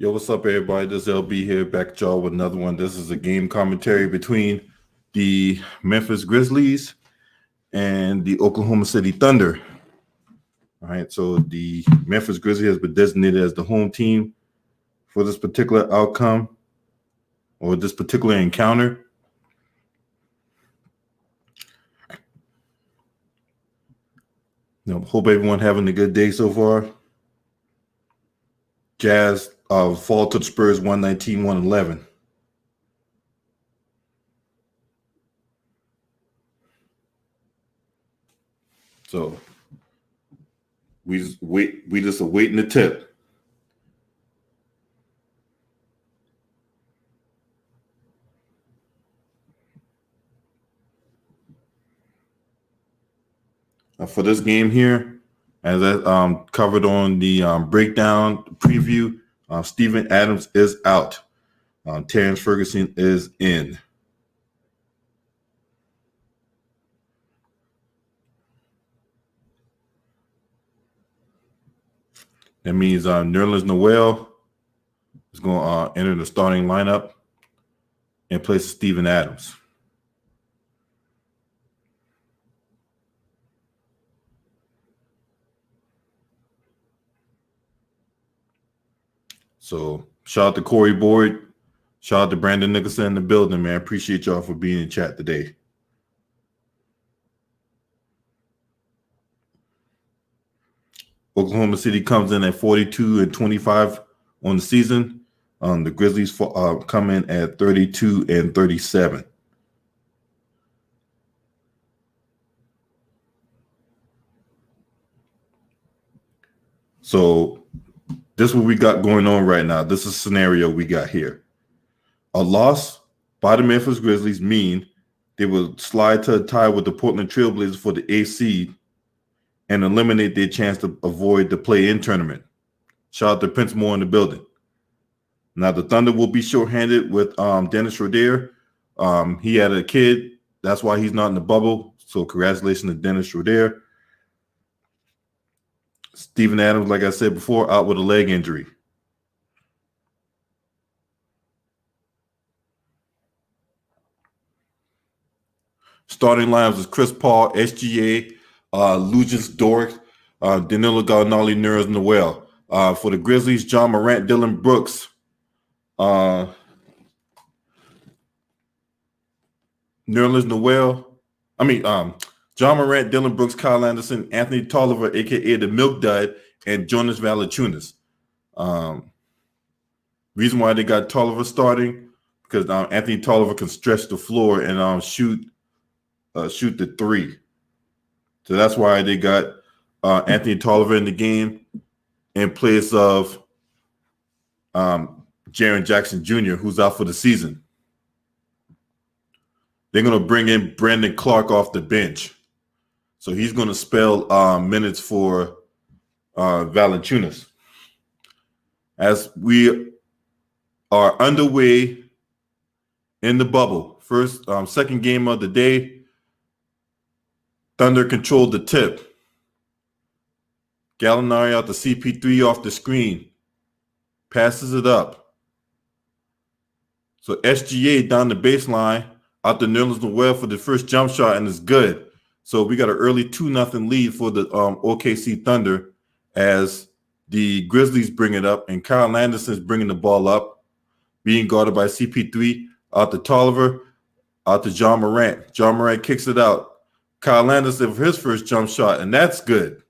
Yo, what's up, everybody? This is LB here, back at y'all with another one. This is a game commentary between the Memphis Grizzlies and the Oklahoma City Thunder. All right, so the Memphis Grizzlies has been designated as the home team for this particular outcome or this particular encounter. Hope everyone having a good day so far. Jazz fall to the Spurs 119-111. So we just awaiting the tip. For this game here, as I covered on the breakdown preview, Steven Adams is out. Terrence Ferguson is in. That means Nerlens Noel is going to enter the starting lineup in place of Steven Adams. So shout out to Corey Boyd. Shout out to Brandon Nicholson in the building, man. Appreciate y'all for being in chat today. Oklahoma City comes in at 42-25 on the season. The Grizzlies come in at 32-37. So this is what we got going on right now. This is a scenario we got here. A loss by the Memphis Grizzlies mean they will slide to a tie with the Portland Trailblazers for the 8th seed and eliminate their chance to avoid the play-in tournament. Shout out to Prince Moore in the building. Now, the Thunder will be shorthanded with Dennis Schroeder. He had a kid. That's why he's not in the bubble. So congratulations to Dennis Schroeder. Steven Adams, like I said before, out with a leg injury. Starting lineups is Chris Paul, SGA, Lucius Dort, Danilo Gallinari, Nerlens Noel. For the Grizzlies, John Morant, Dillon Brooks, Nerlens Noel. John Morant, Dillon Brooks, Kyle Anderson, Anthony Tolliver, a.k.a. the Milk Dud, and Jonas Valanciunas. Reason why they got Tolliver starting, because Anthony Tolliver can stretch the floor and shoot the three. So that's why they got Anthony Tolliver in the game in place of Jaren Jackson Jr., who's out for the season. They're going to bring in Brandon Clark off the bench. So he's going to spell minutes for Valanciunas. As we are underway in the bubble, second game of the day, Thunder controlled the tip. Gallinari out to CP3 off the screen. Passes it up. So SGA down the baseline out to Nerlens Noel for the first jump shot, and it's good. So we got an early 2-0 lead for the OKC Thunder as the Grizzlies bring it up, and Kyle Anderson is bringing the ball up, being guarded by CP3 out to Tolliver, out to John Morant. John Morant kicks it out. Kyle Anderson for his first jump shot, and that's good.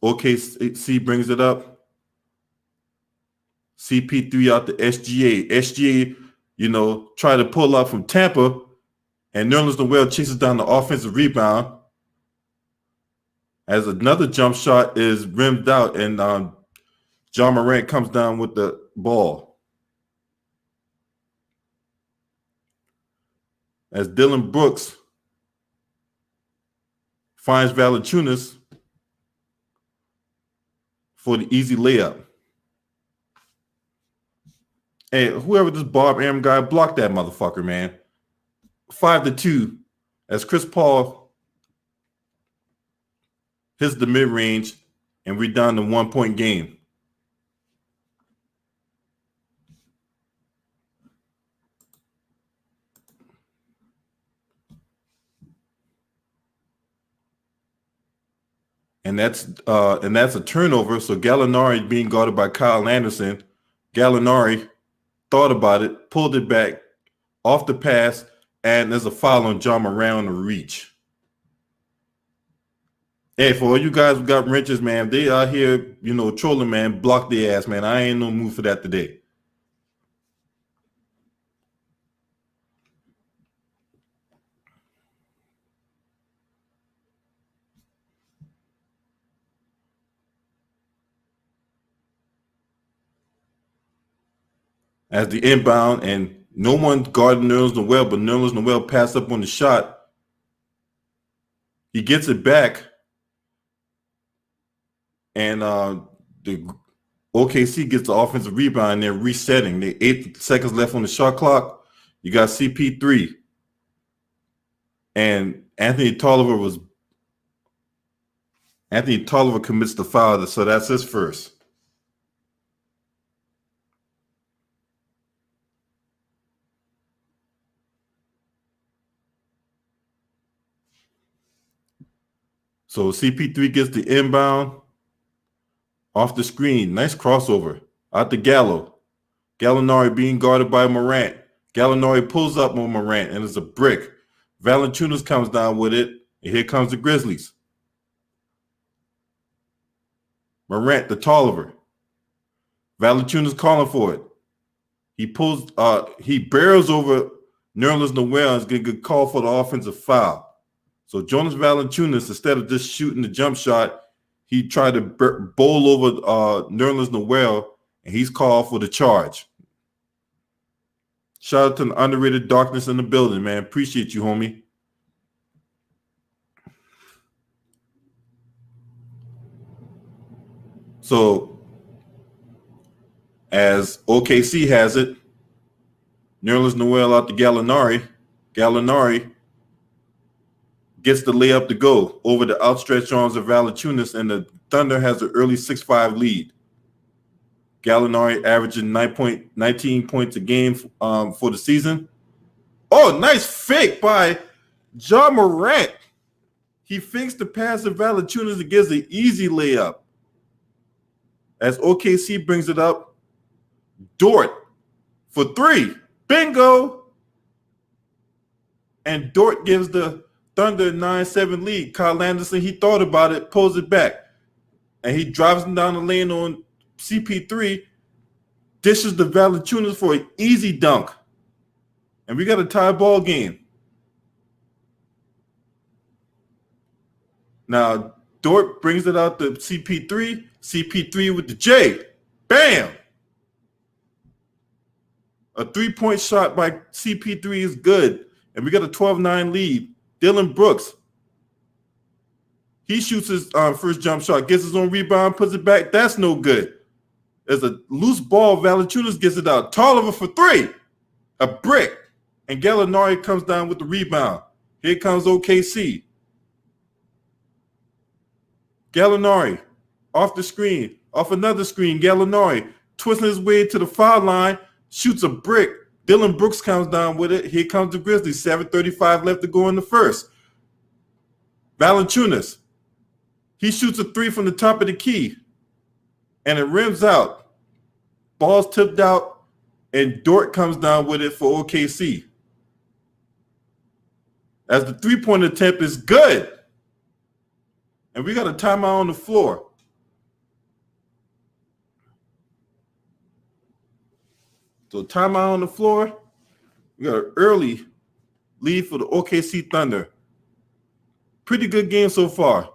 OKC brings it up. CP3 out to SGA. SGA, try to pull up from Tampa, and Nerlens Noel chases down the offensive rebound as another jump shot is rimmed out, and John Morant comes down with the ball. As Dillon Brooks finds Valanciunas for the easy layup. Hey, whoever this Bob Arum guy, blocked that motherfucker, man. 5-2 as Chris Paul hits the mid-range and we're down to 1 point game. And that's a turnover. So Gallinari being guarded by Kyle Anderson. Gallinari thought about it, pulled it back off the pass, and there's a foul on John Moran on the reach. Hey, for all you guys who got wrenches, man, they out here, trolling, man, block their ass, man. I ain't no mood for that today. As the inbound, and no one guarded Nerlens Noel, but Nerlens Noel passed up on the shot. He gets it back, and the OKC gets the offensive rebound, and they're resetting. They 8 seconds left on the shot clock. You got CP3, and Anthony Tolliver commits the foul, so that's his first. So CP3 gets the inbound off the screen. Nice crossover out to Gallo. Gallinari being guarded by Morant. Gallinari pulls up on Morant, and it's a brick. Valanciunas comes down with it, and here comes the Grizzlies. Morant to Tolliver. Valanciunas calling for it. He barrels over Nerlens Noel and is going to get called for the offensive foul. So Jonas Valanciunas, instead of just shooting the jump shot, he tried to bowl over Nerlens Noel, and he's called for the charge. Shout out to the underrated darkness in the building, man. Appreciate you, homie. So, as OKC has it, Nerlens Noel out to Gallinari. Gallinari gets the layup to go over the outstretched arms of Valanciunas, and the Thunder has an early 6-5 lead. Gallinari averaging 19 points a game for the season. Oh, nice fake by John Morant. He fakes the pass to Valanciunas and gets an easy layup. As OKC brings it up, Dort for 3. Bingo! And Dort gives the Thunder a 9-7 lead. Kyle Anderson, he thought about it, pulls it back. And he drives him down the lane on CP3, dishes the Valanciunas for an easy dunk. And we got a tie ball game. Now, Dort brings it out to CP3. CP3 with the J. Bam! A 3-point shot by CP3 is good. And we got a 12-9 lead. Dylan Brooks. He shoots his first jump shot, gets his own rebound, puts it back. That's no good. There's a loose ball. Valanciunas gets it out. Tolliver for 3. A brick. And Gallinari comes down with the rebound. Here comes OKC. Gallinari off the screen, off another screen. Gallinari twisting his way to the foul line, shoots a brick. Dylan Brooks comes down with it. Here comes the Grizzlies. 7:35 left to go in the first. Valanciunas. He shoots a 3 from the top of the key, and it rims out. Ball's tipped out, and Dort comes down with it for OKC. As the 3-point attempt is good. And we got a timeout on the floor. So timeout on the floor. We got an early lead for the OKC Thunder. Pretty good game so far.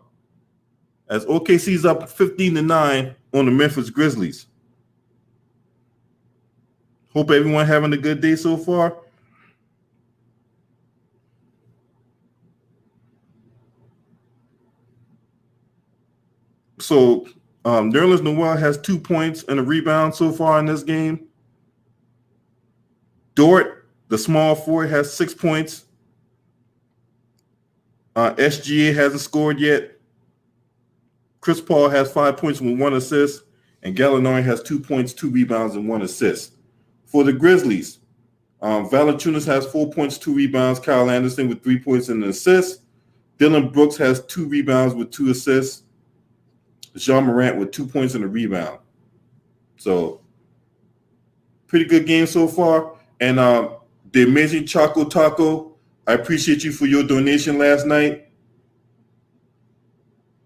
As OKC's up 15-9 on the Memphis Grizzlies. Hope everyone having a good day so far. So Nerlens Noel has 2 points and a rebound so far in this game. Dort, the small forward, has 6 points. SGA hasn't scored yet. Chris Paul has 5 points with 1 assist, and Gallinari has 2 points, 2 rebounds, and 1 assist. For the Grizzlies, Valanciunas has 4 points, 2 rebounds. Kyle Anderson with 3 points and an assist. Dylan Brooks has 2 rebounds with 2 assists. Jean Morant with 2 points and a rebound. So, pretty good game so far. And the amazing Choco Taco, I appreciate you for your donation last night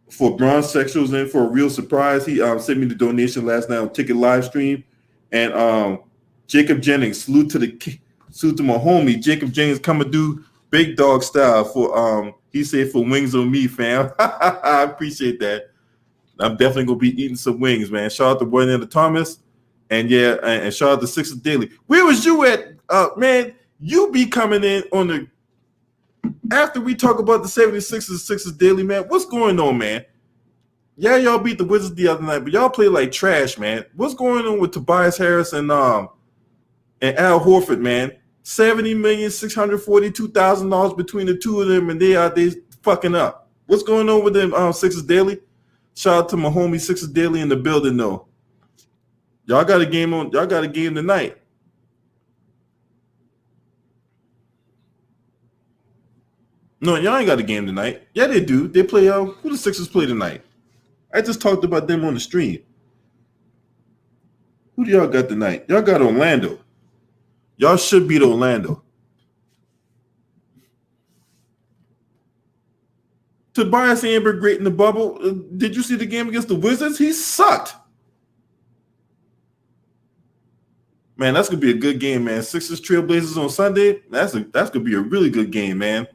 for Bronze Sexuals and for a real surprise. He sent me the donation last night on Ticket Live Stream. And Jacob Jennings, salute to my homie. Jacob Jennings coming do big dog style for he said for wings on me, fam. I appreciate that. I'm definitely gonna be eating some wings, man. Shout out to Boynetta Thomas, and yeah, and shout out to Sixers Daily. Where was you at, man? You be coming in on the after we talk about the 76ers Sixers Daily, man. What's going on, man? Yeah, y'all beat the Wizards the other night, but y'all play like trash, man. What's going on with Tobias Harris and Al Horford, man? $70,642,000 between the two of them, and they fucking up. What's going on with them Sixers Daily? Shout out to my homie Sixers Daily in the building, though. Y'all got a game on. Y'all got a game tonight. No, y'all ain't got a game tonight. Yeah, they do. They play. Who the Sixers play tonight? I just talked about them on the stream. Who do y'all got tonight? Y'all got Orlando. Y'all should beat Orlando. Tobias Amber great in the bubble. Did you see the game against the Wizards? He sucked. Man, that's gonna be a good game, man. Sixers Trailblazers on Sunday. That's gonna be a really good game, man.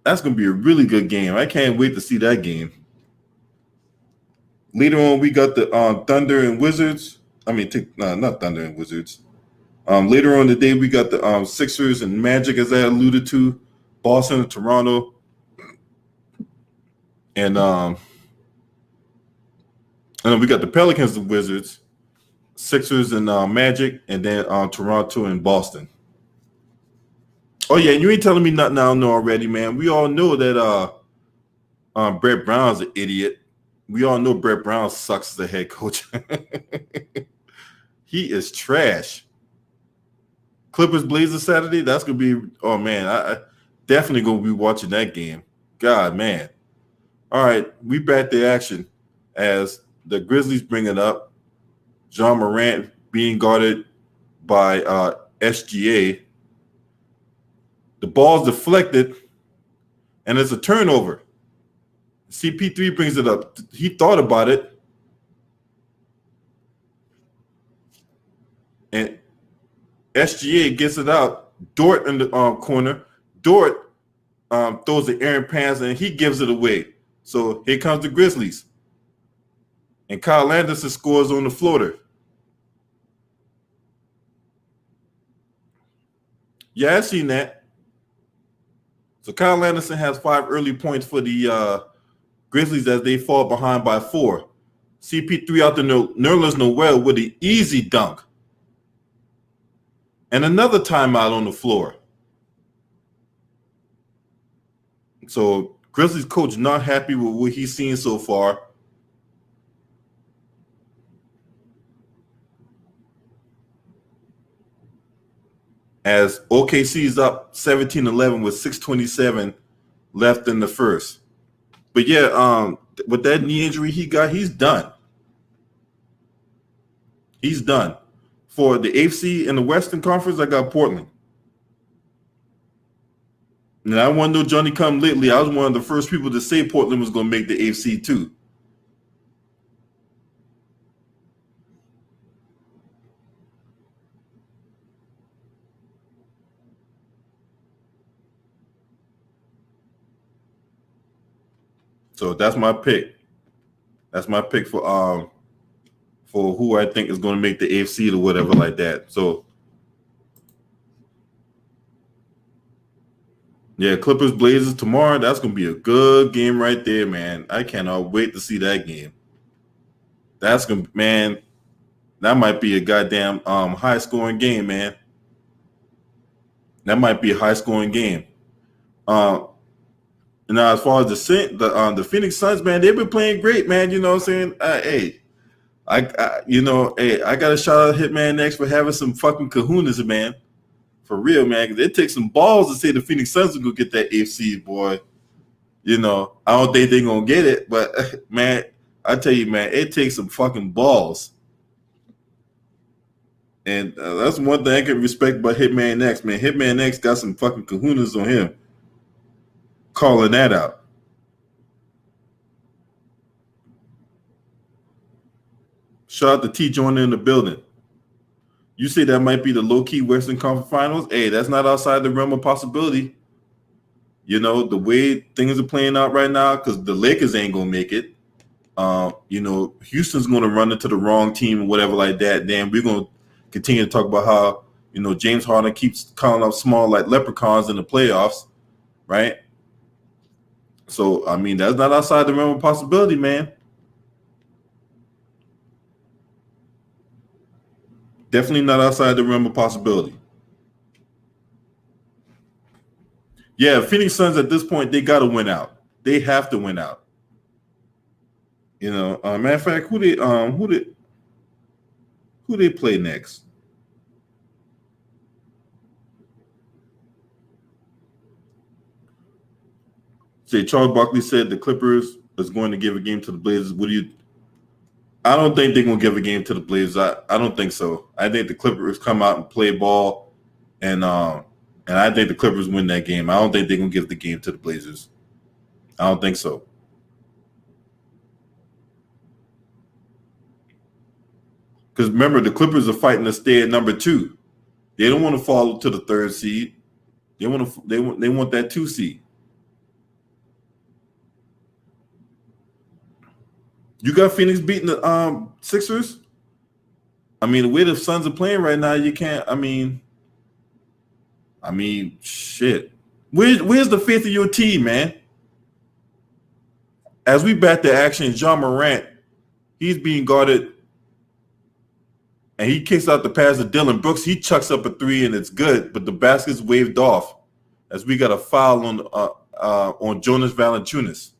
That's gonna be a really good game. I can't wait to see that game. Later on, we got the Thunder and Wizards. I mean, not Thunder and Wizards. Later on the day, we got the Sixers and Magic, as I alluded to, Boston and Toronto, and we got the Pelicans and Wizards, Sixers and Magic, and then Toronto and Boston. Oh yeah, and you ain't telling me nothing I don't know already, man. We all know that Brett Brown's an idiot. We all know Brett Brown sucks as a head coach. He is trash. Clippers Blazers Saturday. That's gonna be. Oh man, I definitely gonna be watching that game. God, man. All right, we back to action as the Grizzlies bring it up. John Morant being guarded by SGA. The ball's deflected, and it's a turnover. CP3 brings it up. He thought about it, and SGA gets it out. Dort in the corner. Dort throws the errant pass, and he gives it away. So here comes the Grizzlies. And Kyle Anderson scores on the floater. Yeah, I seen that. So Kyle Anderson has 5 early points for the Grizzlies as they fall behind by 4. CP3 out to Nerlens Noel with an easy dunk. And another timeout on the floor. So Grizzlies coach not happy with what he's seen so far. As OKC is up 17-11 with 6:27 left in the first. But yeah, with that knee injury he got, he's done. He's done. For the AFC in the Western Conference, I got Portland. And I want to know Johnny come lately. I was one of the first people to say Portland was going to make the AFC too. So that's my pick. That's my pick for who I think is going to make the AFC or whatever like that. So yeah, Clippers Blazers tomorrow. That's going to be a good game right there, man. I cannot wait to see that game. That's going to, man, that might be a goddamn high scoring game, man. That might be a high scoring game. Now, as far as the Phoenix Suns, man, they've been playing great, man. You know what I'm saying? Hey, I got to shout out Hitman X for having some fucking kahunas, man. For real, man. Because it takes some balls to say the Phoenix Suns will go get that AFC, boy. You know, I don't think they're going to get it, but, man, I tell you, man, it takes some fucking balls. And that's one thing I can respect about Hitman X, man. Hitman X got some fucking kahunas on him. Calling that out. Shout out to T Joyner in the building. You say that might be the low-key Western Conference Finals. Hey, that's not outside the realm of possibility. You know, the way things are playing out right now, because the Lakers ain't going to make it. You know, Houston's going to run into the wrong team or whatever like that. Then we're going to continue to talk about how, you know, James Harden keeps calling up small like leprechauns in the playoffs, right? So, I mean, that's not outside the realm of possibility, man. Definitely not outside the realm of possibility. Yeah, Phoenix Suns at this point, they got to win out. They have to win out. You know, matter of fact, who they play next? Say Charles Barkley said the Clippers is going to give a game to the Blazers. I don't think they're going to give a game to the Blazers. I don't think so. I think the Clippers come out and play ball, and I think the Clippers win that game. I don't think they're going to give the game to the Blazers. I don't think so. Because remember, the Clippers are fighting to stay at number 2. They don't want to fall to the 3rd seed. They want that 2 seed. You got Phoenix beating the Sixers? I mean, the way the Suns are playing right now, you can't. I mean, shit. Where's the faith of your team, man? As we back to action, John Morant, he's being guarded, and he kicks out the pass to Dylan Brooks. He chucks up a 3, and it's good, but the basket's waved off as we got a foul on Jonas Valanciunas.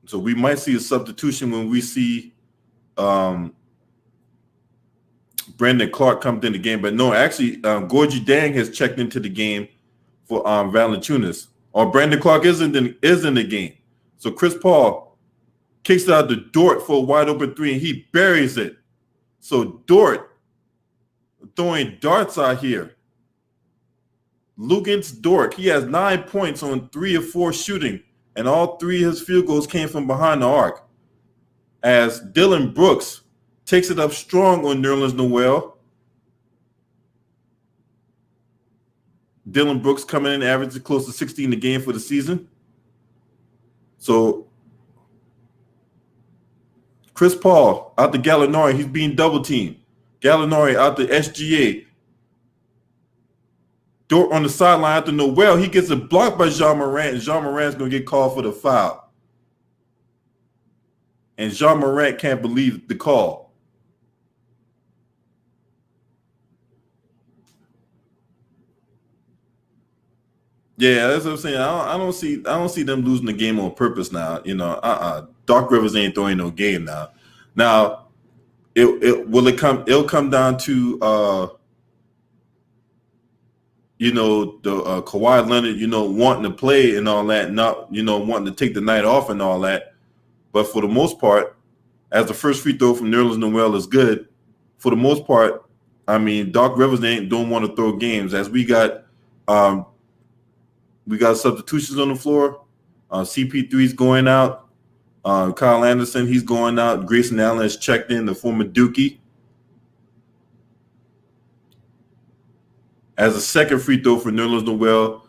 So we might see a substitution when we see Brandon Clark come in the game. But no, actually, Gorgie Dang has checked into the game for Valanciunas. Or Brandon Clark is in the game. So Chris Paul kicks out to Dort for a wide open 3, and he buries it. So Dort throwing darts out here. Luguentz Dort, he has 9 points on 3 of 4 shooting, and all 3 of his field goals came from behind the arc. As Dylan Brooks takes it up strong on Nerlens Noel. Dylan Brooks coming in averaging close to 16 a game for the season. So Chris Paul out to Gallinari, he's being double teamed. Gallinari out to SGA. Dort on the sideline out to Noel. He gets it blocked by Jean Morant, and Jean Morant's going to get called for the foul. And Jean Morant can't believe the call. Yeah, that's what I'm saying. I don't see them losing the game on purpose now. You know, Doc Rivers ain't throwing no game now. Now, it'll come down to you know, the Kawhi Leonard, you know, wanting to play and all that, not, you know, wanting to take the night off and all that. But for the most part, as the first free throw from Nerlens Noel is good, for the most part, I mean, Doc Rivers don't want to throw games. As we got substitutions on the floor. CP3's going out. Kyle Anderson, he's going out. Grayson Allen has checked in, the former Dookie. As a second free throw for Nerlens Noel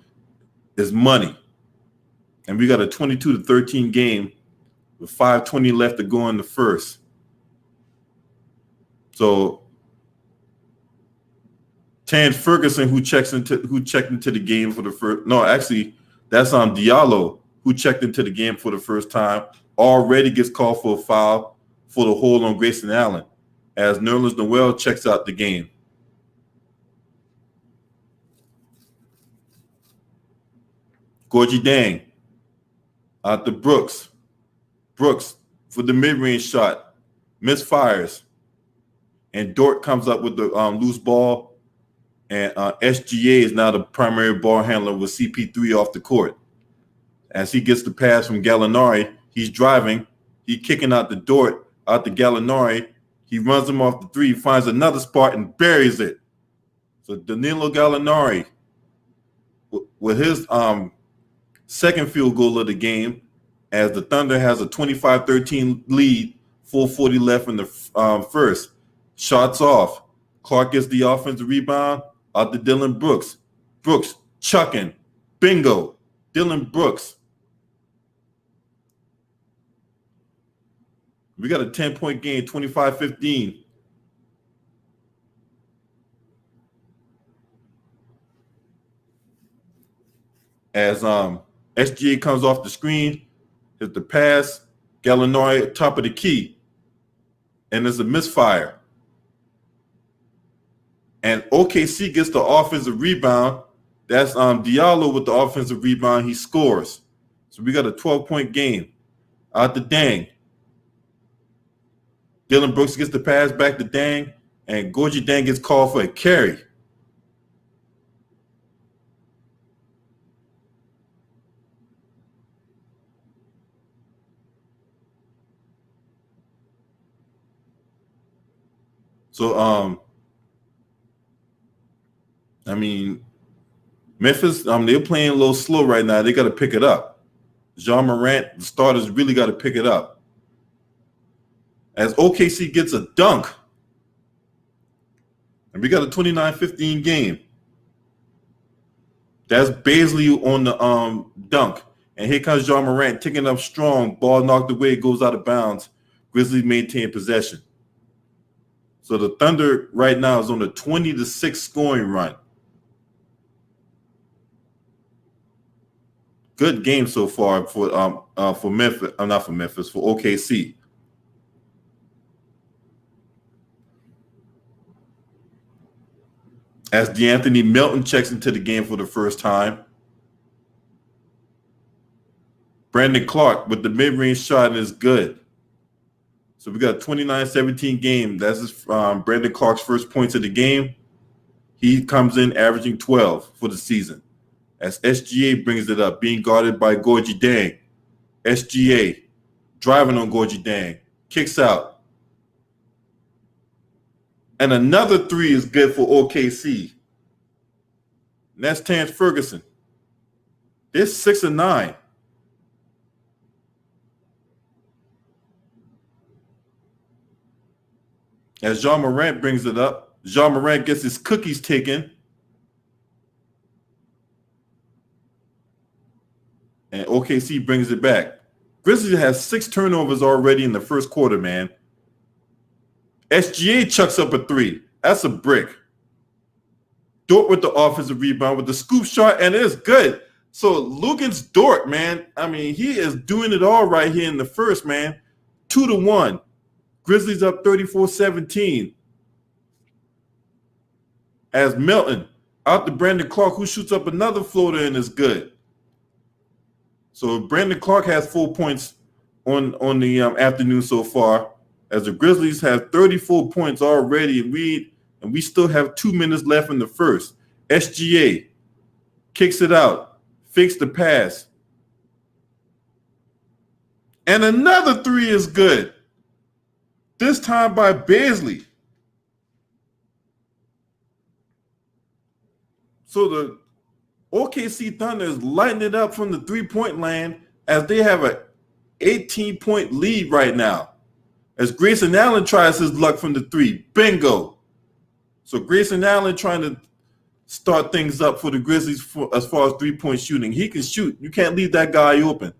is money. And we got a 22-13 game with 5:20 left to go in the first. So Terrence Ferguson, who checked into the game for the first. No, actually, that's Diallo, who checked into the game for the first time. Already gets called for a foul for the hold on Grayson Allen as Nerlens Noel checks out the game. Gorgie Dang out to Brooks. Brooks for the mid-range shot. Misfires. And Dort comes up with the loose ball. And SGA is now the primary ball handler with CP3 off the court. As he gets the pass from Gallinari, he's driving. He's kicking out the Dort, out to Gallinari. He runs him off the three, finds another spot, and buries it. So Danilo Gallinari, with his second field goal of the game, as the Thunder has a 25-13 lead, 4:40 left in the first. Shots off. Clark gets the offensive rebound out to Dylan Brooks. Brooks chucking. Bingo. Dylan Brooks. We got a 10-point game, 25-15. As SGA comes off the screen, hits the pass, Gallinari at top of the key, and there's a misfire. And OKC gets the offensive rebound. That's Diallo with the offensive rebound. He scores. So we got a 12-point game. Out to Dang. Dylan Brooks gets the pass back to Dang, and Gorgie Dang gets called for a carry. So, I mean, Memphis, they're playing a little slow right now. They got to pick it up. Jean Morant, the starters really got to pick it up. As OKC gets a dunk. And we got a 29-15 game. That's Baisley on the dunk. And here comes Jean Morant taking up strong. Ball knocked away, goes out of bounds. Grizzlies maintain possession. So the Thunder right now is on a 20-6 scoring run. Good game so far for Memphis. Not for Memphis, for OKC. As DeAnthony Melton checks into the game for the first time. Brandon Clark with the mid-range shot is good. So we got a 29-17 game. That's Brandon Clark's first points of the game. He comes in averaging 12 for the season. As SGA brings it up, being guarded by Gorgie Dang. SGA driving on Gorgie Dang. Kicks out. And another three is good for OKC. And that's Terrence Ferguson. They're 6-9. As Jean Morant brings it up, Jean Morant gets his cookies taken. And OKC brings it back. Grizzlies has 6 turnovers already in the first quarter, man. SGA chucks up a three. That's a brick. Dort with the offensive rebound with the scoop shot, and it's good. So Luguentz Dort, man, I mean, he is doing it all right here in the first, man. 2-1. Grizzlies up 34-17. As Melton out to Brandon Clark, who shoots up another floater and is good. So Brandon Clark has 4 points on the afternoon so far. As the Grizzlies have 34 points already, and we still have 2 minutes left in the first. SGA kicks it out, fakes the pass. And another three is good. This time by Baisley. So the OKC Thunder is lighting it up from the three-point land as they have an 18-point lead right now. As Grayson Allen tries his luck from the three. Bingo. So Grayson Allen trying to start things up for the Grizzlies as far as three-point shooting. He can shoot. You can't leave that guy open.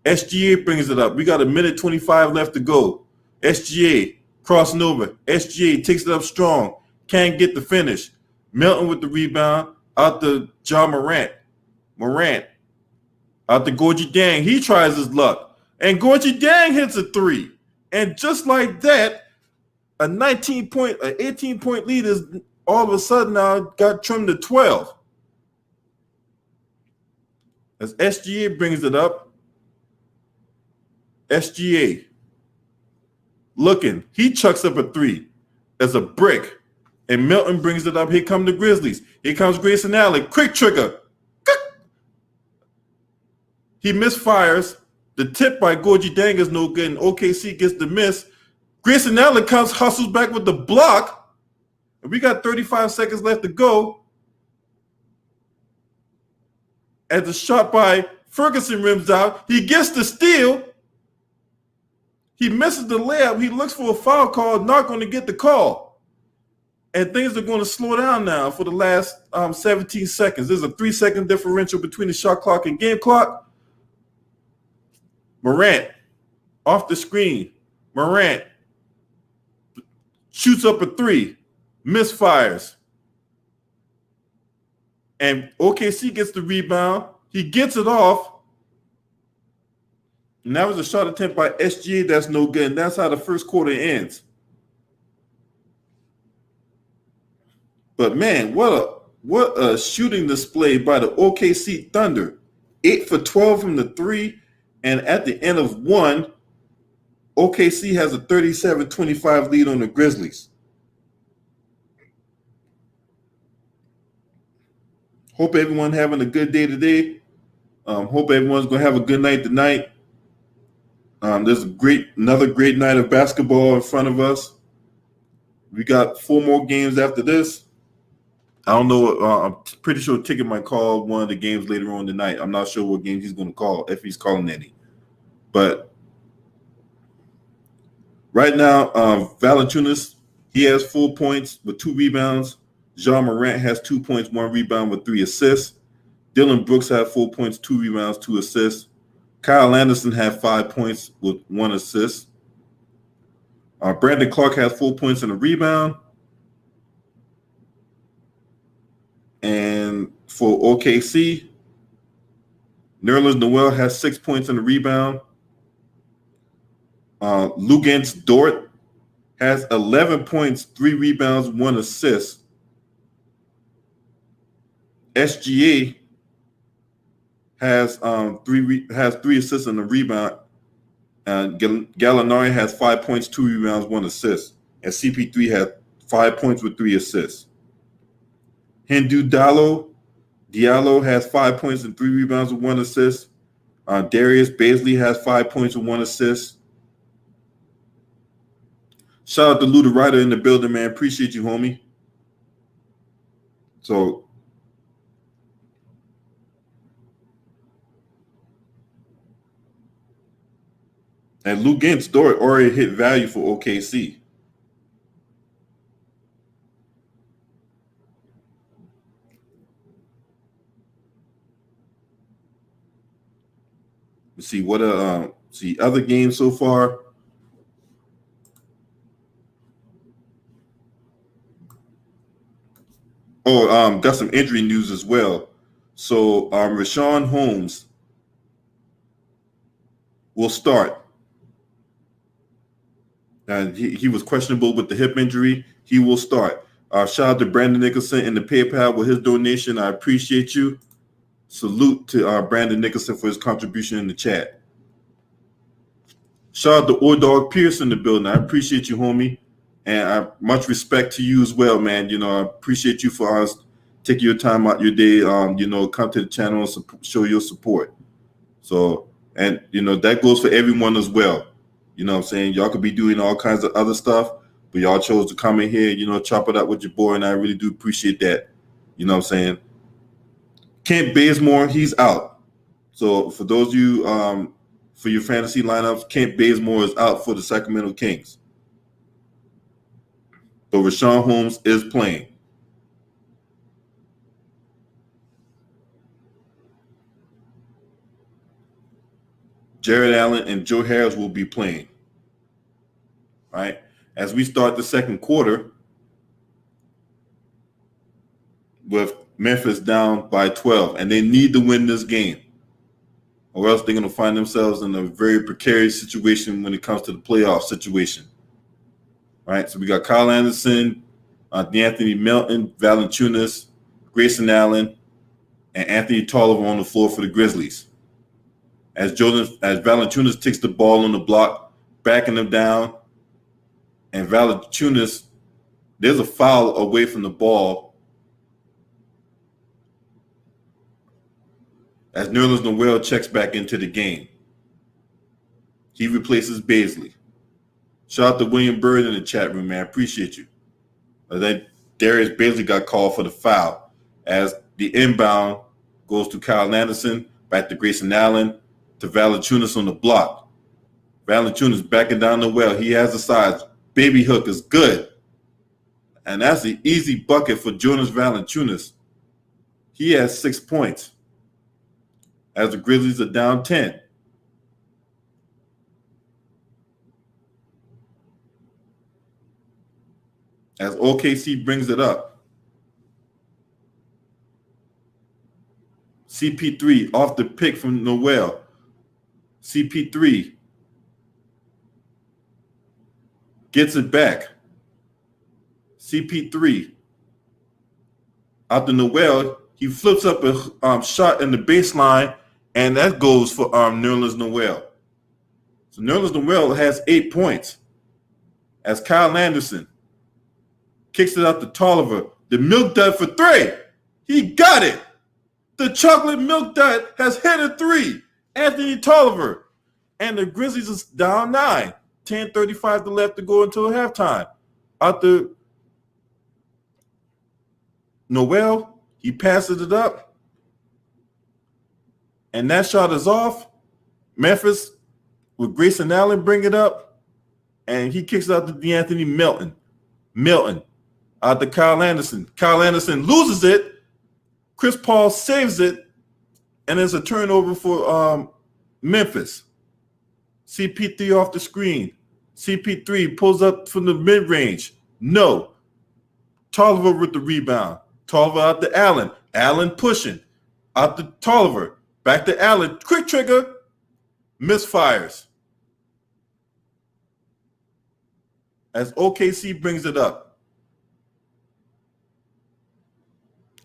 SGA brings it up. We got 1:25 left to go. SGA crossing over. SGA takes it up strong. Can't get the finish. Melton with the rebound. Out to John Morant. Out to Gorgie Dang. He tries his luck. And Gorgie Dang hits a three. And just like that, a 18-point lead is all of a sudden now got trimmed to 12. As SGA brings it up, SGA looking, he chucks up a three as a brick. And Milton brings it up. Here come the Grizzlies. Here comes Grayson Allen. Quick trigger. He misfires. The tip by Gorgie Dang is no good, and OKC gets the miss. Grayson Allen comes, hustles back with the block. And we got 35 seconds left to go. As the shot by Ferguson rims out, he gets the steal. He misses the layup. He looks for a foul call, not going to get the call. And things are going to slow down now for the last 17 seconds. There's a 3-second differential between the shot clock and game clock. Morant off the screen. Morant shoots up a three, misfires. And OKC gets the rebound. He gets it off. And that was a shot attempt by SGA that's no good. And that's how the first quarter ends. But man, what a shooting display by the OKC Thunder. 8 for 12 from the three. And at the end of one, OKC has a 37-25 lead on the Grizzlies. Hope everyone having a good day today. Hope everyone's going to have a good night tonight. There's another great night of basketball in front of us. We got 4 more games after this. I don't know. I'm pretty sure Ticket might call one of the games later on tonight. I'm not sure what games he's going to call, if he's calling any. But right now, Valanciunas, he has 4 points with 2 rebounds. Ja Morant has 2 points, 1 rebound with 3 assists. Dylan Brooks had 4 points, 2 rebounds, 2 assists. Kyle Anderson had 5 points with 1 assist. Brandon Clark has 4 points and a rebound. And for OKC, Nerlens Noel has 6 points and a rebound. Luguentz Dort has 11 points, 3 rebounds, 1 assist. SGA has 3 assists and a rebound. And Gallinari has 5 points, 2 rebounds, 1 assist. And CP3 had 5 points with 3 assists. Hindu Diallo has 5 points and 3 rebounds with 1 assist. Darius Baisley has 5 points and 1 assist. Shout out to Lou the Ryder in the building, man. Appreciate you, homie. So, and Luguentz Dort already hit value for OKC. Let's see what other games so far. Got some injury news as well. So Rashawn Holmes will start. And he was questionable with the hip injury. He will start. Shout out to Brandon Nicholson in the PayPal with his donation. I appreciate you. Salute to Brandon Nicholson for his contribution in the chat. Shout out to Ordog Pierce in the building. I appreciate you, homie. And much respect to you as well, man. You know, I appreciate you for us taking your time out your day, come to the channel and show your support. So, and, that goes for everyone as well. You know what I'm saying? Y'all could be doing all kinds of other stuff, but y'all chose to come in here, chop it up with your boy, and I really do appreciate that. You know what I'm saying? Kent Bazemore, he's out. So for those of you, for your fantasy lineups, Kent Bazemore is out for the Sacramento Kings. But Rashawn Holmes is playing. Jared Allen and Joe Harris will be playing. All right. As we start the second quarter with Memphis down by 12, and they need to win this game. or else they're going to find themselves in a very precarious situation when it comes to the playoff situation. Right? So we got Kyle Anderson, D'Anthony Melton, Valanciunas, Grayson Allen, and Anthony Tolliver on the floor for the Grizzlies. As Valanciunas takes the ball on the block, backing them down, and Valanciunas, there's a foul away from the ball as Nerlens Noel checks back into the game. He replaces Baisley. Shout out to William Bird in the chat room, man. I appreciate you. Then Darius Baisley got called for the foul as the inbound goes to Kyle Anderson, back to Grayson Allen, to Valanciunas on the block. Valanciunas backing down the well. He has the size. Baby hook is good. And that's an easy bucket for Jonas Valanciunas. He has 6 points as the Grizzlies are down 10. As OKC brings it up. CP3 off the pick from Noel. CP3 gets it back. CP3 out to Noel. He flips up a shot in the baseline, and that goes for Nerlens Noel. So Nerlens Noel has 8 points. As Kyle Anderson kicks it out to Tolliver. The milk dud for 3. He got it. The chocolate milk dud has hit a 3. Anthony Tolliver. And the Grizzlies is down 9. 10:35 to left to go until halftime. Out to Noel. He passes it up. And that shot is off. Memphis with Grayson Allen bring it up. And he kicks it out to D'Anthony Melton. Melton out to Kyle Anderson. Kyle Anderson loses it. Chris Paul saves it. And it's a turnover for Memphis. CP3 off the screen. CP3 pulls up from the mid-range. No. Tolliver with the rebound. Tolliver out to Allen. Allen pushing. Out to Tolliver. Back to Allen. Quick trigger. Misfires. As OKC brings it up.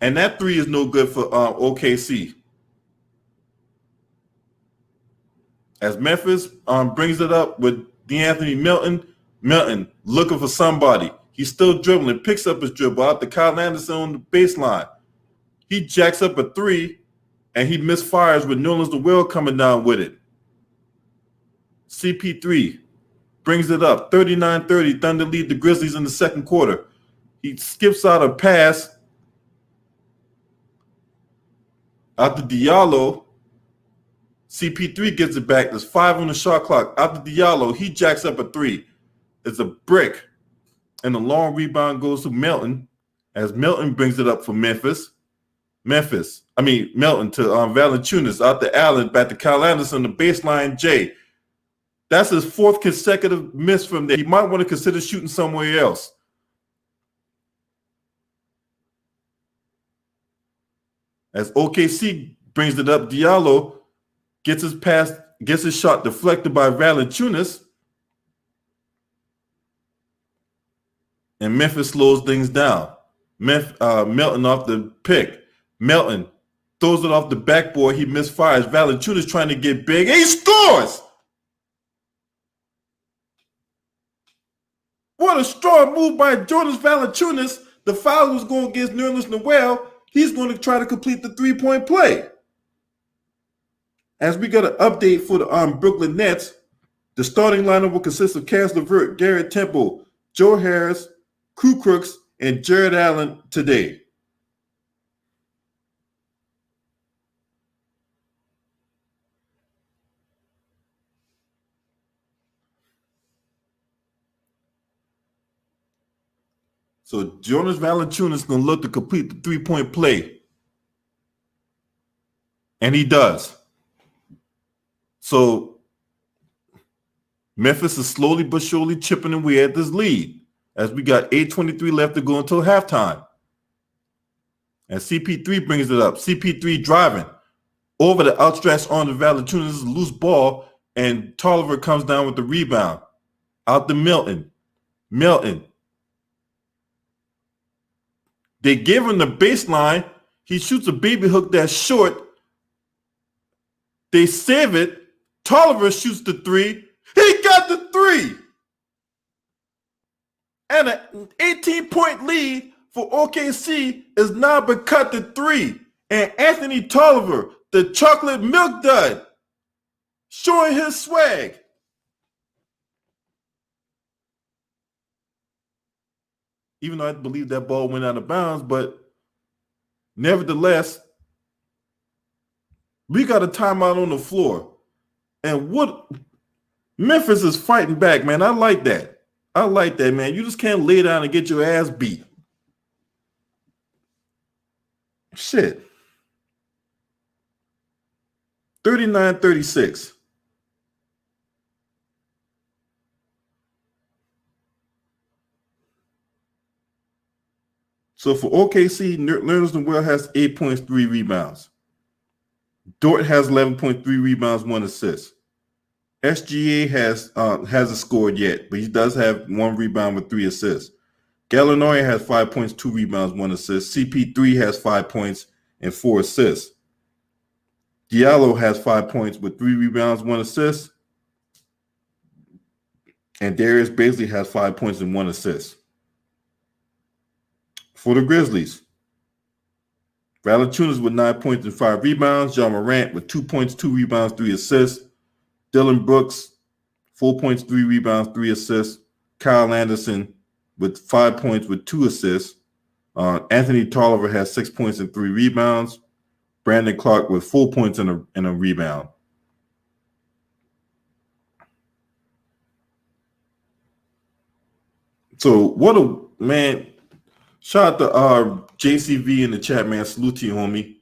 And that 3 is no good for OKC. As Memphis brings it up with D'Anthony Melton. Melton looking for somebody. He's still dribbling. Picks up his dribble out to Kyle Anderson on the baseline. He jacks up a 3, and he misfires with Nerlens Noel coming down with it. CP3 brings it up. 39-30. Thunder lead the Grizzlies in the second quarter. He skips out a pass out to Diallo. CP3 gets it back. There's 5 on the shot clock. Out to Diallo. He jacks up a 3. It's a brick. And the long rebound goes to Melton as Melton brings it up for Melton to Valanciunas. Out to Allen. Back to Kyle Anderson. The baseline, Jay. That's his 4th consecutive miss from there. He might want to consider shooting somewhere else. As OKC brings it up, Diallo gets his pass, gets his shot deflected by Valanciunas. And Memphis slows things down. Melton off the pick. Melton throws it off the backboard. He misfires. Valanciunas trying to get big. And he scores! What a strong move by Jonas Valanciunas. The foul was going against Nerlens Noel. He's going to try to complete the 3-point play. As we got an update for the Brooklyn Nets, the starting lineup will consist of Cass LeVert, Garrett Temple, Joe Harris, Crew Crooks, and Jared Allen today. So Jonas Valanciunas is going to look to complete the 3-point play. And he does. So Memphis is slowly but surely chipping away at this lead as we got 8:23 left to go until halftime. And CP3 brings it up. CP3 driving Over the outstretched arm of Valanciunas is a loose ball, and Tolliver comes down with the rebound. Out to Milton. They give him the baseline. He shoots a baby hook that's short. They save it. Tolliver shoots the three. He got the three. And an 18-point lead for OKC is now been cut to 3. And Anthony Tolliver, the chocolate milk dud, showing his swag. Even though I believe that ball went out of bounds, but nevertheless, we got a timeout on the floor. And what Memphis is fighting back, man. I like that. Man. You just can't lay down and get your ass beat. Shit. 39-36. So for OKC, Nerlens Noel has 8 points, 3 rebounds. Dort has 11.3 rebounds, 1 assist. SGA hasn't scored yet, but he does have 1 rebound with 3 assists. Gallinari has 5 points, 2 rebounds, 1 assist. CP3 has 5 points and 4 assists. Diallo has 5 points with 3 rebounds, 1 assist. And Darius Bazley has 5 points and 1 assist. For the Grizzlies, Valanciunas with 9 points and 5 rebounds. John Morant with 2 points, 2 rebounds, 3 assists. Dylan Brooks, 4 points, 3 rebounds, 3 assists. Kyle Anderson with 5 points with 2 assists. Anthony Tolliver has 6 points and 3 rebounds. Brandon Clark with 4 points and a rebound. So what a man. Shout out to JCV in the chat, man. Salute to you, homie.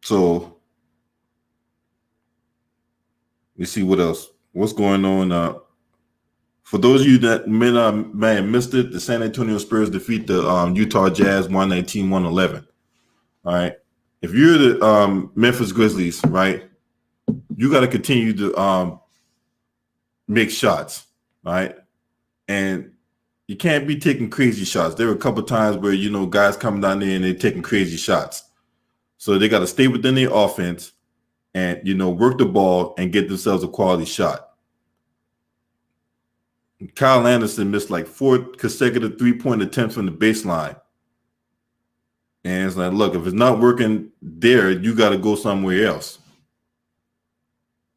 So let's see what else. What's going on? For those of you that may have missed it, the San Antonio Spurs defeat the Utah Jazz 119-111. All right. If you're the Memphis Grizzlies, right, you got to continue to make shots, all right? And you can't be taking crazy shots. There were a couple times where, guys coming down there and they're taking crazy shots. So they got to stay within their offense and, work the ball and get themselves a quality shot. Kyle Anderson missed like 4 consecutive 3-point attempts from the baseline. And it's like, look, if it's not working there, you got to go somewhere else.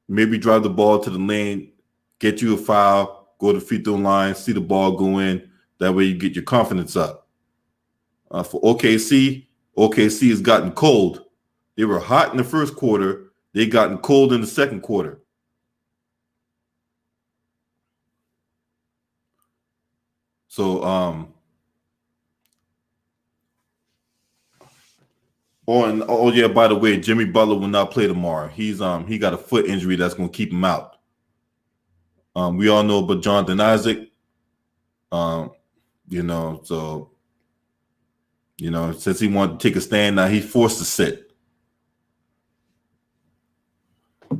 Maybe drive the ball to the lane, get you a foul, go to the free throw line, see the ball go in. That way you get your confidence up. For OKC has gotten cold. They were hot in the first quarter. They gotten cold in the second quarter. So, by the way, Jimmy Butler will not play tomorrow. He got a foot injury that's going to keep him out. We all know about Jonathan Isaac. Since he wanted to take a stand, now he's forced to sit.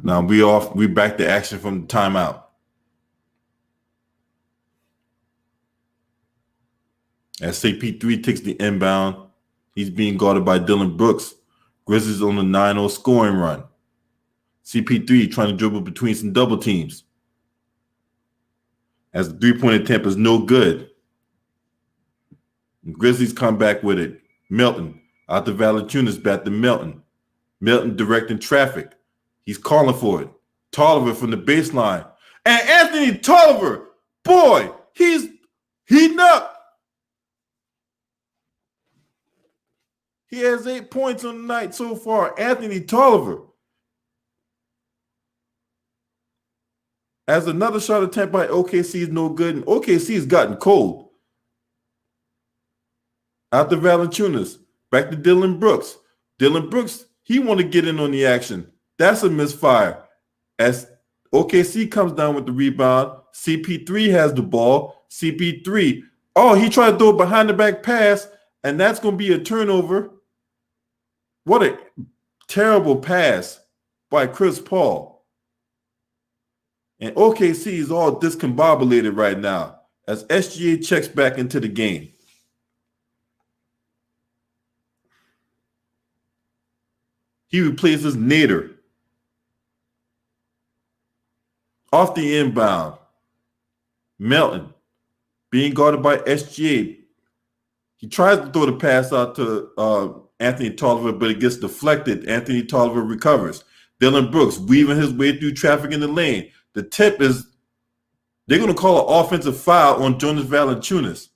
Now we back to action from the timeout. As CP3 takes the inbound, he's being guarded by Dylan Brooks. Grizzlies on the 9-0 scoring run. CP3 trying to dribble between some double teams. As the 3-point attempt is no good. Grizzlies come back with it. Milton out to Valanciunas, back to Milton. Milton directing traffic. He's calling for it. Tolliver from the baseline. And Anthony Tolliver, boy, he's heating up. He has 8 points on the night so far. Anthony Tolliver. As another shot attempt by OKC is no good, and OKC has gotten cold. Out to Valanciunas. Back to Dylan Brooks. Dylan Brooks, he want to get in on the action. That's a misfire. As OKC comes down with the rebound, CP3 has the ball. CP3 Oh, he tried to throw a behind the back pass, and that's going to be a turnover. What a terrible pass by Chris Paul. And OKC is all discombobulated right now as SGA checks back into the game. He replaces Nader. Off the inbound, Melton being guarded by SGA. He tries to throw the pass out to Anthony Tolliver, but it gets deflected. Anthony Tolliver recovers. Dylan Brooks weaving his way through traffic in the lane. The tip is they're going to call an offensive foul on Jonas Valanciunas.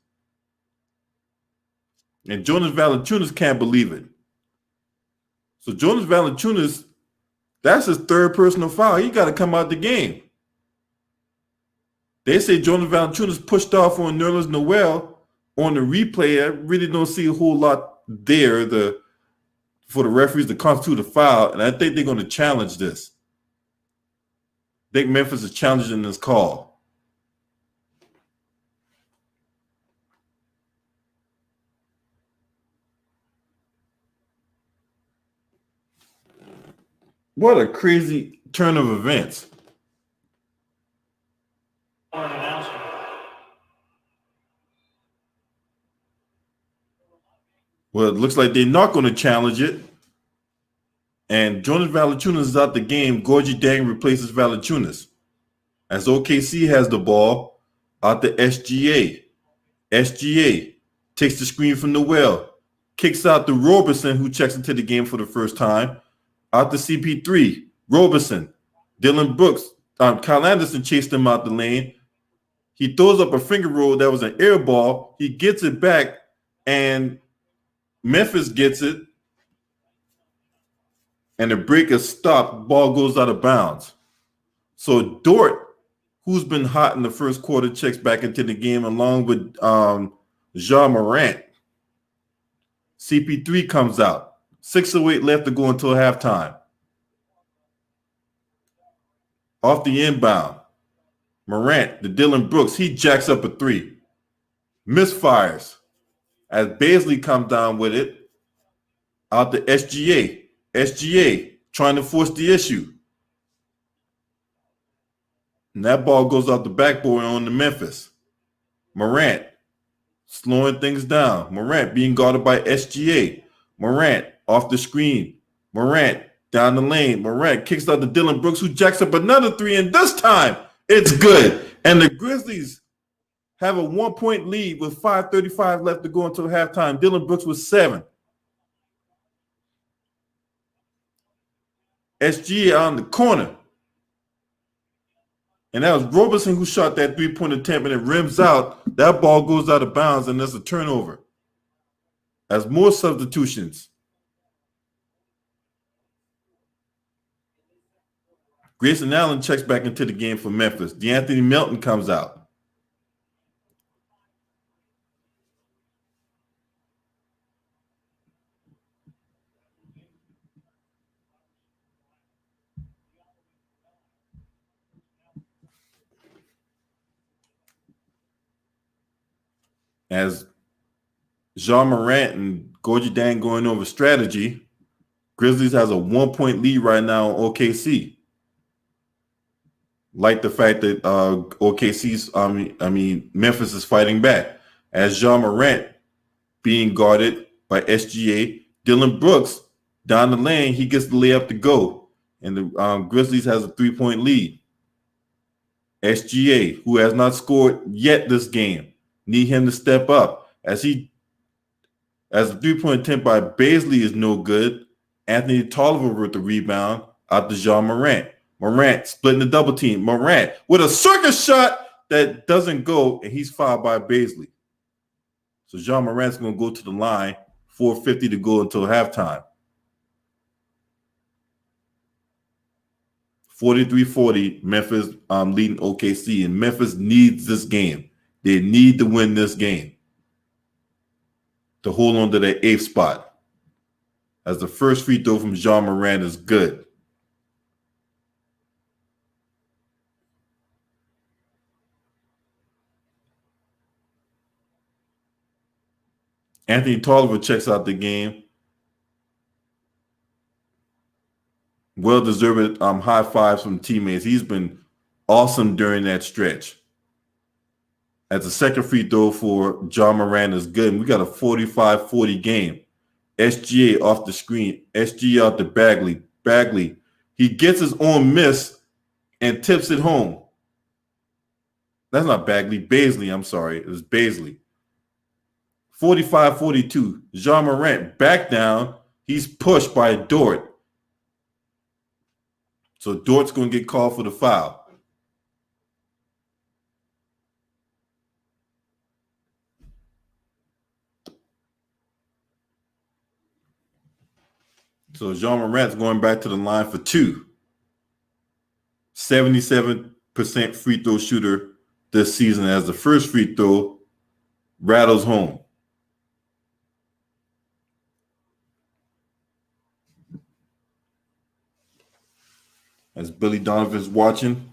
And Jonas Valanciunas can't believe it. So Jonas Valanciunas, that's his third personal foul. He got to come out the game. They say Jonas Valanciunas pushed off on Nerlens Noel on the replay. I really don't see a whole lot there for the referees to constitute a foul, and I think they're going to challenge this. I think Memphis is challenging this call. What a crazy turn of events. Well, it looks like they're not going to challenge it. And Jonas Valanciunas is out the game. Gorgie Dang replaces Valanciunas. As OKC has the ball out to SGA. SGA takes the screen from Noel. Kicks out to Roberson, who checks into the game for the first time. Out to CP3. Roberson. Dylan Brooks. Kyle Anderson chased him out the lane. He throws up a finger roll that was an air ball. He gets it back, and Memphis gets it. And the break is stopped. Ball goes out of bounds. So Dort, who's been hot in the first quarter, checks back into the game along with Ja Morant. CP3 comes out. 6:08 left to go until halftime. Off the inbound, Morant, the Dylan Brooks, he jacks up a three. Misfires as Baisley comes down with it. Out to SGA. SGA trying to force the issue. And that ball goes out the backboard on to Memphis. Morant slowing things down. Morant being guarded by SGA. Morant off the screen. Morant down the lane. Morant kicks out to Dylan Brooks, who jacks up another three, and this time it's good. And the Grizzlies have a 1-point lead with 5:35 left to go until halftime. Dylan Brooks was 7. SGA on the corner. And that was Roberson who shot that three-point attempt, and it rims out. That ball goes out of bounds, and there's a turnover. As more substitutions. Grayson Allen checks back into the game for Memphis. DeAnthony Melton comes out. As Jean Morant and Gorgie Dang going over strategy, Grizzlies has a 1-point lead right now on OKC. Like the fact that Memphis is fighting back. As Jean Morant being guarded by SGA, Dylan Brooks down the lane, he gets the layup to go. And the Grizzlies has a 3-point lead. SGA, who has not scored yet this game, need him to step up. As the 3-point attempt by Baisley is no good. Anthony Tolliver with the rebound out to Jean Morant. Morant splitting the double team. Morant with a circus shot that doesn't go, and he's fouled by Baisley. So Jean Morant's going to go to the line, 4:50 to go until halftime. 43-40, Memphis leading OKC, and Memphis needs this game. They need to win this game to hold on to their 8th spot. As the first free throw from Jean Morant is good. Anthony Tolliver checks out the game. Well-deserved high fives from teammates. He's been awesome during that stretch. As a second free throw for John Moran is good. And we got a 45-40 game. SGA off the screen. SGA out to Bagley. Bagley. He gets his own miss and tips it home. That's not Bagley. Baisley, I'm sorry. It was Baisley. 45-42. Jean Morant back down. He's pushed by Dort. So Dort's going to get called for the foul. So Jean Morant's going back to the line for two. 77% free throw shooter this season as the first free throw rattles home. As Billy Donovan's watching,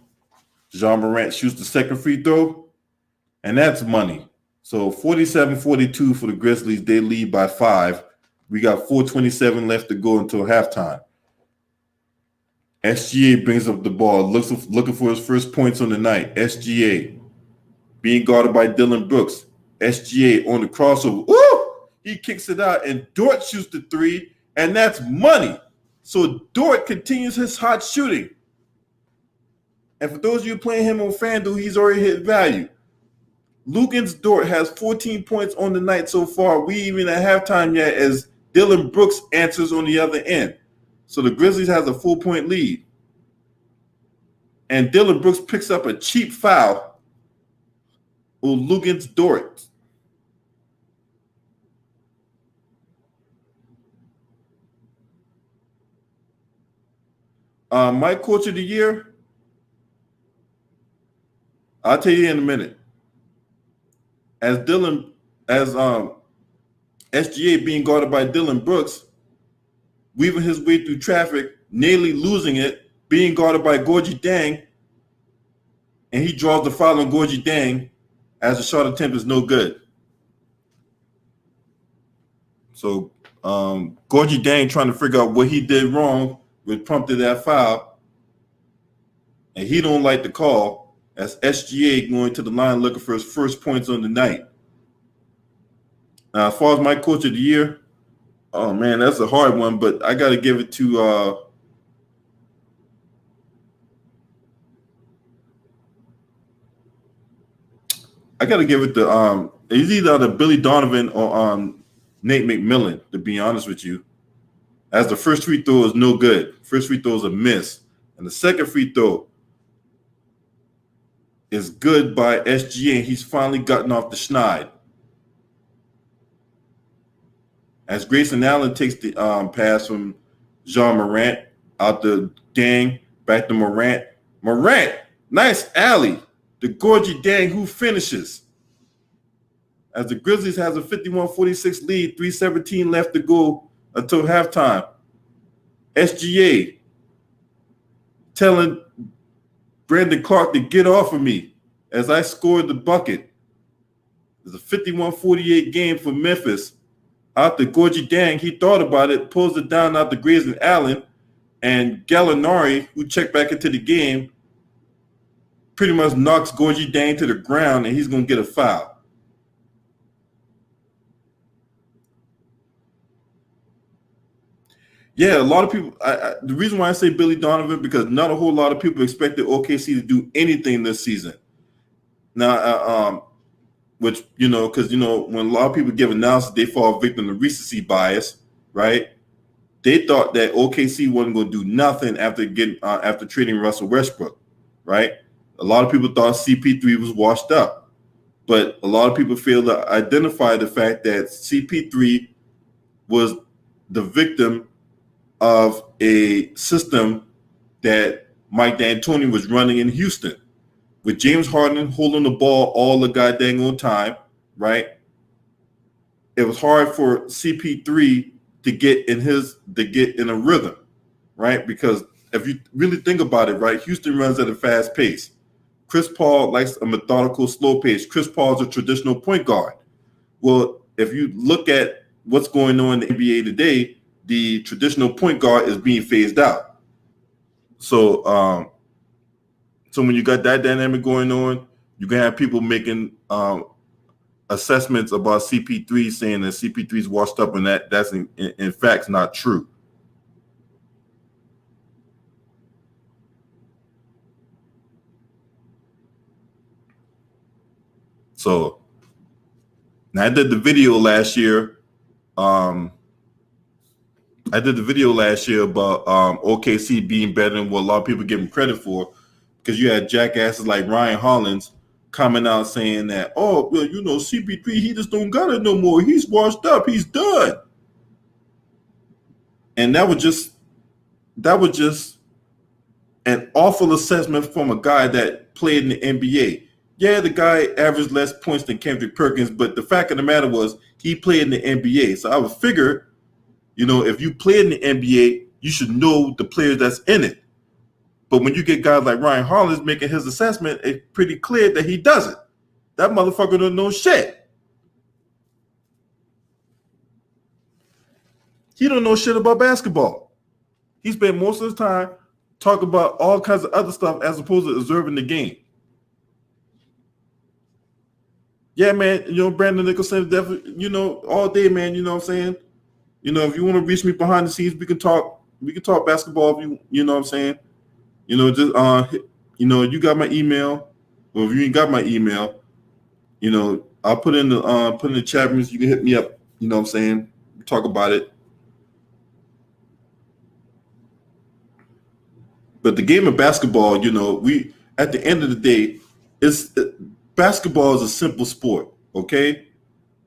Jean Morant shoots the second free throw, and that's money. So 47-42 for the Grizzlies. They lead by 5. We got 4:27 left to go until halftime. SGA brings up the ball, looking for his first points on the night. SGA being guarded by Dylan Brooks. SGA on the crossover. Woo! He kicks it out, and Dort shoots the three, and that's money. So Dort continues his hot shooting. And for those of you playing him on FanDuel, he's already hit value. Luguentz Dort has 14 points on the night so far. We even at halftime yet as Dylan Brooks answers on the other end. So the Grizzlies has a 4-point lead. And Dylan Brooks picks up a cheap foul on Luguentz Dort. My coach of the year, I'll tell you in a minute. As SGA being guarded by Dylan Brooks, weaving his way through traffic, nearly losing it, being guarded by Gorgie Dang, and he draws the foul on Gorgie Dang as the shot attempt is no good. So Gorgie Dang trying to figure out what he did wrong, which prompted that foul, and he don't like the call as SGA going to the line looking for his first points on the night. Now, as far as my coach of the year, oh man, that's a hard one, but I got to give it to it's either to Billy Donovan or Nate McMillan, to be honest with you. As the first free throw is no good. First free throw is a miss. And the second free throw is good by SGA, and he's finally gotten off the schneid. As Grayson Allen takes the pass from Jean Morant out the Dang, back to Morant. Morant, nice alley. The Gorgie Dang who finishes. As the Grizzlies has a 51-46 lead, 3:17 left to go until halftime. SGA telling Brandon Clark to get off of me as I scored the bucket. It's a 51-48 game for Memphis. Out the Gorgie Dang, he thought about it, pulls it down out the Grayson Allen, and Gallinari, who checked back into the game, pretty much knocks Gorgie Dang to the ground, and he's going to get a foul. Yeah, a lot of people. The reason why I say Billy Donovan, because not a whole lot of people expected OKC to do anything this season. Now, which because when a lot of people give analysis, they fall victim to recency bias, right? They thought that OKC wasn't going to do nothing after trading Russell Westbrook, right? A lot of people thought CP3 was washed up, but a lot of people fail to identify the fact that CP3 was the victim of a system that Mike D'Antoni was running in Houston, with James Harden holding the ball all the goddamn on time, right? It was hard for CP3 to get in a rhythm, right? Because if you really think about it, right, Houston runs at a fast pace. Chris Paul likes a methodical, slow pace. Chris Paul is a traditional point guard. Well, if you look at what's going on in the NBA today, the traditional point guard is being phased out. So, so when you got that dynamic going on, you can have people making assessments about CP3, saying that CP3 is washed up, and that's in fact not true. So now I did the video last year. I did the video last year about OKC being better than what a lot of people give him credit for, because you had jackasses like Ryan Hollins coming out saying that, oh, well, you know, CP3, he just don't got it no more. He's washed up. He's done. And that was just an awful assessment from a guy that played in the NBA. Yeah, the guy averaged less points than Kendrick Perkins, but the fact of the matter was he played in the NBA. So I would figure, you know, if you play in the NBA, you should know the players that's in it. But when you get guys like Ryan Hollins making his assessment, it's pretty clear that he doesn't. That motherfucker don't know shit. He don't know shit about basketball. He spent most of his time talking about all kinds of other stuff as opposed to observing the game. Yeah, man, you know, Brandon Nicholson, definitely, you know, all day, man, you know what I'm saying? You know, if you want to reach me behind the scenes, we can talk basketball if you know what I'm saying? You know, just you know, you got my email. Well, if you ain't got my email, you know, I'll put in the chat rooms. You can hit me up, you know what I'm saying? Talk about it. But the game of basketball, you know, we at the end of the day, basketball is a simple sport, okay?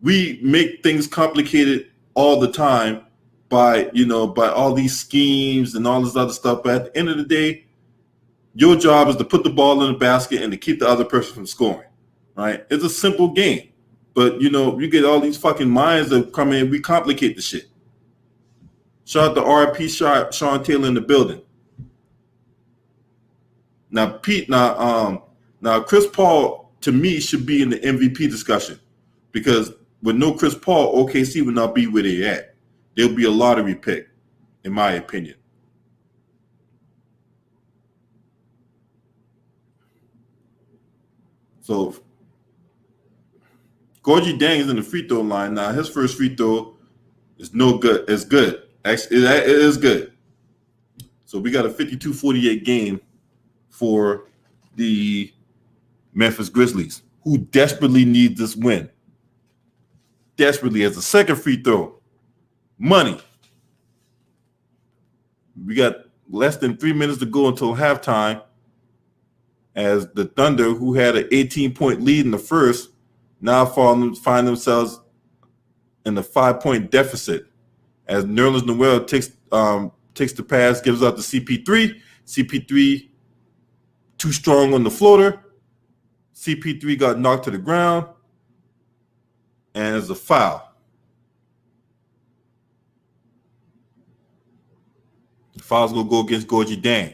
We make things complicated all the time by all these schemes and all this other stuff. But at the end of the day, your job is to put the ball in the basket and to keep the other person from scoring, right? It's a simple game. But, you know, you get all these fucking minds that come in, we complicate the shit. Shout out to RIP Sean Taylor in the building. Now, Chris Paul, to me, should be in the MVP discussion, because with no Chris Paul, OKC would not be where they're at. They'll be a lottery pick, in my opinion. So, Gorgie Dang is in the free throw line now. His first free throw is no good. It's good. Actually, it is good. So we got a 52-48 game for the Memphis Grizzlies, who desperately need this win. Desperately. As a second free throw, money. We got less than 3 minutes to go until halftime, as the Thunder, who had an 18-point lead in the first, now find themselves in a 5-point deficit, as Nerlens Noel takes the pass, gives out to CP3. CP3 too strong on the floater. CP3 got knocked to the ground, and it's a foul. The foul's gonna go against Gorgie Dang,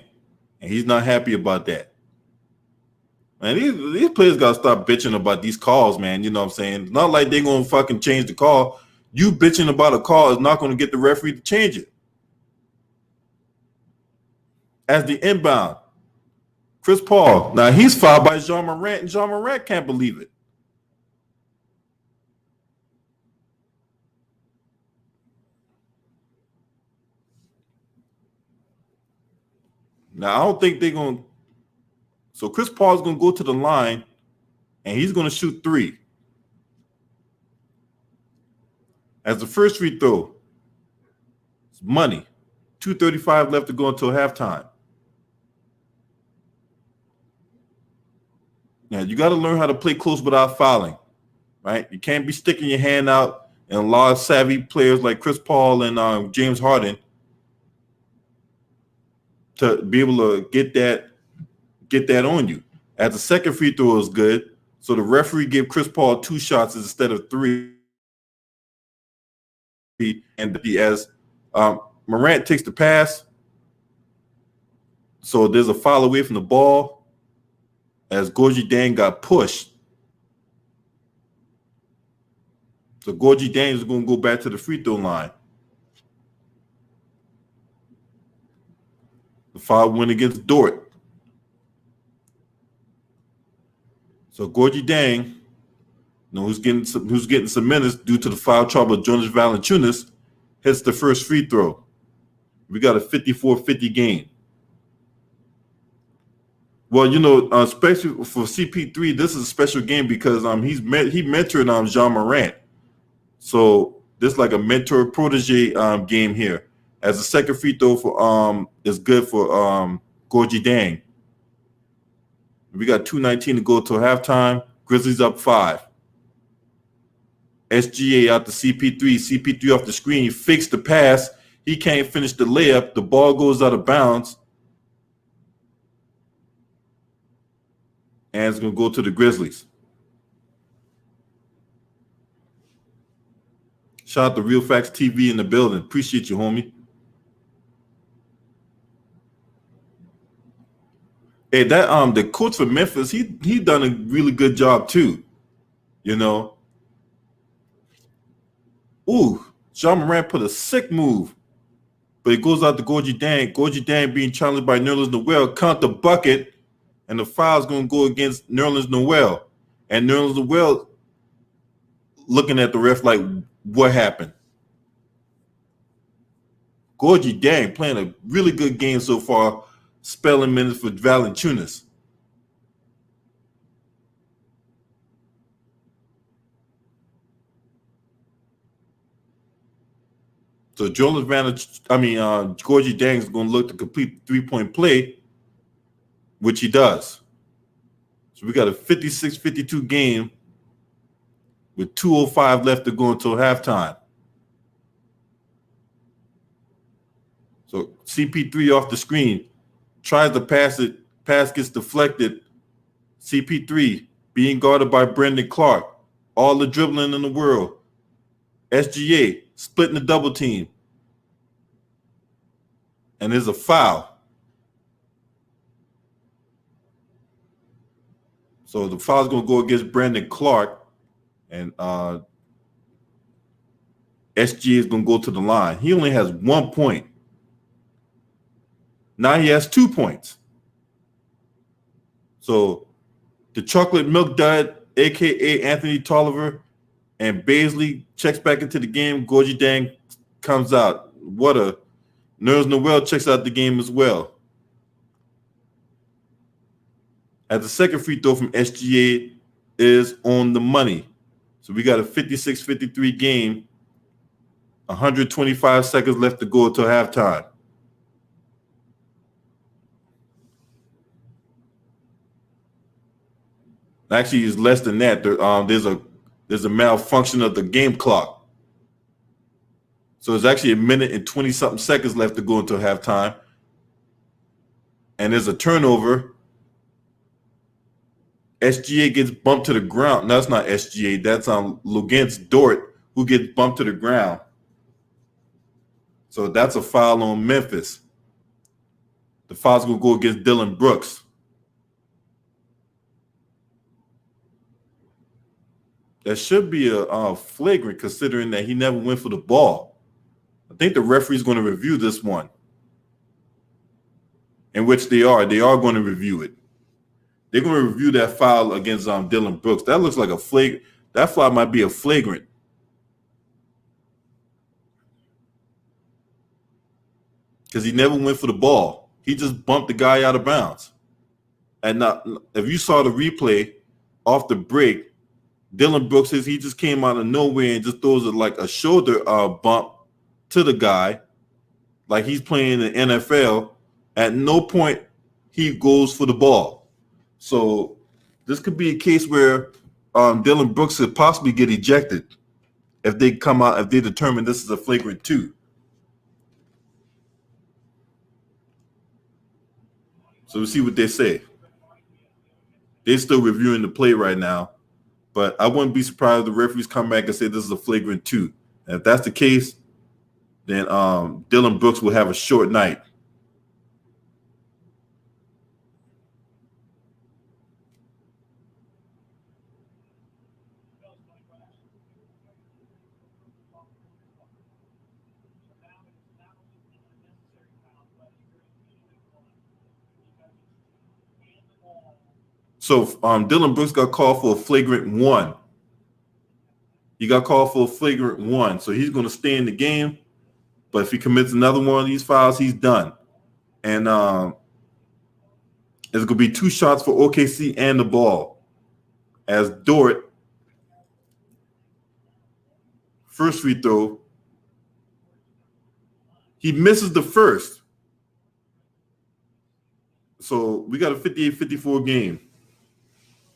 and he's not happy about that. Man, these players gotta stop bitching about these calls, man. You know what I'm saying? It's not like they're gonna fucking change the call. You bitching about a call is not gonna get the referee to change it. As the inbound, Chris Paul. Now he's fouled by Jean Morant, and Jean Morant can't believe it. Now I don't think they're gonna. So Chris Paul's gonna go to the line, and he's gonna shoot 3. As the first free throw, it's money. 2:35 left to go until halftime. Now you got to learn how to play close without fouling, right? You can't be sticking your hand out, and a lot of savvy players like Chris Paul and James Harden to be able to get that on you. As the second free throw is good, so the referee gave Chris Paul 2 shots instead of 3. And as Morant takes the pass, so there's a foul away from the ball, as Gorgie Dang got pushed. So Gorgie Daniels is going to go back to the free throw line. The foul went against Dort. So Gorgie Dang, who's getting some minutes due to the foul trouble of Jonas Valanciunas, hits the first free throw. We got a 54-50 game. Well, especially for CP3, this is a special game because he mentored Jean Morant. So this is like a mentor protege game here. As a second free throw for is good for Gorgie Dang. We got 2:19 to go till halftime. Grizzlies up 5. SGA out to CP3. CP3 off the screen. He fakes the pass. He can't finish the layup. The ball goes out of bounds. And it's going to go to the Grizzlies. Shout out to Real Facts TV in the building. Appreciate you, homie. Hey, that the coach for Memphis, he done a really good job too. Ooh, Jean Morant put a sick move, but it goes out to Gorgie Dang. Gorgie Dang being challenged by Nerlens Noel, count the bucket, and the foul's going to go against Nerlens Noel. And Nerlens Noel looking at the ref like, what happened? Gorgie Dang playing a really good game so far, spelling minutes for Valanciunas. So Gorgie Dang is going to look to complete the 3-point play, which he does. So we got a 56-52 game with 2:05 left to go until halftime. So CP3 off the screen, tries to pass it, pass gets deflected. CP3 being guarded by Brendan Clark. All the dribbling in the world. SGA splitting the double team. And there's a foul. So the foul's going to go against Brendan Clark. And SGA is going to go to the line. He only has 1 point. Now he has 2 points. So the chocolate milk dud, a.k.a. Anthony Tolliver, and Baisley checks back into the game. Gorgie Dang comes out. Nerlens Noel checks out the game as well. As the second free throw from SGA is on the money. So we got a 56-53 game. 125 seconds left to go until halftime. Actually, it's less than that. There's a malfunction of the game clock. So it's actually 1 minute and 20-something seconds left to go until halftime. And there's a turnover. SGA gets bumped to the ground. No, that's not SGA. That's Luguentz Dort, who gets bumped to the ground. So that's a foul on Memphis. The foul's going to go against Dylan Brooks. That should be a flagrant considering that he never went for the ball. I think the referee's going to review this one. In which they are. They are going to review it. They're going to review that foul against Dylan Brooks. That looks like a flagrant. That foul might be a flagrant. Because he never went for the ball. He just bumped the guy out of bounds. And now, if you saw the replay off the break, Dylan Brooks says he just came out of nowhere and just throws it like a shoulder bump to the guy, like he's playing in the NFL. At no point he goes for the ball. So this could be a case where Dylan Brooks could possibly get ejected if they determine this is a flagrant 2. So we'll see what they say. They're still reviewing the play right now. But I wouldn't be surprised if the referees come back and say this is a flagrant 2. And if that's the case, then Dylan Brooks will have a short night. So Dylan Brooks got called for a flagrant 1. He got called for a flagrant 1. So he's going to stay in the game. But if he commits another one of these fouls, he's done. And it's going to be 2 shots for OKC and the ball. As Dort, first free throw, he misses the first. So we got a 58-54 game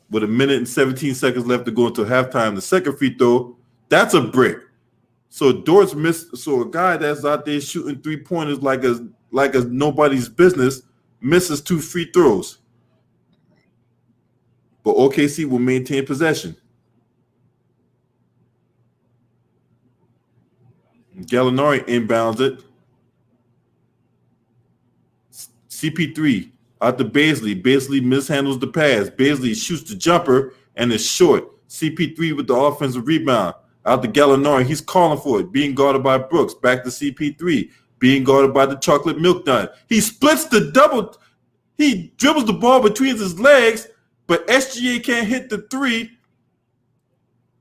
with 1 minute and 17 seconds left to go until halftime. The second free throw, that's a brick. So Dort's missed. So a guy that's out there shooting 3-pointers like a nobody's business misses 2 free throws. But OKC will maintain possession. Gallinari inbounds it. CP3 out to Baisley. Baisley mishandles the pass. Baisley shoots the jumper and is short. CP3 with the offensive rebound. Out to Gallinari. He's calling for it. Being guarded by Brooks. Back to CP3. Being guarded by the chocolate milk dime. He splits the double. He dribbles the ball between his legs, but SGA can't hit the 3.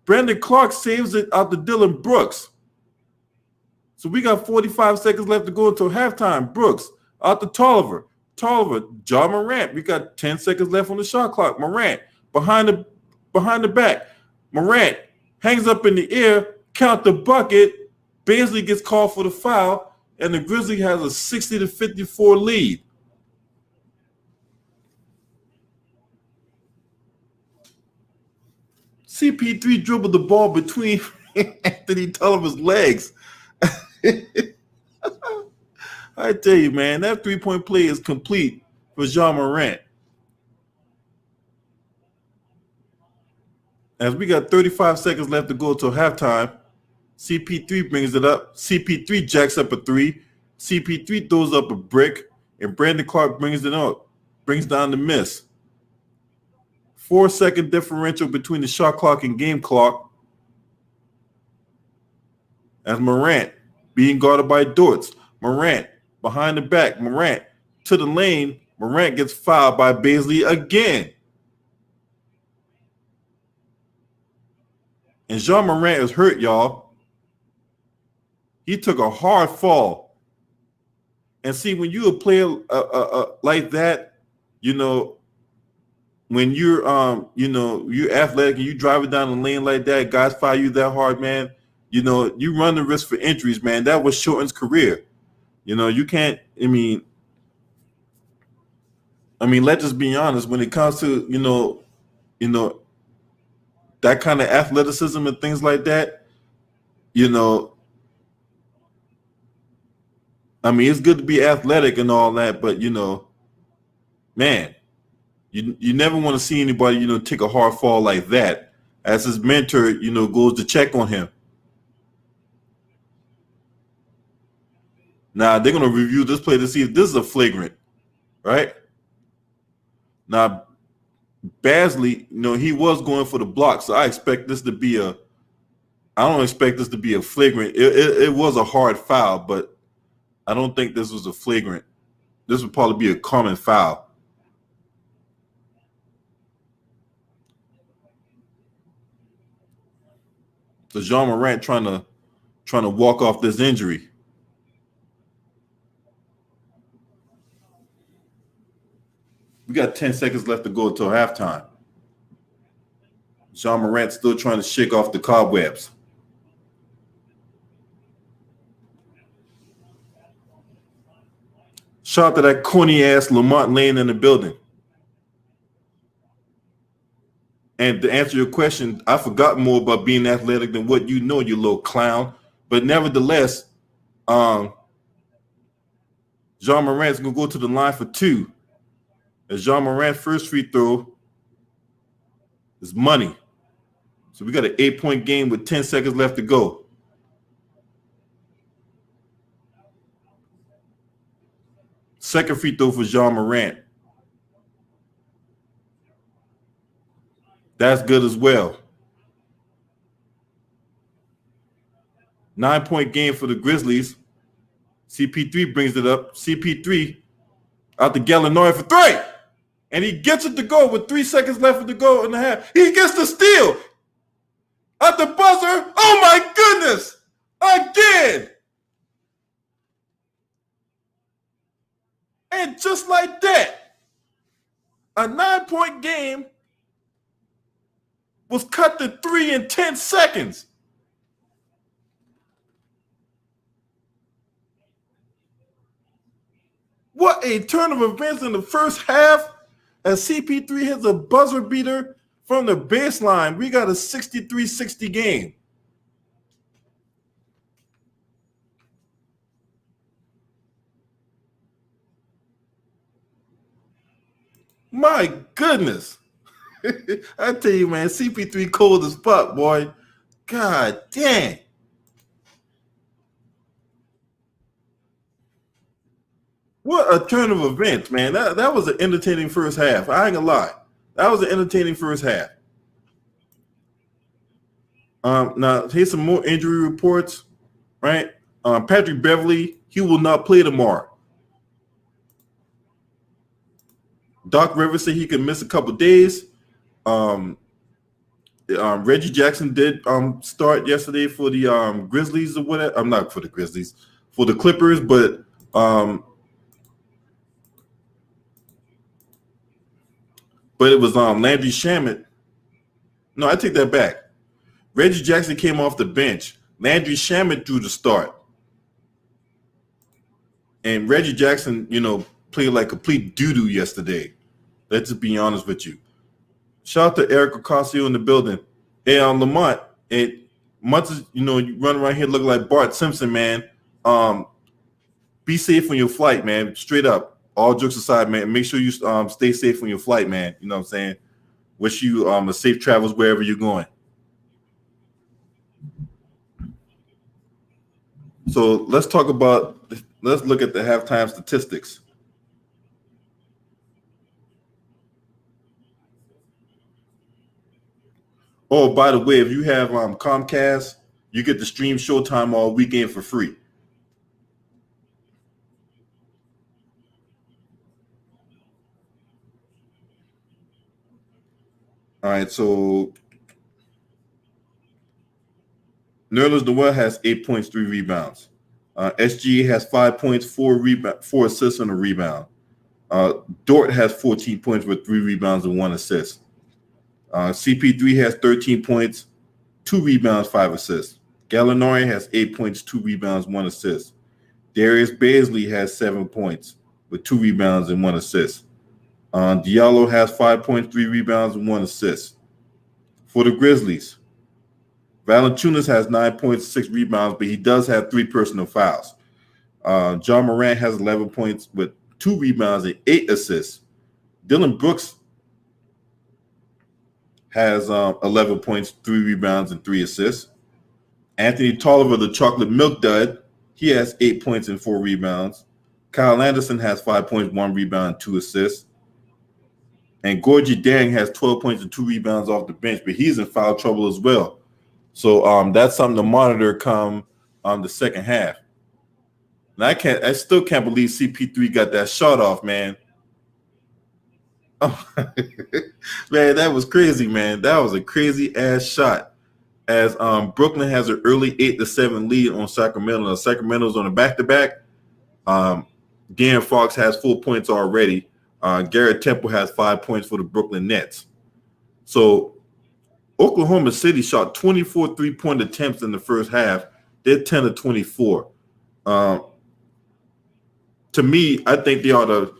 Brandon Clark saves it out to Dylan Brooks. So we got 45 seconds left to go until halftime. Brooks out to Tolliver. Ja Morant. We got 10 seconds left on the shot clock. Morant behind the back. Morant hangs up in the air, count the bucket. Baisley gets called for the foul, and the Grizzlies has a 60-54 lead. CP3 dribbled the ball between Anthony Tolliver's legs. I tell you, man, that 3-point play is complete for Ja Morant. As we got 35 seconds left to go till halftime, CP3 brings it up. CP3 jacks up a 3. CP3 throws up a brick, and Brandon Clark brings it up, brings down the miss. 4-second differential between the shot clock and game clock. As Morant being guarded by Dortz. Morant behind the back. Morant to the lane. Morant gets fouled by Baisley again. And Ja Morant is hurt, y'all. He took a hard fall. And see, when you a player like that, you know, when you're you're athletic and you driving down the lane like that, guys foul you that hard, man, you know, you run the risk for injuries, man. That was Shorten's career. You know, you can't, I mean, let's just be honest, when it comes to, you know, that kind of athleticism and things like that, you know, I mean, it's good to be athletic and all that, but, you know, man, you never want to see anybody, you know, take a hard fall like that as his mentor, you know, goes to check on him. Now, they're going to review this play to see if this is a flagrant, right? Now, Baisley, you know, he was going for the block, so I expect this to be I don't expect this to be a flagrant. It was a hard foul, but I don't think this was a flagrant. This would probably be a common foul. So Ja Morant trying to walk off this injury. We got 10 seconds left to go until halftime. Ja Morant still trying to shake off the cobwebs. Shout out to that corny ass Lamont Lane in the building. And to answer your question, I forgot more about being athletic than what you know, you little clown. But nevertheless, Ja Morant's gonna go to the line for 2. As Ja Morant's first free throw is money. So we got an 8-point game with 10 seconds left to go. Second free throw for Ja Morant. That's good as well. 9-point game for the Grizzlies. CP3 brings it up. CP3 out to Gallinari for 3. and he gets it to go with 3 seconds left to go in the half. He gets the steal at the buzzer. Oh my goodness! Again! And just like that, a 9-point game was cut to 3 in 10 seconds. What a turn of events in the first half as CP3 hits a buzzer beater from the baseline. We got a 63-60 game. My goodness. I tell you, man, CP3 cold as fuck, boy. God damn. What a turn of events, man. That was an entertaining first half. I ain't gonna lie. That was an entertaining first half. Now, here's some more injury reports, right? Patrick Beverly, he will not play tomorrow. Doc Rivers said he could miss a couple days. Reggie Jackson did start yesterday for the Grizzlies or whatever. I'm not for the Grizzlies, for the Clippers, but it was Landry Shamet. No, I take that back. Reggie Jackson came off the bench. Landry Shamet drew the start. And Reggie Jackson, played like complete doo-doo yesterday. Let's just be honest with you. Shout out to Eric Ocasio in the building. Hey, Lamont, months, you run around here looking like Bart Simpson, man. Be safe on your flight, man. Straight up. All jokes aside, man. Make sure you stay safe on your flight, man. You know what I'm saying? Wish you a safe travels wherever you're going. So let's look at the halftime statistics. Oh, by the way, if you have Comcast, you get to stream Showtime all weekend for free. All right, so Nerlens Noel has 8 points, 3 rebounds. SGA has 5 points, 4 assists and a rebound. Dort has 14 points with 3 rebounds and 1 assist. CP3 has 13 points, 2 rebounds, 5 assists. Gallinari has 8 points, 2 rebounds, 1 assist. Darius Bazley has 7 points with 2 rebounds and 1 assist. Diallo has 5 points, 3 rebounds, and 1 assist. For the Grizzlies, Valanciunas has 9 points, 6 rebounds, but he does have 3 personal fouls. John Morant has 11 points with 2 rebounds and 8 assists. Dylan Brooks has 11 points, 3 rebounds, and 3 assists. Anthony Tolliver, the chocolate milk dud, he has 8 points and 4 rebounds. Kyle Anderson has 5 points, 1 rebound, and 2 assists. And Gorgie Dang has 12 points and 2 rebounds off the bench, but he's in foul trouble as well. So that's something to monitor come the second half. And I still can't believe CP3 got that shot off, man. Oh, man, that was crazy, man. That was a crazy ass shot. As Brooklyn has an early 8-7 lead on Sacramento. Sacramento's on a back-to-back. De'Aaron Fox has 4 points already. Garrett Temple has 5 points for the Brooklyn Nets. So Oklahoma City shot 24 3-point attempts in the first half. They're 10-24. To me, I think they ought to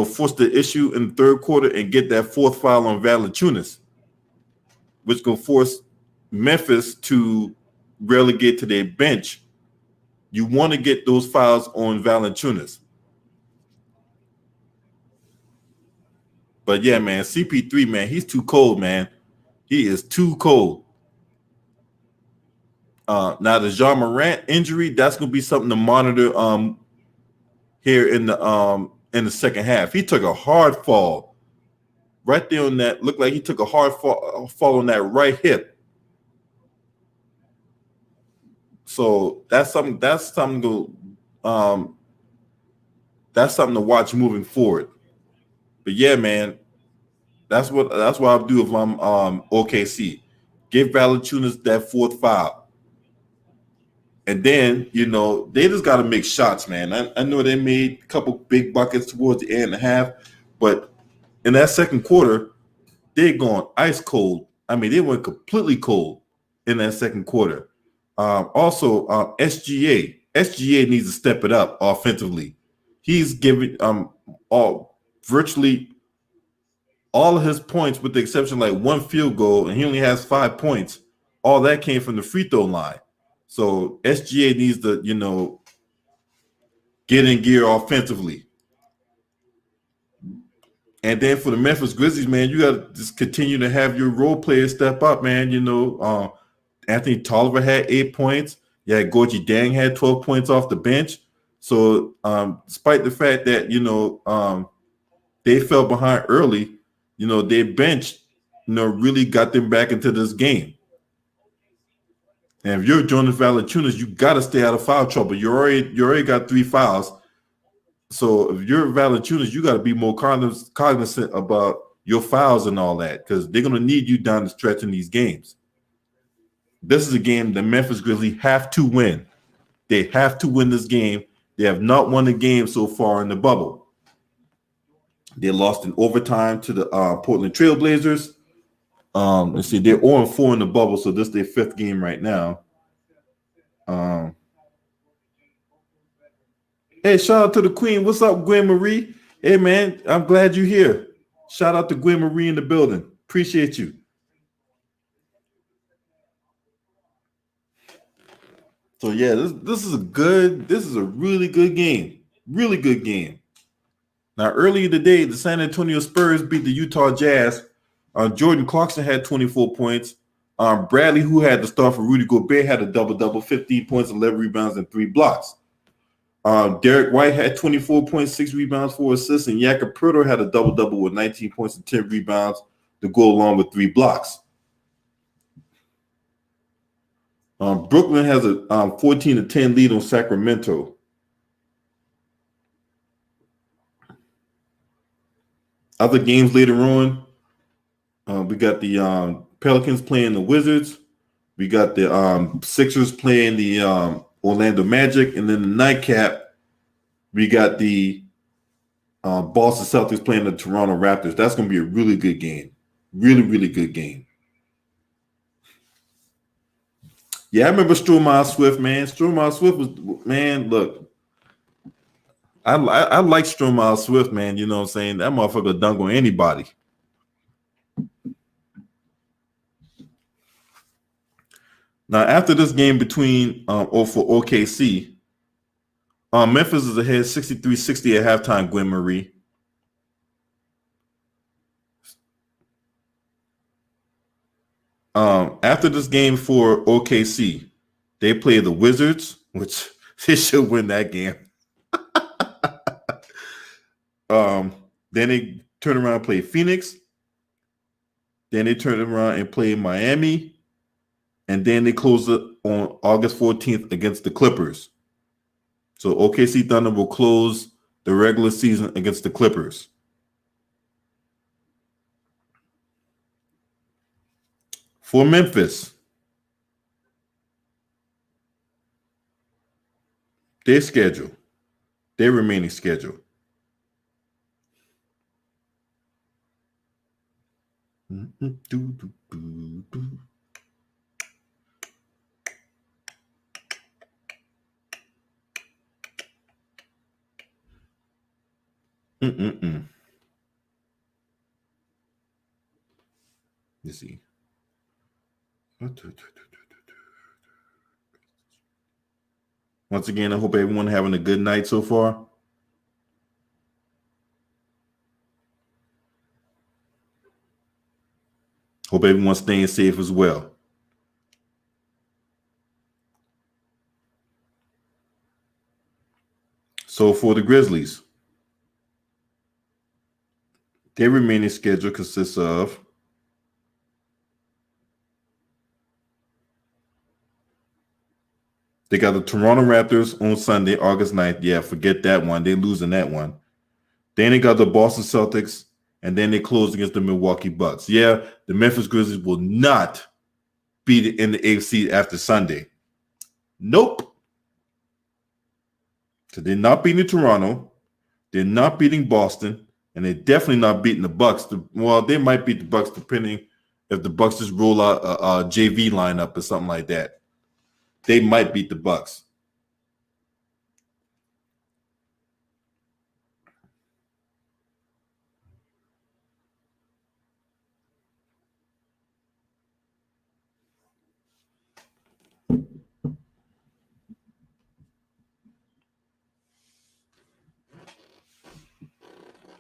force the issue in the third quarter and get that 4th foul on Valanciunas, which will force Memphis to relegate to their bench. You want to get those fouls on Valanciunas. But yeah, man, CP3, man, he's too cold, man. He is too cold. Now the John Morant injury, that's gonna be something to monitor here in the second half. He took a hard fall right there on that. Looked like he took a hard fall on that right hip. So that's something to watch moving forward. But yeah, man, That's what I do if I'm OKC. Give Valanciunas that fourth foul. And then, they just got to make shots, man. I know they made a couple big buckets towards the end and a half, but in that second quarter, they're going ice cold. I mean, they went completely cold in that second quarter. Also, SGA needs to step it up offensively. He's giving virtually all of his points, with the exception of like one field goal, and he only has 5 points. All that came from the free throw line. So SGA needs to, get in gear offensively. And then for the Memphis Grizzlies, man, you got to just continue to have your role players step up, man. Anthony Tolliver had 8 points. Yeah, Gorgie Dang had 12 points off the bench. So despite the fact that, they fell behind early, their bench, really got them back into this game. And if you're Jonas Valanciunas, you got to stay out of foul trouble. You already got 3 fouls. So if you're Valanciunas, you got to be more cognizant about your fouls and all that, because they're going to need you down the stretch in these games. This is a game the Memphis Grizzlies have to win. They have to win this game. They have not won a game so far in the bubble. They lost in overtime to the Portland Trail Blazers. Let's see, they're 0-4 in the bubble, so this is their 5th game right now. Hey, shout out to the Queen. What's up, Gwen Marie? Hey, man, I'm glad you're here. Shout out to Gwen Marie in the building. Appreciate you. So yeah, this is a really good game. Really good game. Now, earlier today, the San Antonio Spurs beat the Utah Jazz. Jordan Clarkson had 24 points. Bradley, who had the start for Rudy Gobert, had a double-double, 15 points, 11 rebounds, and 3 blocks. Derek White had 24 points, 6 rebounds, 4 assists, and Jakob Poeltl had a double-double with 19 points and 10 rebounds to go along with 3 blocks. Brooklyn has a 14-10 lead on Sacramento. Other games later on, we got the Pelicans playing the Wizards. We got the Sixers playing the Orlando Magic. And then the nightcap, we got the Boston Celtics playing the Toronto Raptors. That's going to be a really good game. Really, really good game. Yeah, I remember Stromile Swift, man. Stromile Swift was, man, look. I like Stromile Swift, man. You know what I'm saying? That motherfucker dunk on anybody. Now, after this game between for OKC, Memphis is ahead 63-60 at halftime, Gwen Marie. After this game for OKC, they play the Wizards, which they should win that game. Then they turn around and play Phoenix. Then they turn around and play Miami. And then they close it on August 14th against the Clippers. So OKC Thunder will close the regular season against the Clippers. For Memphis, their remaining schedule. Let's see. Once again, I hope everyone having a good night so far. Hope everyone's staying safe as well. So for the Grizzlies, their remaining schedule consists of they got the Toronto Raptors on Sunday, August 9th. Yeah, forget that one. They're losing that one. Then they got the Boston Celtics and then they close against the Milwaukee Bucks. Yeah, the Memphis Grizzlies will not be in the AFC after Sunday. Nope. So they're not beating Toronto. They're not beating Boston, and they're definitely not beating the Bucks. Well, they might beat the Bucks depending if the Bucks just roll out a JV lineup or something like that. They might beat the Bucks.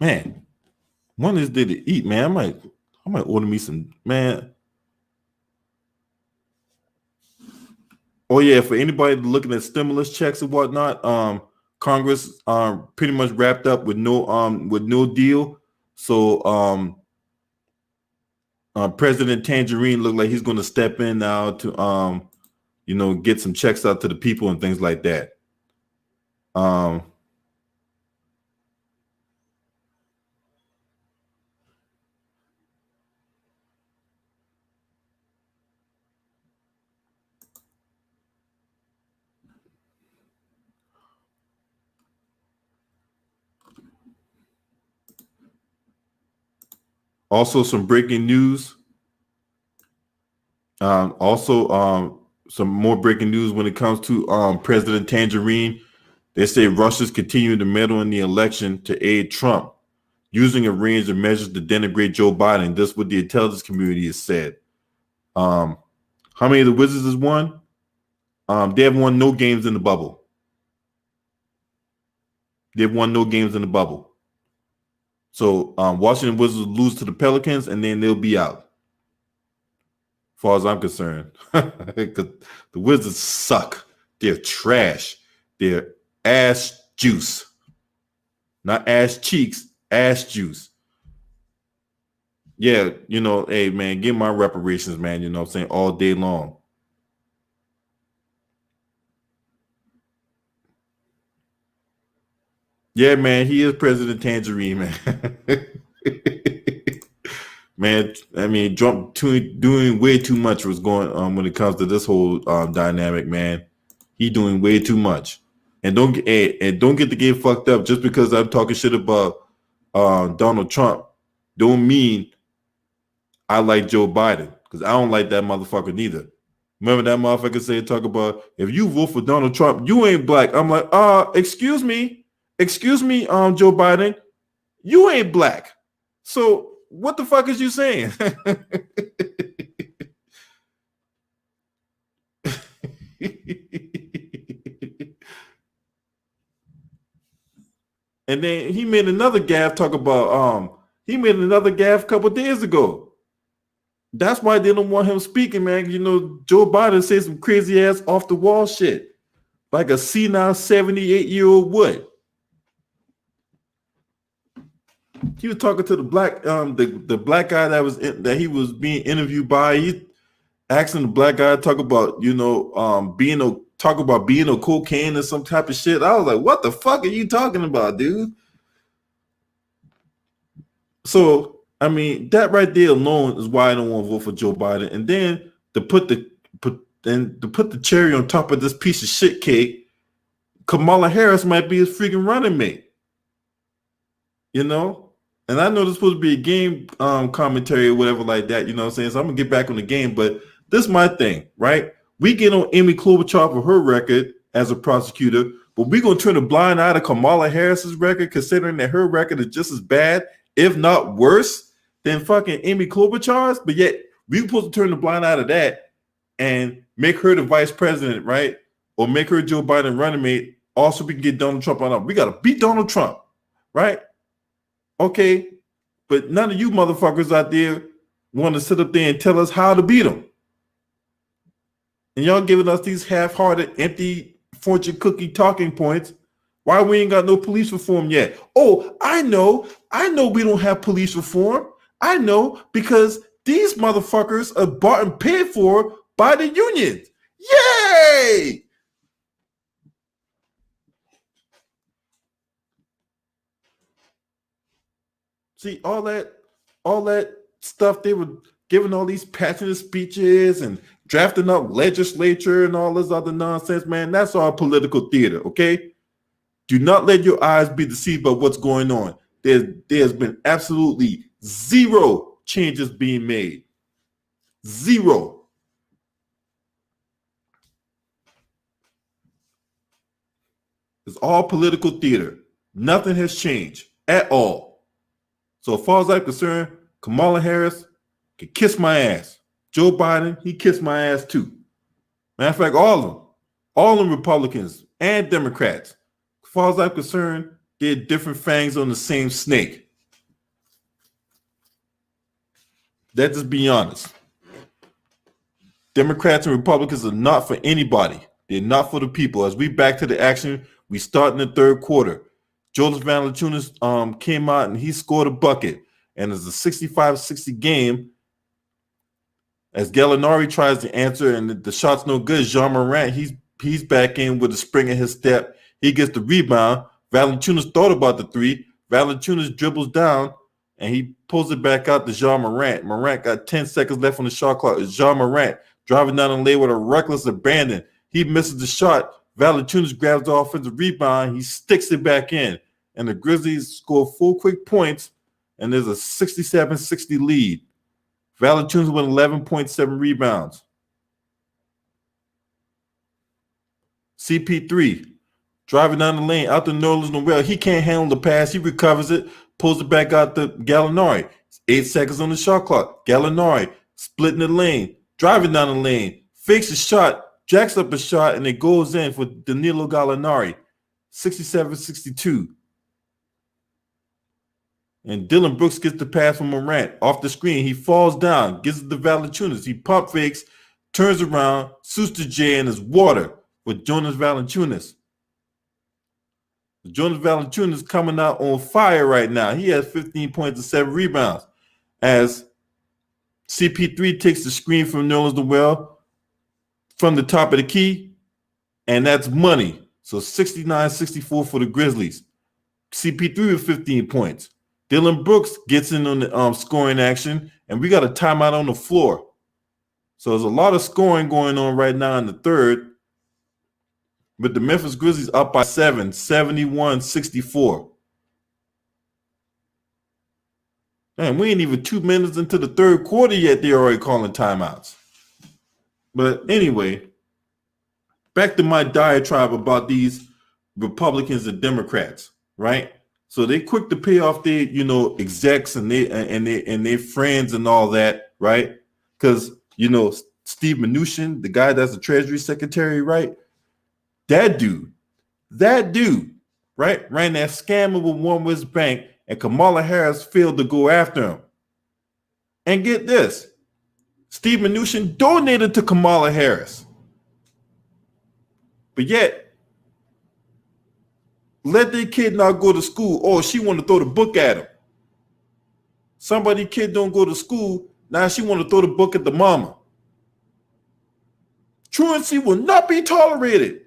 Man, one is day to eat, man. I might order me some, man. Oh yeah, for anybody looking at stimulus checks and whatnot, Congress pretty much wrapped up with no deal. So President Tangerine looked like he's going to step in now to get some checks out to the people and things like that. Also, some breaking news. Some more breaking news when it comes to President Tangerine. They say Russia's continuing to meddle in the election to aid Trump, using a range of measures to denigrate Joe Biden. This is what the intelligence community has said. How many of the Wizards has won? They have won no games in the bubble. They've won no games in the bubble. So Washington Wizards lose to the Pelicans, and then they'll be out. As far as I'm concerned, because the Wizards suck. They're trash. They're ass juice, not ass cheeks, ass juice. Yeah, hey man, give my reparations, man. You know what I'm saying, all day long. Yeah, man, he is President Tangerine, man. Man, I mean, Trump doing way too much was going on when it comes to this whole dynamic, man. He doing way too much, and don't get to get fucked up just because I'm talking shit about Donald Trump. Don't mean I like Joe Biden, because I don't like that motherfucker neither. Remember that motherfucker talk about, if you vote for Donald Trump, you ain't black. I'm like, excuse me, Joe Biden, you ain't black. So what the fuck is you saying? And then he made another gaffe a couple of days ago. That's why they don't want him speaking, man. Joe Biden said some crazy ass off the wall shit, like a senile 78-year-old would. He was talking to the black guy that he was being interviewed by. He asking the black guy to talk about being a cocaine or some type of shit. I was like, what the fuck are you talking about, dude? So I mean, that right there alone is why I don't want to vote for Joe Biden. And then to put the cherry on top of this piece of shit cake, Kamala Harris might be his freaking running mate. And I know this supposed to be a game commentary or whatever like that, you know what I'm saying? So I'm going to get back on the game, but this is my thing, right? We get on Amy Klobuchar for her record as a prosecutor, but we're going to turn a blind eye to Kamala Harris's record, considering that her record is just as bad, if not worse, than fucking Amy Klobuchar's, but yet we're supposed to turn the blind eye to that and make her the vice president, right? Or make her Joe Biden running mate. Also, we can get Donald Trump on up. We got to beat Donald Trump, right? Okay, but none of you motherfuckers out there want to sit up there and tell us how to beat them. And y'all giving us these half-hearted, empty fortune cookie talking points. Why we ain't got no police reform yet? Oh, I know we don't have police reform. I know, because these motherfuckers are bought and paid for by the unions. Yay! See, all that stuff they were giving all these passionate speeches and drafting up legislature and all this other nonsense, man. That's all political theater, okay? Do not let your eyes be deceived by what's going on. There's been absolutely zero changes being made. Zero. It's all political theater. Nothing has changed at all. So as far as I'm concerned, Kamala Harris can kiss my ass. Joe Biden, he kissed my ass too. Matter of fact, all of them Republicans and Democrats, as far as I'm concerned, they're different fangs on the same snake. Let's just be honest. Democrats and Republicans are not for anybody. They're not for the people. As we back to the action, we start in the third quarter. Jonas Valanciunas came out and he scored a bucket. And it's a 65-60 game. As Gallinari tries to answer and the shot's no good, Jean Morant, he's back in with a spring in his step. He gets the rebound. Valanciunas thought about the three. Valanciunas dribbles down and he pulls it back out to Jean Morant. Morant got 10 seconds left on the shot clock. It's Jean Morant driving down the lane with a reckless abandon. He misses the shot. Valanciunas grabs the offensive rebound. He sticks it back in. And the Grizzlies score 4 quick points, and there's a 67-60 lead. Valanciunas with 11.7 rebounds. CP3 driving down the lane out to Nerlens Noel. He can't handle the pass. He recovers it, pulls it back out to Gallinari. 8 seconds on the shot clock. Gallinari splitting the lane, driving down the lane, fakes a shot, jacks up a shot, and it goes in for Danilo Gallinari. 67-62. And Dylan Brooks gets the pass from Morant off the screen. He falls down, gives it to Valanciunas. He pump fakes, turns around, shoots to J and is water with Jonas Valanciunas. Jonas Valanciunas coming out on fire right now. He has 15 points and 7 rebounds. As CP3 takes the screen from Nerlens Noel from the top of the key, and that's money. So 69-64 for the Grizzlies. CP3 with 15 points. Dylan Brooks gets in on the scoring action, and we got a timeout on the floor. So there's a lot of scoring going on right now in the third, but the Memphis Grizzlies up by 7, 71-64. Man, we ain't even 2 minutes into the third quarter yet. They're already calling timeouts. But anyway, back to my diatribe about these Republicans and Democrats, right? So they quick to pay off their, execs and their friends and all that, right? Because, Steve Mnuchin, the guy that's the Treasury Secretary, right? That dude, right, ran that scam with One West Bank, and Kamala Harris failed to go after him. And get this, Steve Mnuchin donated to Kamala Harris. But yet, let their kid not go to school. Oh, she want to throw the book at him. Somebody kid don't go to school. Now she want to throw the book at the mama. Truancy will not be tolerated.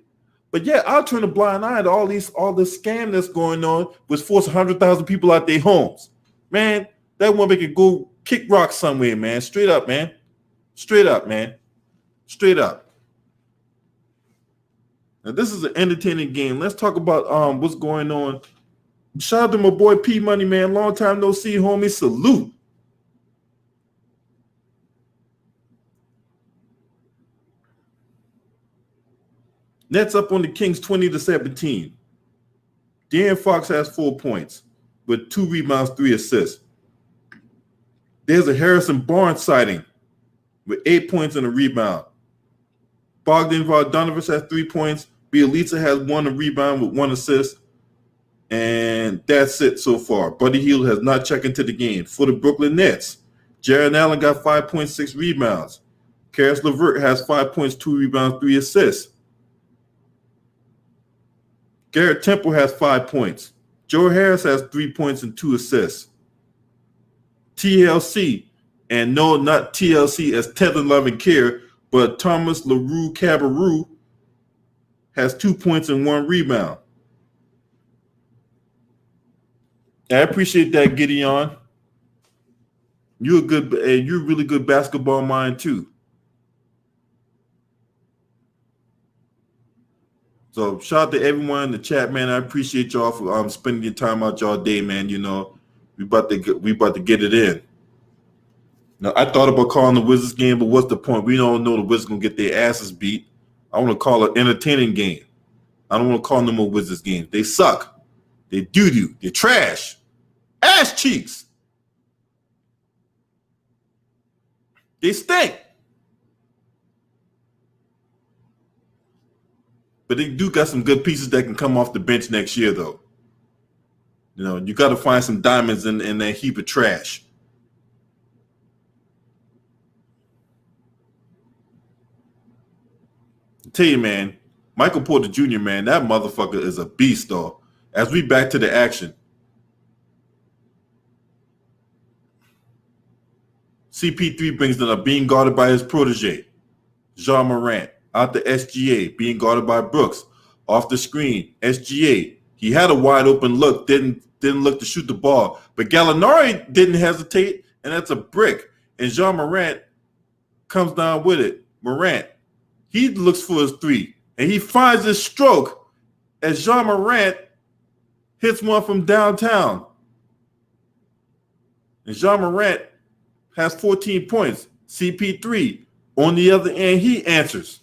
But yet, I'll turn a blind eye to all this scam that's going on, which forced 100,000 people out their homes. Man, that woman could go kick rocks somewhere, man. Straight up, man. Straight up, man. Straight up. Now, this is an entertaining game. Let's talk about what's going on. Shout out to my boy P Money, man. Long time no see, homie. Salute. Nets up on the Kings 20-17. De'Aaron Fox has 4 points with 2 rebounds, 3 assists. There's a Harrison Barnes sighting with 8 points and a rebound. Bogdan Bogdanovic has 3 points. Bielitsa has 1 rebound with 1 assist. And that's it so far. Buddy Hield has not checked into the game. For the Brooklyn Nets, Jaron Allen got 5.6 rebounds. Karis LeVert has 5 points, 2 rebounds, 3 assists. Garrett Temple has 5 points. Joe Harris has 3 points and 2 assists. TLC, and no, not TLC as Tether Love and Care, but Thomas LaRue Cabarrou has 2 points and 1 rebound. I appreciate that, Gideon. You're a really good basketball mind too. So shout out to everyone in the chat, man. I appreciate y'all for spending your time out y'all day, man. You know, we about to get it in. Now I thought about calling the Wizards game, but what's the point? We don't know the Wizards gonna get their asses beat. I want to call an entertaining game. I don't want to call no more Wizards games. They suck. They doo-doo. They're trash. Ass cheeks. They stink. But they do got some good pieces that can come off the bench next year, though. You know, you got to find some diamonds in that heap of trash. I tell you, man, Michael Porter Jr., man, that motherfucker is a beast, though. As we back to the action. CP3 brings them up, being guarded by his protege, Ja Morant. Out the SGA, being guarded by Brooks. Off the screen, SGA. He had a wide open look, didn't look to shoot the ball. But Gallinari didn't hesitate, and that's a brick. And Ja Morant comes down with it. Morant, he looks for his three, and he finds his stroke as Ja Morant hits one from downtown. And Ja Morant has 14 points. CP3, on the other end, he answers.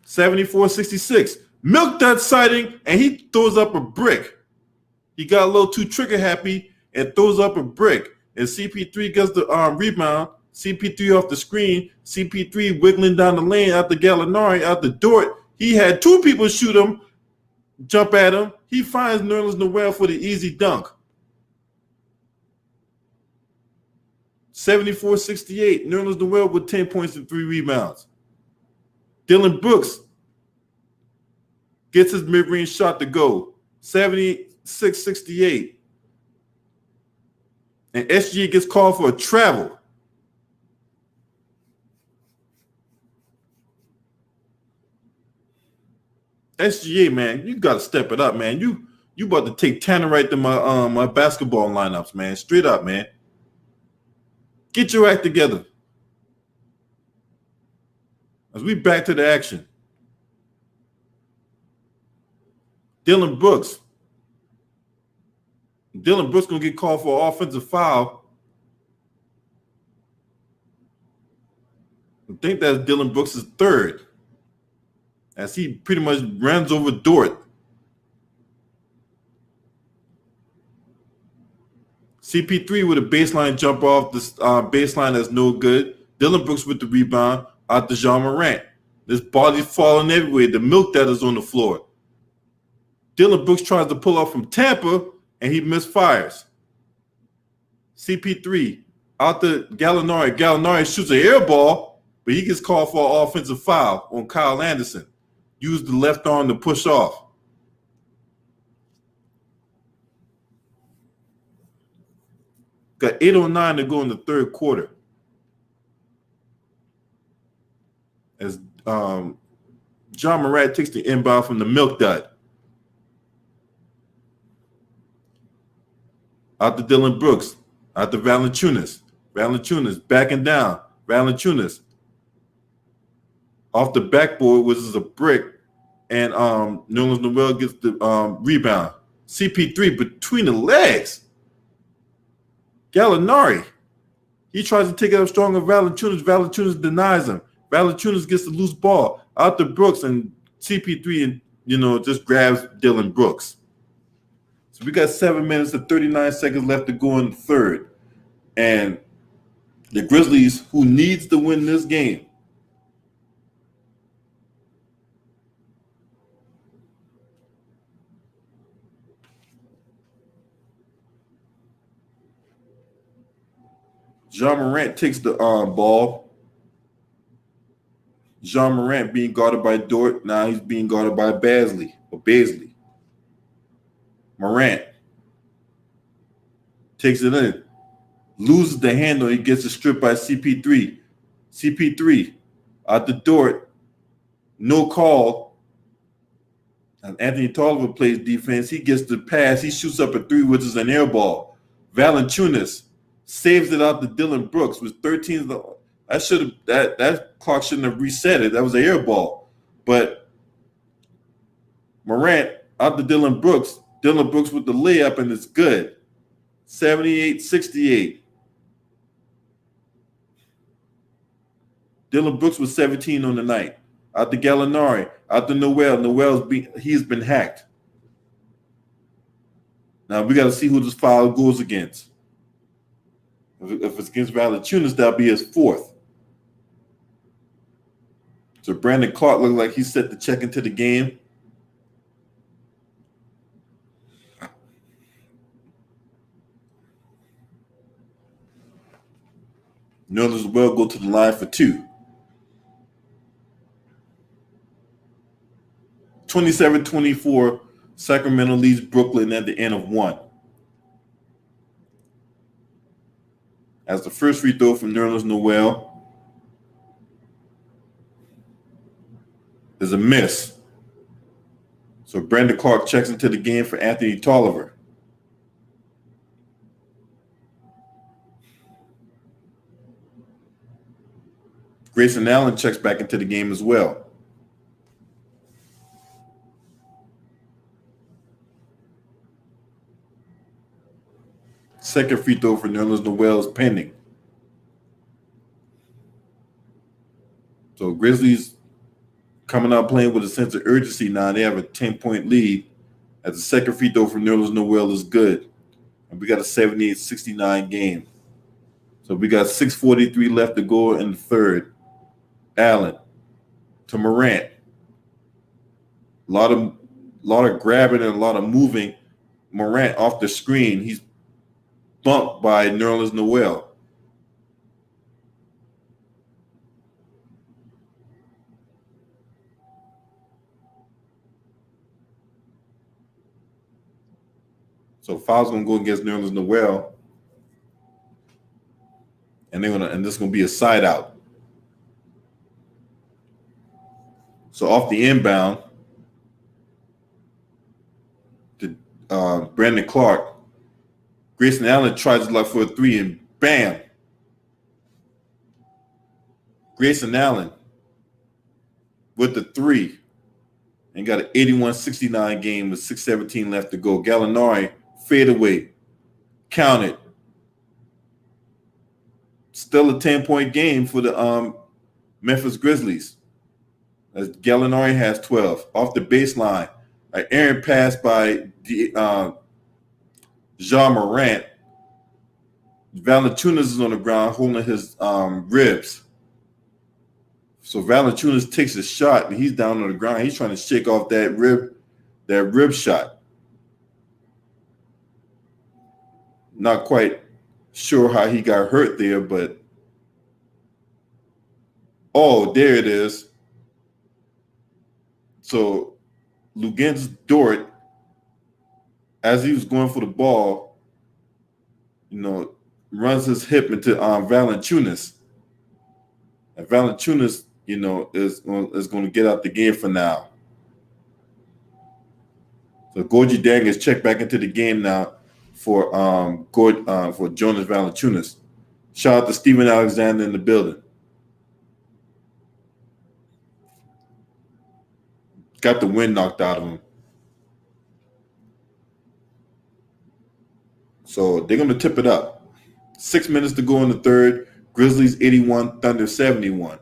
74-66. Milk that sighting, and he throws up a brick. He got a little too trigger happy and throws up a brick. And CP3 gets the rebound. CP3 off the screen. CP3 wiggling down the lane out the Gallinari, out the Dort. He had two people shoot him, jump at him. He finds Nerlens Noel for the easy dunk. 74-68. Nerlens Noel with 10 points and 3 rebounds. Dylan Brooks gets his mid-range shot to go. 76-68. And SGA gets called for a travel. SGA, man, you got to step it up, man. You about to take Tannerite to my basketball lineups, man. Straight up, man. Get your act together. As we back to the action. Dylan Brooks. Dylan Brooks going to get called for an offensive foul. I think that's Dylan Brooks' third. As he pretty much runs over Dort. CP3 with a baseline jump off the baseline that's no good. Dylan Brooks with the rebound out to Ja Morant. This body's falling everywhere. The milk that is on the floor. Dylan Brooks tries to pull off from Tampa, and he misfires. CP3 out to Gallinari. Gallinari shoots an air ball, but he gets called for an offensive foul on Kyle Anderson. Used the left arm to push off. Got 8:09 to go in the third quarter. As John Morant takes the inbound from the milk dud. Out to Dylan Brooks. Out to Valanciunas. Valanciunas backing down. Valanciunas off the backboard, which is a brick, and Nerlens Noel gets the rebound. CP3 between the legs. Gallinari. He tries to take it up strong on Valanciunas. Valanciunas denies him. Valanciunas gets the loose ball out to Brooks, and CP3 just grabs Dylan Brooks. So we got 7 minutes and 39 seconds left to go in the third. And the Grizzlies, who needs to win this game, Ja Morant takes the ball. Ja Morant being guarded by Dort. Now he's being guarded by Baisley. Morant takes it in. Loses the handle. He gets a strip by CP3. CP3 out the Dort. No call. And Anthony Tolliver plays defense. He gets the pass. He shoots up a three, which is an air ball. Valanciunas saves it out to Dylan Brooks with 13. That clock shouldn't have reset it. That was an air ball. But Morant out to Dylan Brooks. Dylan Brooks with the layup, and it's good. 78-68. Dylan Brooks was 17 on the night. Out to Gallinari. Out to Noel. He's been hacked. Now we got to see who this foul goes against. If it's against Valanciunas, that'll be his fourth. So Brandon Clark looked like he's set to check into the game. Nerlens will go to the line for two. 27-24, Sacramento leads Brooklyn at the end of one. As the first free throw from Nerlens Noel is a miss. So Brandon Clark checks into the game for Anthony Tolliver. Grayson Allen checks back into the game as well. Second free throw for Nerlens Noel is pending. So Grizzlies coming out playing with a sense of urgency now. They have a 10-point lead as the second free throw for Nerlens Noel is good. And we got a 78-69 game. So we got 6:43 left to go in the third. Allen to Morant. A lot of grabbing and a lot of moving. Morant off the screen. He's bumped by Nerlens Noel. So foul's gonna go against Nerlens Noel, and this is gonna be a side out. So off the inbound to Brandon Clark, Grayson Allen tries to look for a three, and bam! Grayson Allen with the three, and got an 81-69 game with 6:17 left to go. Gallinari fadeaway, counted. Still a 10-point game for the Memphis Grizzlies. As Gallinari has 12 off the baseline. An errant pass by Ja Morant. Valanciunas is on the ground holding his ribs. So Valanciunas takes a shot and he's down on the ground. He's trying to shake off that rib shot. Not quite sure how he got hurt there, but oh, there it is. So Luguentz Dort, as he was going for the ball, runs his hip into Valanciunas. And Valanciunas, is going to get out the game for now. So Gorgie Dang is checked back into the game now for Jonas Valanciunas. Shout out to Steven Alexander in the building. Got the wind knocked out of him. So they're going to tip it up. 6 minutes to go in the third. Grizzlies 81, Thunder 71.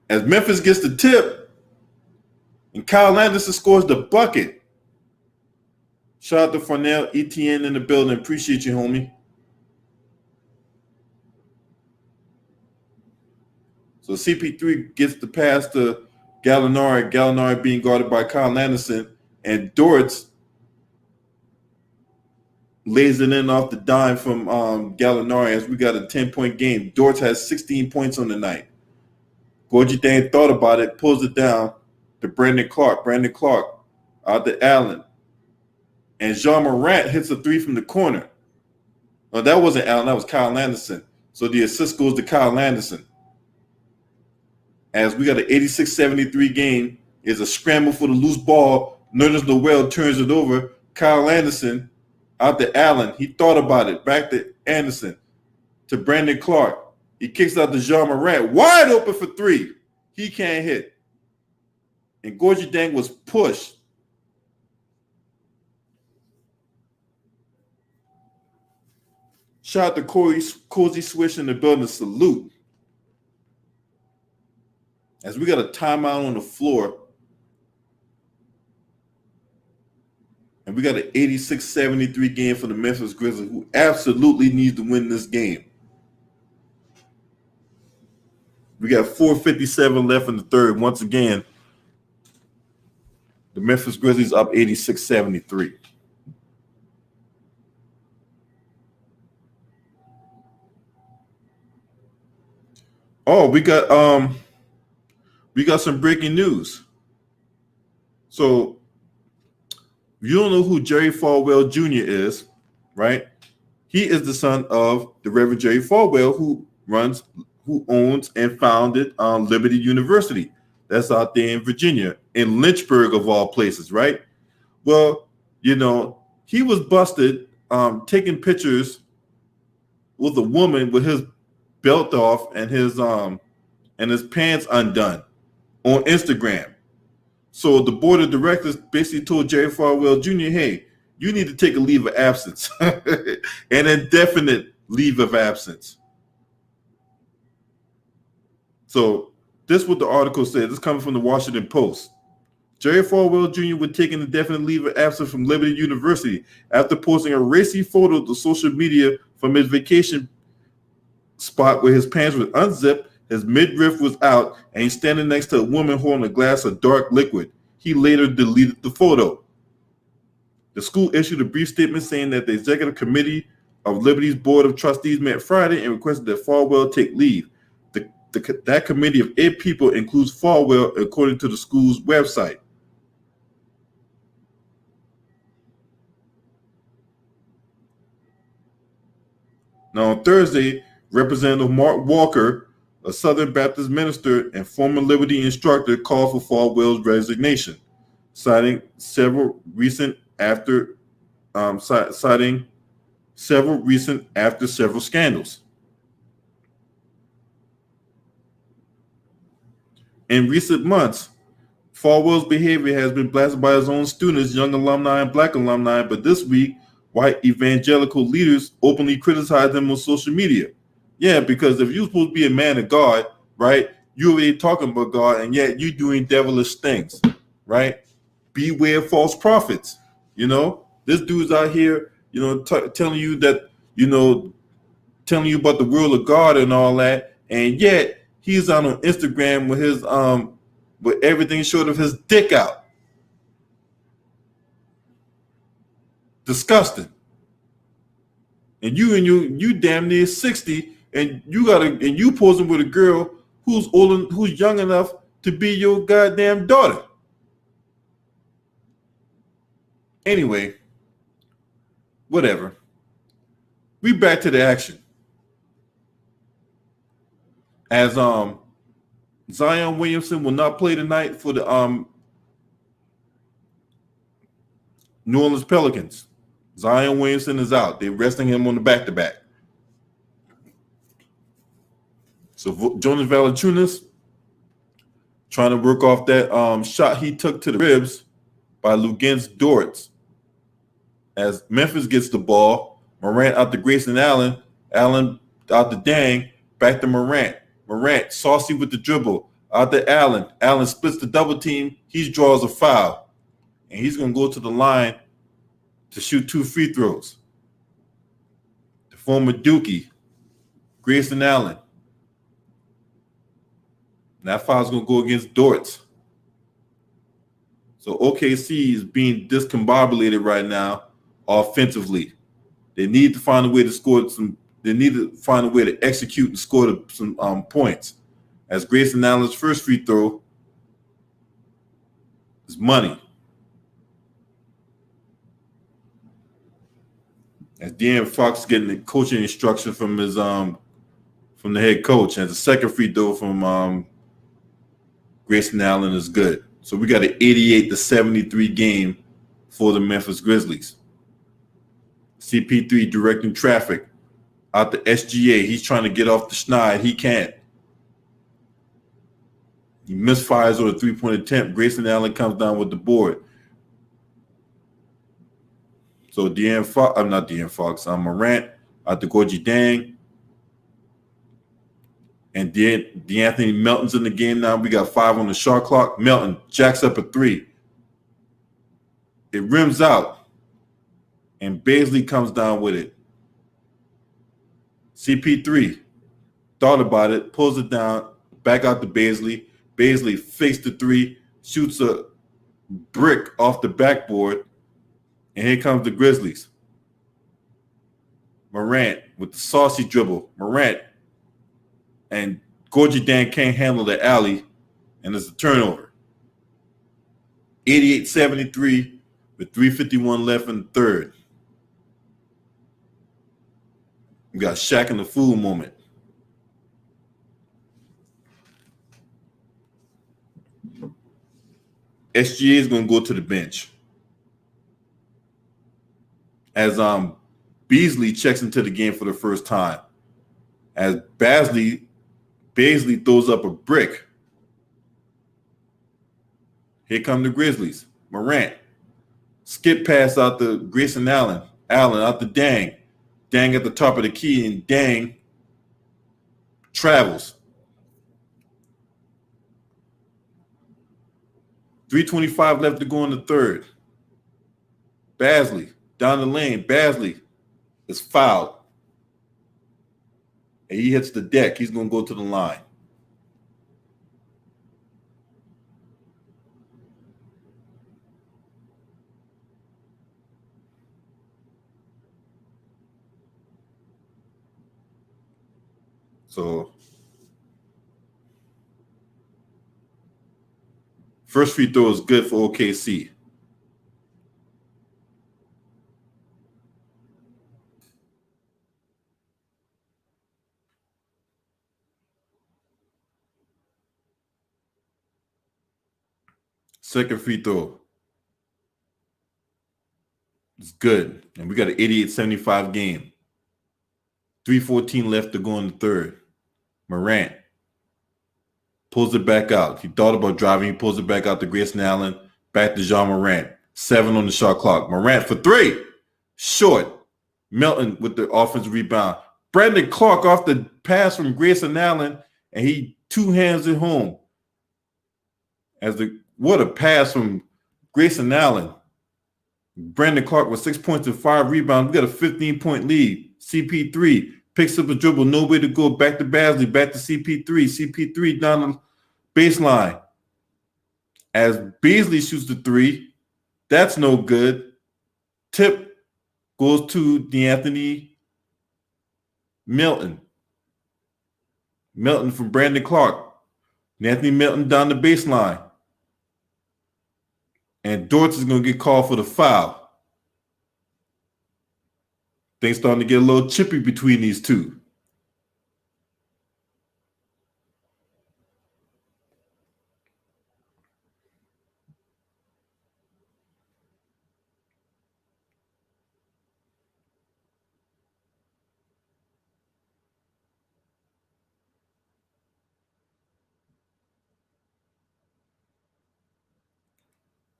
As Memphis gets the tip and Kyle Anderson scores the bucket. Shout out to Farnell Etienne in the building. Appreciate you, homie. So CP3 gets the pass to Gallinari. Gallinari being guarded by Kyle Anderson. And Dortz lays it in off the dime from Gallinari as we got a 10-point game. Dortz has 16 points on the night. Gorgie Dang thought about it, pulls it down to Brandon Clark. Brandon Clark out to Allen. And Ja Morant hits a three from the corner. No, that wasn't Allen. That was Kyle Anderson. So the assist goes to Kyle Anderson. As we got an 86-73 game, is a scramble for the loose ball. Nerlens Noel turns it over. Kyle Anderson out to Allen. He thought about it. Back to Anderson. To Brandon Clark. He kicks out to Jean Morant. Wide open for three. He can't hit. And Gorgie Dang was pushed. Shout out to Cozy Swish in the building. Salute. As we got a timeout on the floor. And we got an 86-73 game for the Memphis Grizzlies, who absolutely needs to win this game. We got 4:57 left in the third. Once again, the Memphis Grizzlies up 86-73. Oh, we got some breaking news. So you don't know who Jerry Falwell Jr. is, right? He is the son of the Reverend Jerry Falwell, who owns and founded Liberty University. That's out there in Virginia, in Lynchburg of all places, right? Well, you know, he was busted taking pictures with a woman with his belt off and his pants undone on Instagram. So the board of directors basically told Jerry Falwell Jr., hey, you need to take a leave of absence, an indefinite leave of absence. So this is what the article says. This coming from the Washington Post. Jerry Falwell Jr. would take an indefinite leave of absence from Liberty University after posting a racy photo to social media from his vacation spot where his pants were unzipped, his midriff was out, and he's standing next to a woman holding a glass of dark liquid. He later deleted the photo. The school issued a brief statement saying that the executive committee of Liberty's board of trustees met Friday and requested that Falwell take leave. That committee of 8 people includes Falwell, according to the school's website. Now, on Thursday, Representative Mark Walker, a Southern Baptist minister and former Liberty instructor, called for Falwell's resignation, citing several recent after several scandals. In recent months, Falwell's behavior has been blasted by his own students, young alumni, and black alumni, but this week, white evangelical leaders openly criticized him on social media. Yeah, because if you're supposed to be a man of God, right, you're already talking about God, and yet you're doing devilish things, right? Beware false prophets. You know, this dude's out here, you know, telling you that, you know, telling you about the will of God and all that, and yet he's out on Instagram with his with everything short of his dick out. Disgusting. And you damn near 60, and you posing with a girl who's young enough to be your goddamn daughter. Anyway, whatever. We back to the action. As Zion Williamson will not play tonight for the New Orleans Pelicans. Zion Williamson is out. They're resting him on the back-to-back. So Jonas Valanciunas trying to work off that shot he took to the ribs by Luguentz Dortz. As Memphis gets the ball, Morant out to Grayson Allen, Allen out to Dang, back to Morant. Morant saucy with the dribble, out to Allen. Allen splits the double team. He draws a foul, and he's going to go to the line to shoot 2 free throws. The former Dookie, Grayson Allen. That foul's going to go against Dortz. So OKC is being discombobulated right now offensively. They need to find a way to score some. They need to find a way to execute and score some points. As Grayson Allen's first free throw is money. As De'Aaron Fox getting the coaching instruction from his from the head coach, and the second free throw from Grayson Allen is good. So we got an 88-73 game for the Memphis Grizzlies. CP3 directing traffic out the SGA. He's trying to get off the schneid. He can't. He misfires on a three-point attempt. Grayson Allen comes down with the board. So not De'Aaron Fox. Morant out to Gorgie Dang. And DeAnthony Melton's in the game now. We got 5 on the shot clock. Melton jacks up a 3. It rims out. And Bazley comes down with it. CP3 thought about it, pulls it down, back out to Bazley. Bazley fakes the 3, shoots a brick off the backboard, and here comes the Grizzlies. Morant with the saucy dribble. Morant and Gorgie Dan can't handle the alley, and it's a turnover. 88-73 with 3:51 left in the third. We got Shaq in the fool moment. SGA is going to go to the bench. As Beasley checks into the game for the first time. As Bazley throws up a brick. Here come the Grizzlies. Morant. Skip pass out to Grayson Allen. Allen out to Dang. Dang at the top of the key, and Dang travels. 3:25 left to go in the third. Bazley down the lane. Bazley is fouled. And he hits the deck. He's going to go to the line. So, first free throw is good for OKC. Second free throw is good. And we got an 88-75 game. 3:14 left to go in the third. Morant pulls it back out. He thought about driving. He pulls it back out to Grayson Allen. Back to Jean Morant. 7 on the shot clock. Morant for 3. Short. Melton with the offensive rebound. Brandon Clark off the pass from Grayson Allen, and he two-hands it home. What a pass from Grayson Allen. Brandon Clark with 6 points and 5 rebounds. We got a 15-point lead. CP3 picks up a dribble, no way to go. Back to Bazley, back to CP3. CP3 down the baseline. As Beasley shoots the 3, that's no good. Tip goes to DeAnthony Melton. Melton from Brandon Clark. DeAnthony Melton down the baseline. And Dortz is going to get called for the foul. Things starting to get a little chippy between these two.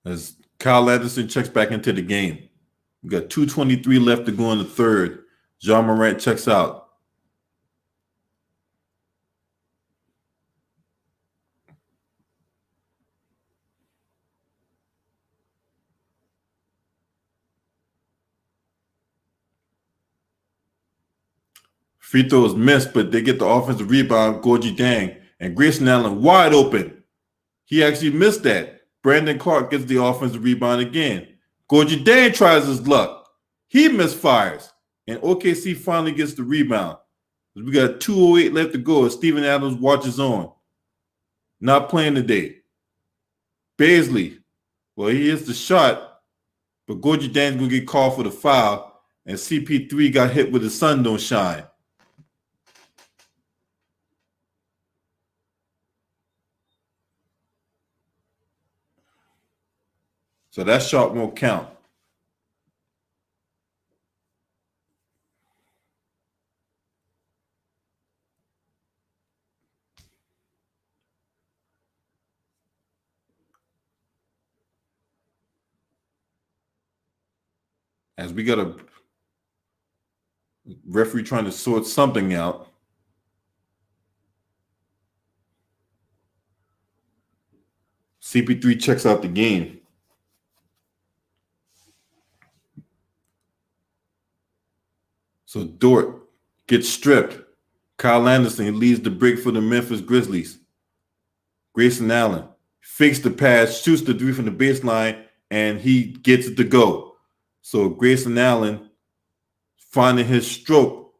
As Kyle Anderson checks back into the game. We got 2:23 left to go in the third. Jean Morant checks out. Free throw is missed, but they get the offensive rebound, Gorgie Dang. And Grayson Allen wide open. He actually missed that. Brandon Clark gets the offensive rebound again. Gorgie Dang tries his luck. He misfires. And OKC finally gets the rebound. We got 2:08 left to go as Steven Adams watches on. Not playing today. Bazley. Well, he hits the shot, but Gorgie Dang's going to get called for the foul. And CP3 got hit with the sun don't shine. So that shot won't count. as we got a referee trying to sort something out. CP3 checks out the game. So Dort gets stripped. Kyle Anderson leads the break for the Memphis Grizzlies. Grayson Allen fakes the pass, shoots the three from the baseline, and he gets it to go. So Grayson Allen finding his stroke.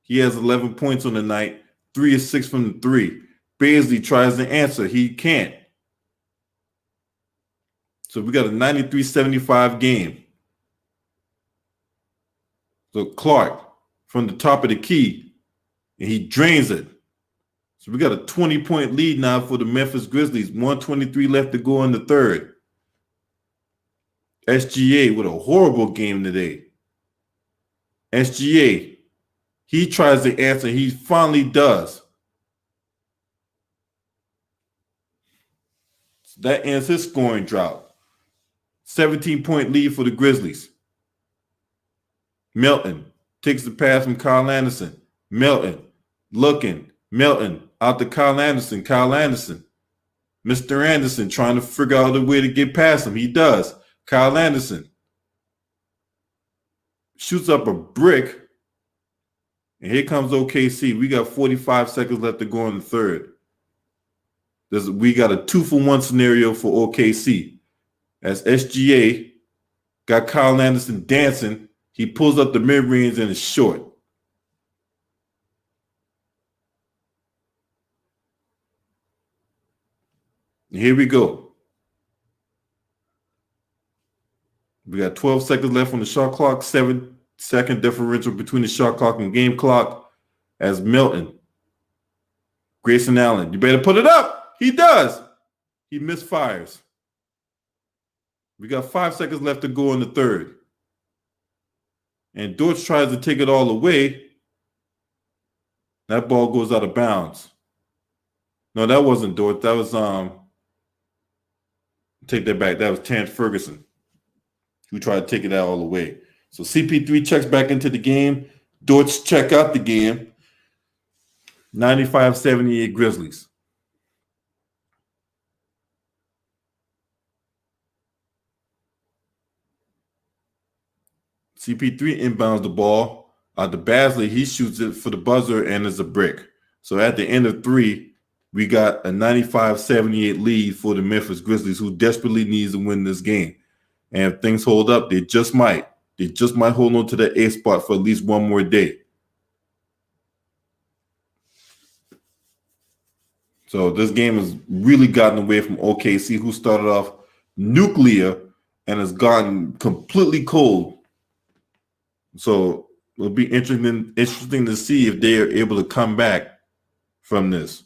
He has 11 points on the night, 3 of 6 from the three. Baisley tries to answer. He can't. So we got a 93-75 game. So Clark from the top of the key, and he drains it. So we got a 20-point lead now for the Memphis Grizzlies. 1:23 left to go in the third. SGA with a horrible game today. SGA, he tries to answer. He finally does. So that ends his scoring drought. 17-point lead for the Grizzlies. Melton takes the pass from Kyle Anderson. Melton looking. Melton out to Kyle Anderson. Kyle Anderson. Mr. Anderson trying to figure out a way to get past him. He does. Kyle Anderson shoots up a brick. And here comes OKC. We got 45 seconds left to go in the third. We got a 2-for-1 scenario for OKC. As SGA got Kyle Anderson dancing, he pulls up the mid-range and it's short. And here we go. We got 12 seconds left on the shot clock, 7-second differential between the shot clock and game clock as Milton. Grayson Allen, you better put it up. He does. He misfires. We got 5 seconds left to go in the third. And Dortch tries to take it all away. That ball goes out of bounds. No, that wasn't Dortch. That was take that back. That was Terrence Ferguson who tried to take it out all the way. So CP3 checks back into the game. Dortch check out the game. 95-78 Grizzlies. CP3 inbounds the ball. To Basley, he shoots it for the buzzer and it's a brick. So at the end of 3, we got a 95-78 lead for the Memphis Grizzlies, who desperately needs to win this game. And if things hold up, they just might. They just might hold on to that A spot for at least one more day. So this game has really gotten away from OKC, who started off nuclear and has gotten completely cold. So it'll be interesting to see if they are able to come back from this.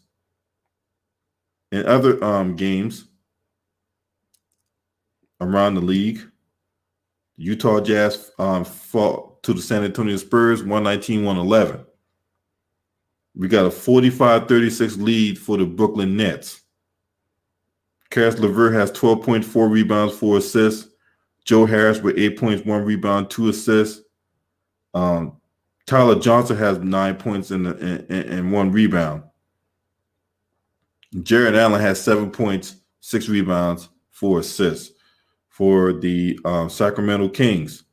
In other games around the league, Utah Jazz fought to the San Antonio Spurs 119-111. We got a 45-36 lead for the Brooklyn Nets. Karis LeVert has 12.4 rebounds, 4 assists. Joe Harris with 8 points, 1 rebound, 2 assists. Tyler Johnson has 9 points and 1 rebound. Jared Allen has 7 points, 6 rebounds, 4 assists. For the Sacramento Kings,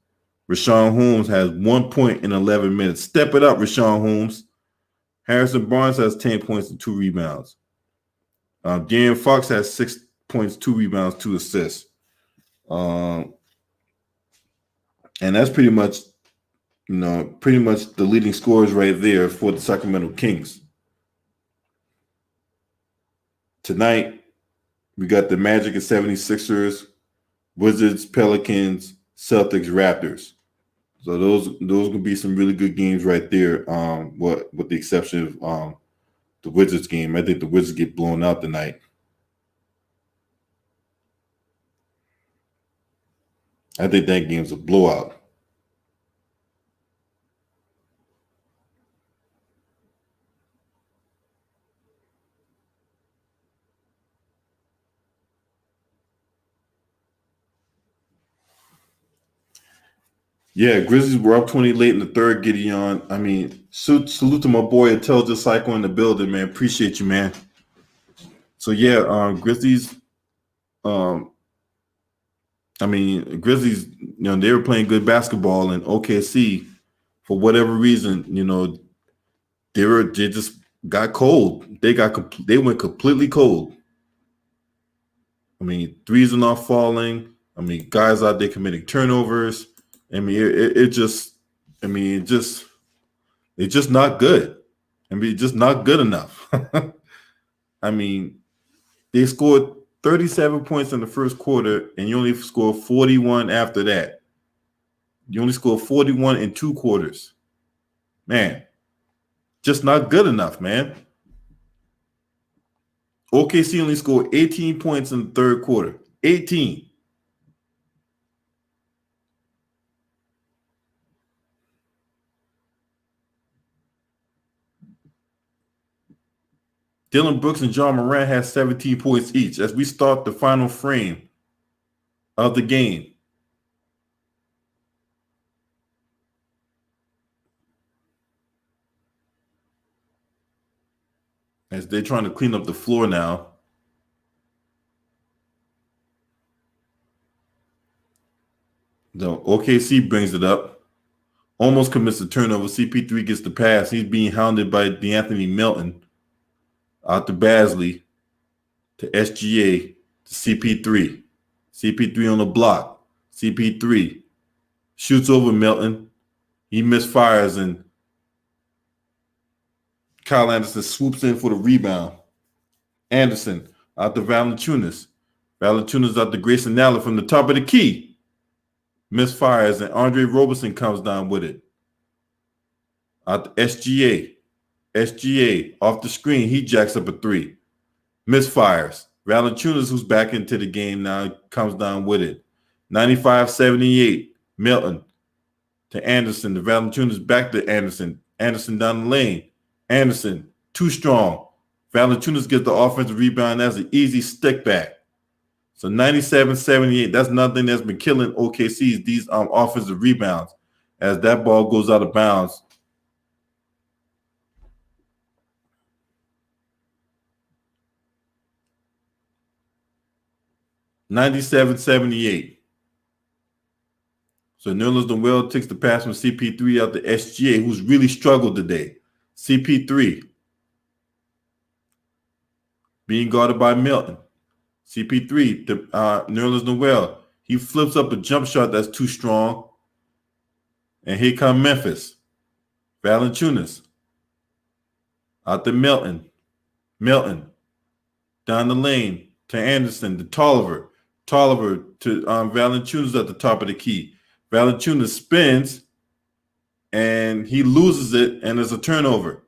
Rashawn Holmes has 1 point in 11 minutes. Step it up, Rashawn Holmes. Harrison Barnes has 10 points and 2 rebounds. De'Aaron Fox has 6 points, 2 rebounds, 2 assists. And that's pretty much the leading scorers right there for the Sacramento Kings. Tonight, we got the Magic and 76ers, Wizards, Pelicans, Celtics, Raptors. So those could be some really good games right there. With the exception of the Wizards game, I think the Wizards get blown out tonight. I think that game's a blowout. Yeah, Grizzlies were up 20 late in the third, Gideon. I mean, salute to my boy Intelligent Cycle in the building, man. Appreciate you, man. So yeah, Grizzlies, um, I mean, Grizzlies, they were playing good basketball, and OKC, for whatever reason, they just got cold. They went completely cold. I mean, threes are not falling. I mean, guys out there committing turnovers. I mean, it just, I mean, it just it's just not good. I mean, just not good enough. I mean, they scored 37 points in the first quarter, and you only scored 41 after that. You only scored 41 in 2 quarters. Man, just not good enough, man. OKC only scored 18 points in the third quarter. 18. Dylan Brooks and John Moran had 17 points each as we start the final frame of the game. As they're trying to clean up the floor now. The OKC brings it up. Almost commits the turnover. CP3 gets the pass. He's being hounded by DeAnthony Melton out to Basley to SGA to CP3. CP3 on the block. CP3 shoots over Melton. He misfires and Kyle Anderson swoops in for the rebound. Anderson out to Valanciunas. Valanciunas out to Grayson Allen from the top of the key. Misfires and Andre Roberson comes down with it. Out to SGA. SGA off the screen. He jacks up a three. Misfires. Valanciunas, who's back into the game now, comes down with it. 95-78. Milton to Anderson. The Valanciunas back to Anderson. Anderson down the lane. Anderson, too strong. Valanciunas gets the offensive rebound. That's an easy stick back. So 97-78. That's nothing that's been killing OKC's these offensive rebounds. As that ball goes out of bounds. 97-78. So Nerlens Noel takes the pass from CP3 out to SGA, who's really struggled today. CP3 being guarded by Milton. CP3 to Nerlens Noel. He flips up a jump shot that's too strong. And here comes Memphis. Valanciunas out to Milton. Milton down the lane to Anderson to Tolliver. Tolliver to Valanciunas at the top of the key. Valanciunas spins and he loses it, and there's a turnover.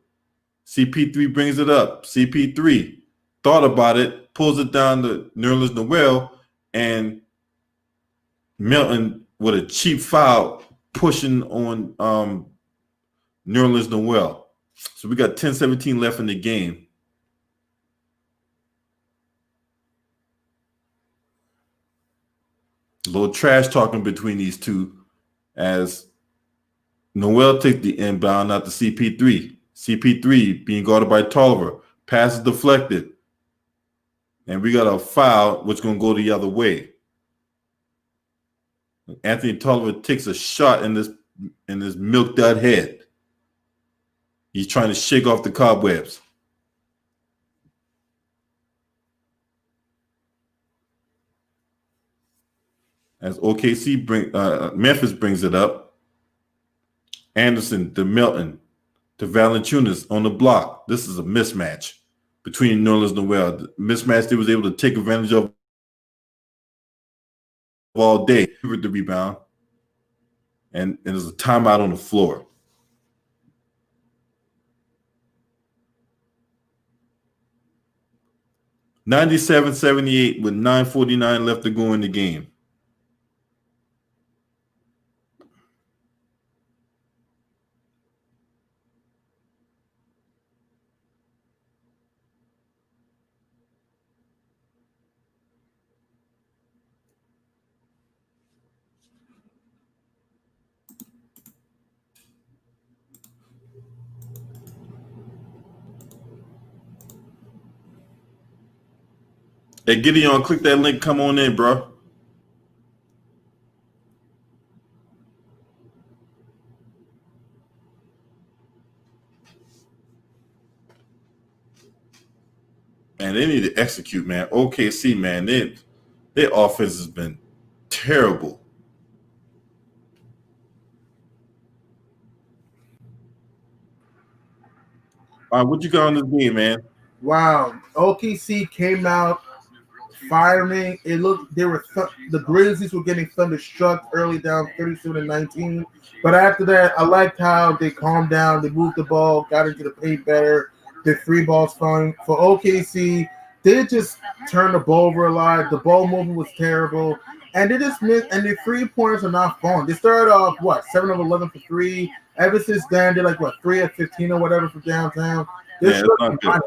CP3 brings it up. CP3 thought about it, pulls it down to Nerlens Noel, and Milton with a cheap foul pushing on Nerlens Noel. So we got 10-17 left in the game. A little trash talking between these two as Noel takes the inbound out to CP3. CP3 being guarded by Tolliver. Pass is deflected. And we got a foul, which is going to go the other way. Anthony Tolliver takes a shot in this milk dud head. He's trying to shake off the cobwebs. As Memphis brings it up. Anderson to Milton to Valanciunas on the block. This is a mismatch between Nerlens Noel. The mismatch they was able to take advantage of all day with the rebound. And there's a timeout on the floor. $97-78 with 9:49 left to go in the game. Hey, Gideon, click that link. Come on in, bro. Man, they need to execute, man. OKC, man, their offense has been terrible. What you got on this game, man? Wow, OKC came out firing. It looked the Grizzlies were getting thunderstruck early down 37-19. But after that, I liked how they calmed down. They moved the ball, got into the paint better. The three balls fine for OKC. They just turned the ball over a lot. The ball movement was terrible, and they just missed. And the 3 pointers are not falling. They started off 7 of 11 for three. Ever since then, they're 3 of 15 or whatever from downtown. Yeah, it's not good.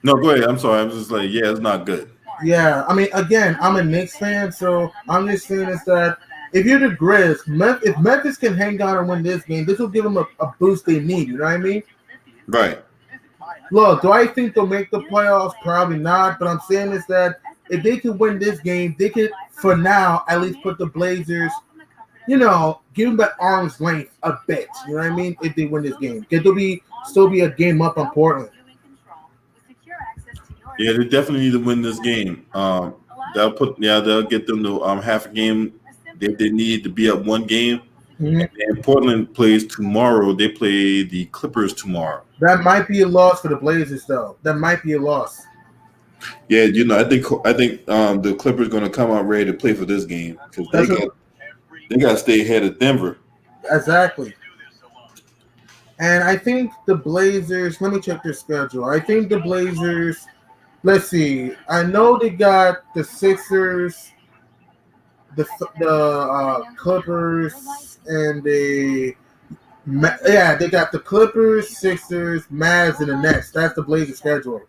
No, go ahead. I'm sorry. I'm just it's not good. Yeah, I mean, again, I'm a Knicks fan, so I'm just saying is that if you're the Grizz, if Memphis can hang on and win this game, this will give them a boost they need. You know what I mean? Right. Look, do I think they'll make the playoffs? Probably not. But I'm saying is that if they can win this game, they could, for now, at least put the Blazers, give them that arm's length a bit. You know what I mean? If they win this game, it'll still be a game up on Portland. Yeah, they definitely need to win this game. They'll get them to half a game that they need to be up one game. Mm-hmm. And Portland plays tomorrow. They play the Clippers tomorrow. That might be a loss for the Blazers, though. That might be a loss. Yeah, I think the Clippers going to come out ready to play for this game because they got to stay ahead of Denver. Exactly. And I think the Blazers. Let me check their schedule. I think the Blazers. Let's see. I know they got the Sixers, the Clippers, and they got the Clippers, Sixers, Mavs, and the Nets. That's the Blazers schedule.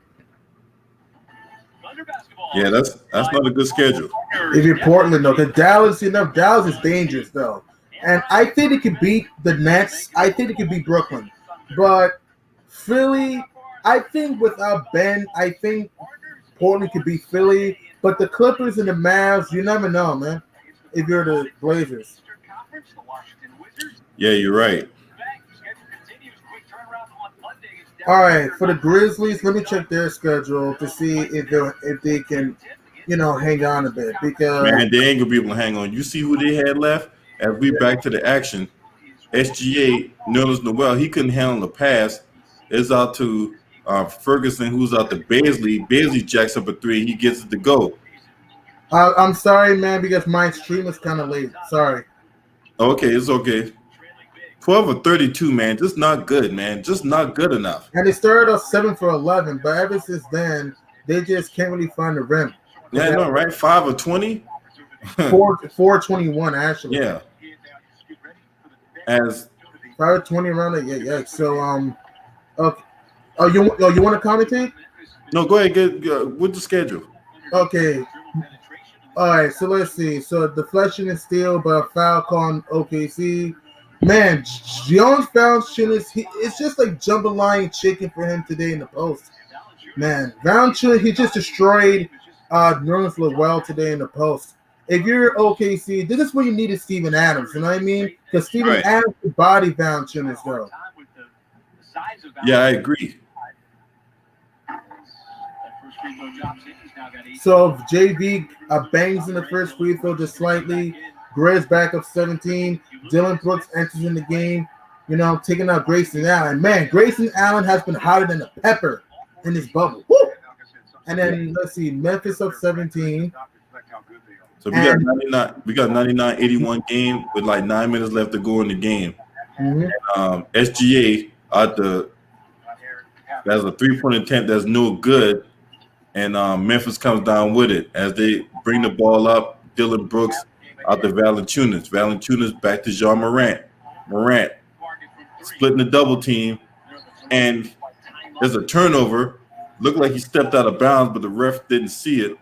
Yeah, that's not a good schedule. If you're Portland, though, because Dallas is dangerous, though. And I think it could beat the Nets. I think it could beat Brooklyn. But Philly, I think without Ben, I think Portland could beat Philly. But the Clippers and the Mavs, you never know, man, if you're the Blazers. Yeah, you're right. All right, for the Grizzlies, let me check their schedule to see if they can, hang on a bit. Because man, they ain't gonna be able to hang on. You see who they had left? As we back to the action, SGA, Nerlens Noel, he couldn't handle the pass. It's out to Ferguson, who's out to Baisley. Baisley jacks up a three. He gets it to go. I'm sorry, man, because my stream is kind of late. Sorry. Okay, it's okay. 12 or 32, man. Just not good, man. Just not good enough. And they started off 7 for 11, but ever since then, they just can't really find the rim. Yeah, I know, right? 5 or 20? 421, actually. Yeah. As 520 around it, yeah. So, okay. Oh, you want to commentate? No, go ahead. Get with the schedule. Okay. All right. So let's see. So deflection is still, but foul call on OKC. Man, Jones Valanciunas, it's just like jambalaya chicken for him today in the post. Man, Valanciunas, he just destroyed Nerlens Noel today in the post. If you're OKC, this is where you needed Steven Adams. You know what I mean? Because Steven Adams could body Valanciunas, though. Yeah, I agree. So JV bangs in the first free throw just slightly. Grizz back up 17. Dylan Brooks enters in the game, taking out Grayson Allen. Man, Grayson Allen has been hotter than a pepper in this bubble. Woo! And then let's see, Memphis up 17. So we got 99-81 game with 9 minutes left to go in the game. Mm-hmm. SGA that's a 3-point attempt that's no good, and Memphis comes down with it as they bring the ball up. Dylan Brooks out to Valanciunas. Valanciunas back to Jean Morant. Morant splitting the double team, and there's a turnover. Looked like he stepped out of bounds, but the ref didn't see it.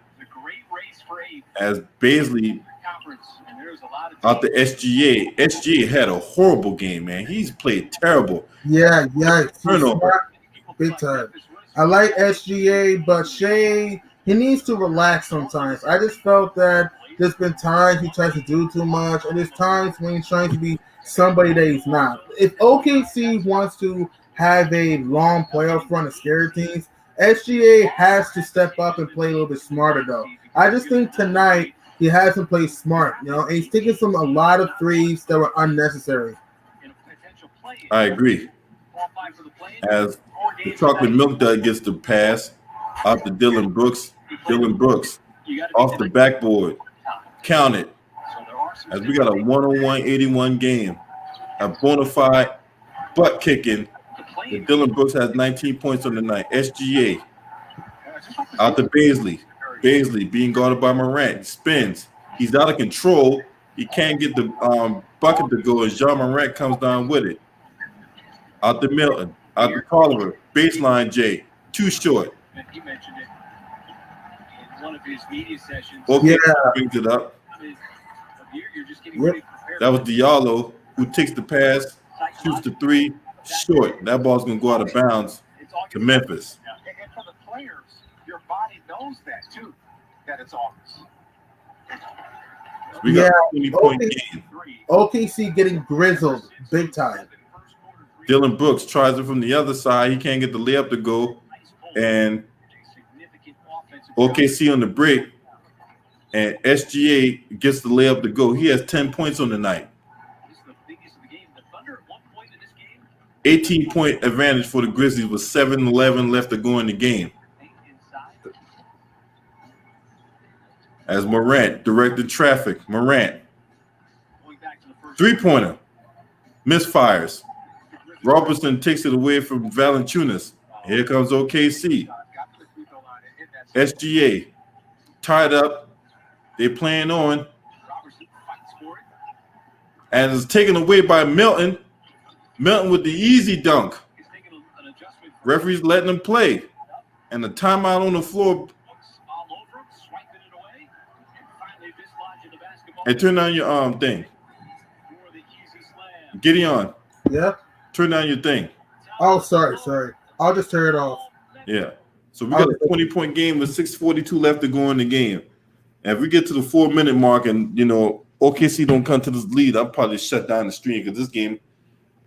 As Baisley out the SGA. SGA had a horrible game, man. He's played terrible. Yeah. Turnover. Big time. I like SGA, but Shea, he needs to relax sometimes. I just felt that there's been times he tries to do too much, and there's times when he's trying to be somebody that he's not. If OKC wants to have a long playoff run of scare teams, SGA has to step up and play a little bit smarter, though. I just think tonight he hasn't played smart, and he's taking a lot of threes that were unnecessary. I agree. As the chocolate milk dud gets the pass out to Dylan Brooks. Dylan Brooks off the backboard. Count it. As we got a 101 81 game. A bona fide butt kicking. And Dylan Brooks has 19 points on the night. SGA out to Baisley. Baisley being guarded by Morant. He spins. He's out of control. He can't get the bucket to go as John Morant comes down with it. Out to Milton. Out to Tolliver. Baseline J. Too short. He mentioned it in one of his media sessions. Okay, brings it up. You're just getting ready to prepare. That was Diallo who takes the pass, shoots the three, short. That ball's going to go out of bounds to Memphis. And for the players, your body knows that too, that it's August. We got a 20-point game. OKC getting grizzled big time. Dylan Brooks tries it from the other side. He can't get the layup to go. And OKC on the break. And SGA gets the layup to go. He has 10 points on the night. 18-point advantage for the Grizzlies with 7-11 left to go in the game. As Morant directed traffic. Morant. Three-pointer. Misfires. Robertson takes it away from Valanciunas. Here comes OKC. SGA. Tied up. They playing on. And it's taken away by Milton. Milton with the easy dunk. Referees letting him play. And the timeout on the floor. Hey, turn down your thing. Gideon. Yeah. Turn down your thing. Oh, sorry. I'll just turn it off. Yeah. So we got a 20-point game with 6:42 left to go in the game. And if we get to the 4-minute mark and, OKC don't come to this lead, I'll probably shut down the stream because this game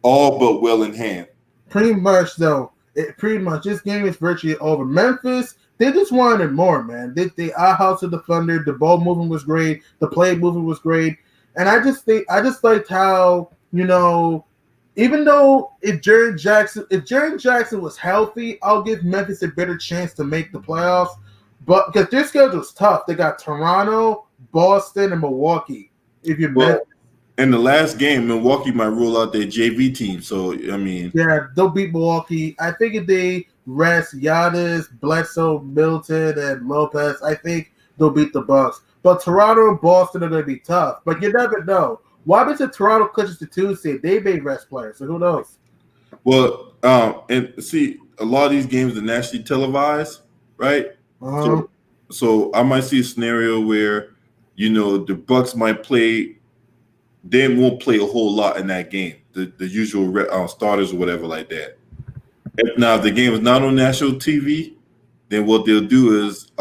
all but well in hand. Pretty much, though. This game is virtually over. Memphis, they just wanted more, man. They out-hustled the Thunder. The ball movement was great. The play movement was great. And I just liked how, even though if Jaren Jackson was healthy, I'll give Memphis a better chance to make the playoffs. But because their schedule's tough, they got Toronto, Boston, and Milwaukee. In the last game, Milwaukee might roll out their JV team. So yeah, they'll beat Milwaukee. I think if they rest Giannis, Bledsoe, Milton, and Lopez, I think they'll beat the Bucks. But Toronto and Boston are going to be tough. But you never know. Why does the Toronto clinches the 2 seed? They may rest players, so who knows? Well, and see, a lot of these games are nationally televised, right? Uh-huh. So I might see a scenario where, the Bucks might play. They won't play a whole lot in that game. The usual starters or whatever like that. If the game is not on national TV, then what they'll do is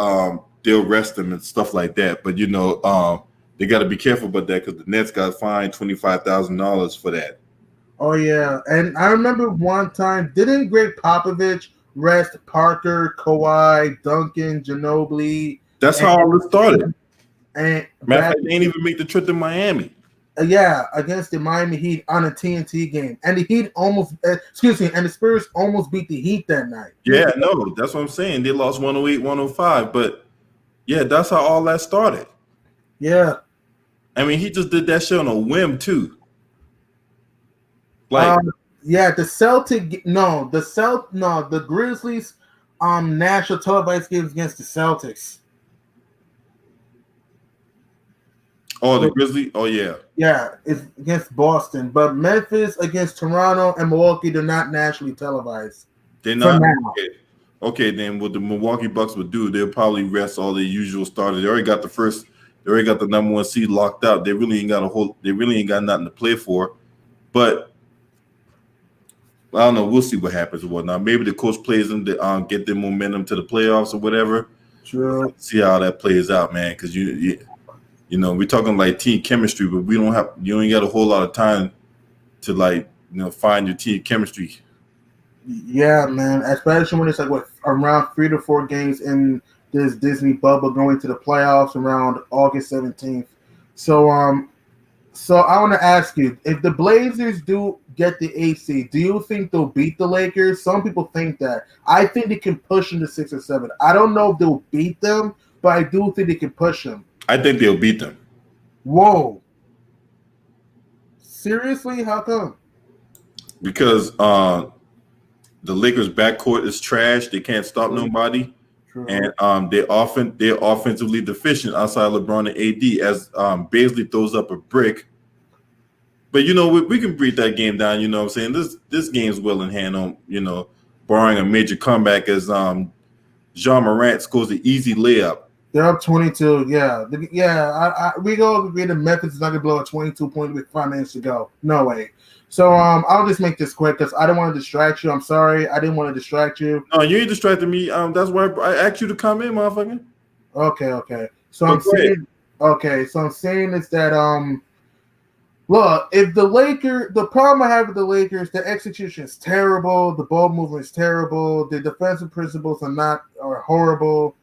they'll rest them and stuff like that. But they got to be careful about that because the Nets got fined $25,000 for that. Oh yeah, and I remember one time didn't Greg Popovich rest Parker, Kawhi, Duncan, Ginobili? That's how all this started. And matter of fact, they didn't even make the trip to Miami. Yeah, against the Miami Heat on a TNT game, and the Heat and the Spurs almost beat the Heat that night. Yeah, no, that's what I'm saying. They lost 108, 105, but yeah, that's how all that started. Yeah, he just did that shit on a whim too. the Grizzlies national televised games against the Celtics. Oh, the Grizzlies? Oh, yeah. Yeah, it's against Boston. But Memphis against Toronto and Milwaukee, they're not nationally televised. They're not? Okay, then what the Milwaukee Bucks would do, they'll probably rest all their usual starters. They already got the number 1 seed locked out. They really ain't got nothing to play for. But I don't know. We'll see what happens or whatnot. Maybe the coach plays them to get their momentum to the playoffs or whatever. True. See how that plays out, man. Because you know, we're talking like team chemistry, but you ain't got a whole lot of time to like, you know, find your team chemistry. Yeah, man. Especially when it's like what around 3 to 4 games in this Disney bubble going to the playoffs around August 17th. So I want to ask you, if the Blazers do get the AC, do you think they'll beat the Lakers? Some people think that. I think they can push them to 6 or 7. I don't know if they'll beat them, but I do think they can push them. I think they'll beat them. Whoa. Seriously? How come? Because the Lakers' backcourt is trash. They can't stop nobody. True. And they're offensively deficient outside LeBron and AD as Baisley throws up a brick. But, you know, we can break that game down, you know what I'm saying? This game's well in hand on, you know, barring a major comeback as Jean Morant scores an easy layup. They're up 22. Yeah. We go agree that Memphis is not going to blow a 22-point with 5 minutes to go. No way. So I'll just make this quick because I don't want to distract you. I'm sorry. I didn't want to distract you. No, you ain't distracting me. That's why I asked you to come in, motherfucker. Okay. So I'm saying is that look, if the problem I have with the Lakers, the execution is terrible, the ball movement is terrible, the defensive principles are horrible,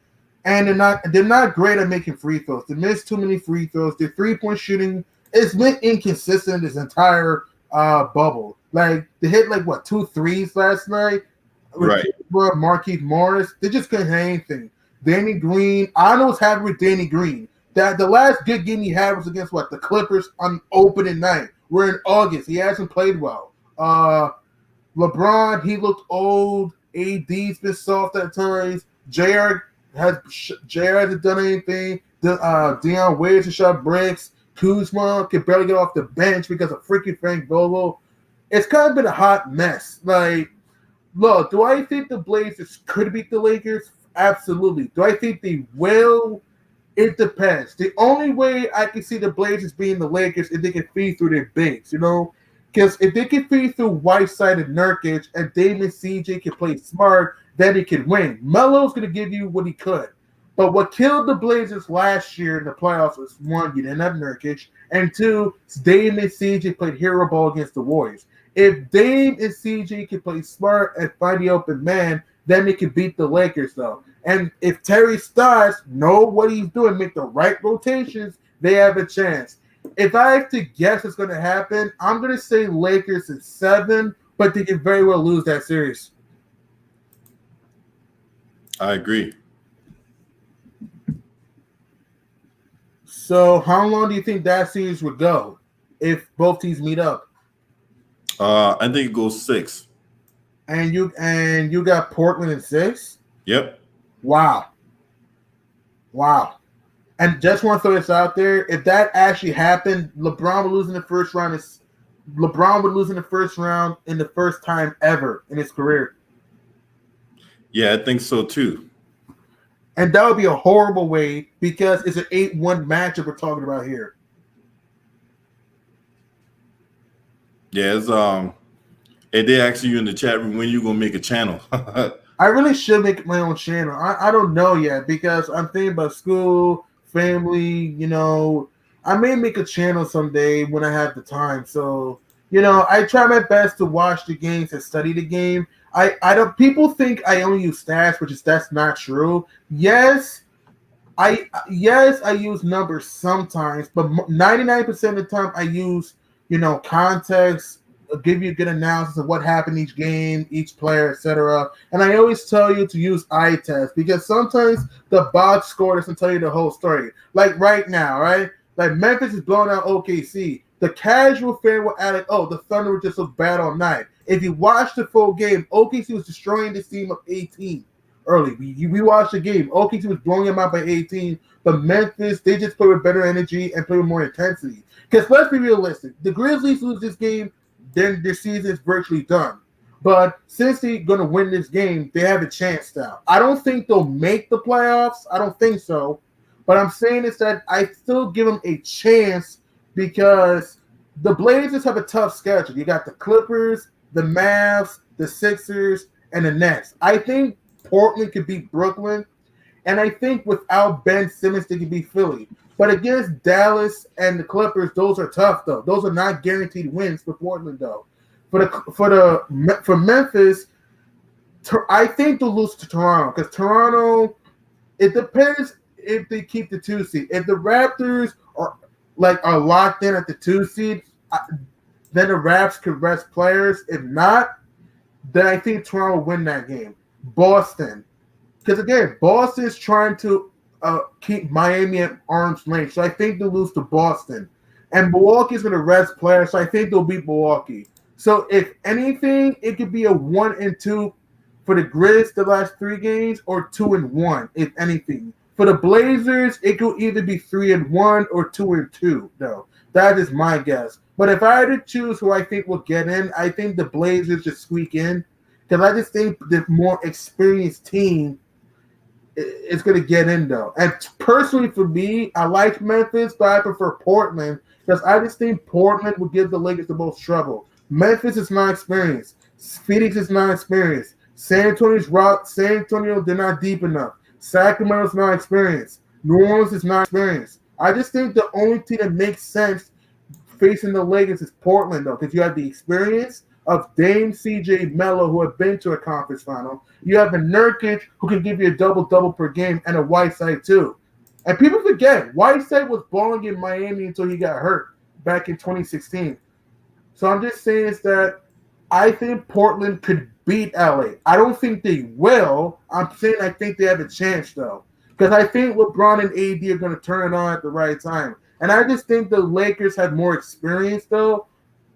and they're not great at making free throws. They miss too many free throws. Their 3-point shooting has been inconsistent this entire bubble. Like they hit like 2 threes last night. Right. Marquise Morris, they just couldn't hit anything. Danny Green, I don't know what's happening with Danny Green. That the last good game he had was against the Clippers on opening night. We're in August. He hasn't played well. LeBron, he looked old. AD's been soft at times. JR hasn't done anything. Deion Waiters has shot bricks. Kuzma can barely get off the bench because of freaking Frank Vogel. It's kind of been a hot mess. Like, look, do I think the Blazers could beat the Lakers? Absolutely. Do I think they will? It depends. The only way I can see the Blazers being the Lakers is they can feed through their bigs, you know? Because if they can feed through Whiteside and Nurkic and Damon CJ can play smart, then he can win. Melo's going to give you what he could. But what killed the Blazers last year in the playoffs was, 1, you didn't have Nurkic, and 2, Dame and CJ played hero ball against the Warriors. If Dame and CJ can play smart and find the open man, then they can beat the Lakers, though. And if Terry Stotts know what he's doing, make the right rotations, they have a chance. If I have to guess what's going to happen, I'm going to say Lakers in 7, but they can very well lose that series. I agree. So how long do you think that series would go if both teams meet up? I think it goes 6. And you got Portland in 6? Yep. Wow. And just want to throw this out there. If that actually happened, LeBron would lose in the first round. LeBron would lose in the first round in the first time ever in his career. Yeah, I think so too. And that would be a horrible way because it's an 8-1 matchup we're talking about here. Yeah, it's and they asked you in the chat room when you gonna make a channel. I really should make my own channel. I don't know yet because I'm thinking about school, family, you know. I may make a channel someday when I have the time. So, you know, I try my best to watch the games and study the game. I don't. People think I only use stats, that's not true. Yes, I use numbers sometimes, but 99% of the time I use, you know, context, give you a good analysis of what happened each game, each player, etc. And I always tell you to use eye test because sometimes the box score doesn't tell you the whole story. Like right now, right? Like Memphis is blowing out OKC. The casual fan will add like, oh, the Thunder were just so bad all night. If you watch the full game, OKC was destroying this team of 18 early. We watched the game. OKC was blowing them out by 18, but Memphis, they just play with better energy and play with more intensity. Because let's be realistic. The Grizzlies lose this game, then their season is virtually done. But since they're going to win this game, they have a chance now. I don't think they'll make the playoffs. I don't think so. But I'm saying is that I still give them a chance because the Blazers have a tough schedule. You got the Clippers, the Mavs, the Sixers, and the Nets. I think Portland could beat Brooklyn, and I think without Ben Simmons, they could beat Philly. But against Dallas and the Clippers, those are tough though. Those are not guaranteed wins for Portland though. For Memphis, I think they'll lose to Toronto because Toronto. It depends if they keep the 2 seed. If the Raptors are locked in at the 2 seed, then the Raps could rest players. If not, then I think Toronto will win that game. Boston, because again, Boston is trying to keep Miami at arm's length, so I think they'll lose to Boston. And Milwaukee's going to rest players, so I think they'll beat Milwaukee. So if anything, it could be a 1-2 for the Grizz the last 3 games, or 2-1 if anything. For the Blazers, it could either be 3-1 or 2-2. Though that is my guess. But if I had to choose who I think will get in, I think the Blazers just squeak in because I just think the more experienced team is going to get in though. And personally, for me, I like Memphis, but I prefer Portland because I just think Portland would give the Lakers the most trouble. Memphis is not experienced. Phoenix is not experienced. San Antonio, they're not deep enough. Sacramento's not experienced. New Orleans is not experienced. I just think the only team that makes sense facing the Lakers is Portland, though, because you have the experience of Dame CJ Melo, who have been to a conference final. You have a Nurkic, who can give you a double-double per game, and a Whiteside, too. And people forget, Whiteside was balling in Miami until he got hurt back in 2016. So I'm just saying is that I think Portland could beat LA. I don't think they will. I'm saying I think they have a chance, though. Because I think LeBron and AD are going to turn it on at the right time. And I just think the Lakers have more experience, though.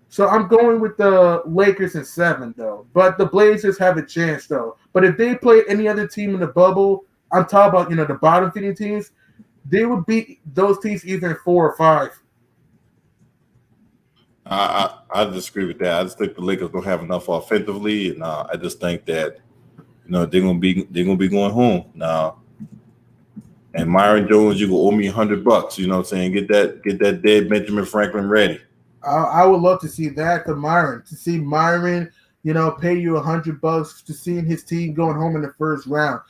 So I'm going with the Lakers in 7, though. But the Blazers have a chance, though. But if they play any other team in the bubble, I'm talking about, the bottom feeding teams, they would beat those teams either in 4 or 5. I disagree with that. I just think the Lakers don't have enough offensively, and I just think that they're gonna be going home now. And Myron Jones, you go owe me $100. You know what I'm saying? Get that dead Benjamin Franklin ready. I would love to see that to Myron. To see Myron, pay you $100 to seeing his team going home in the first round.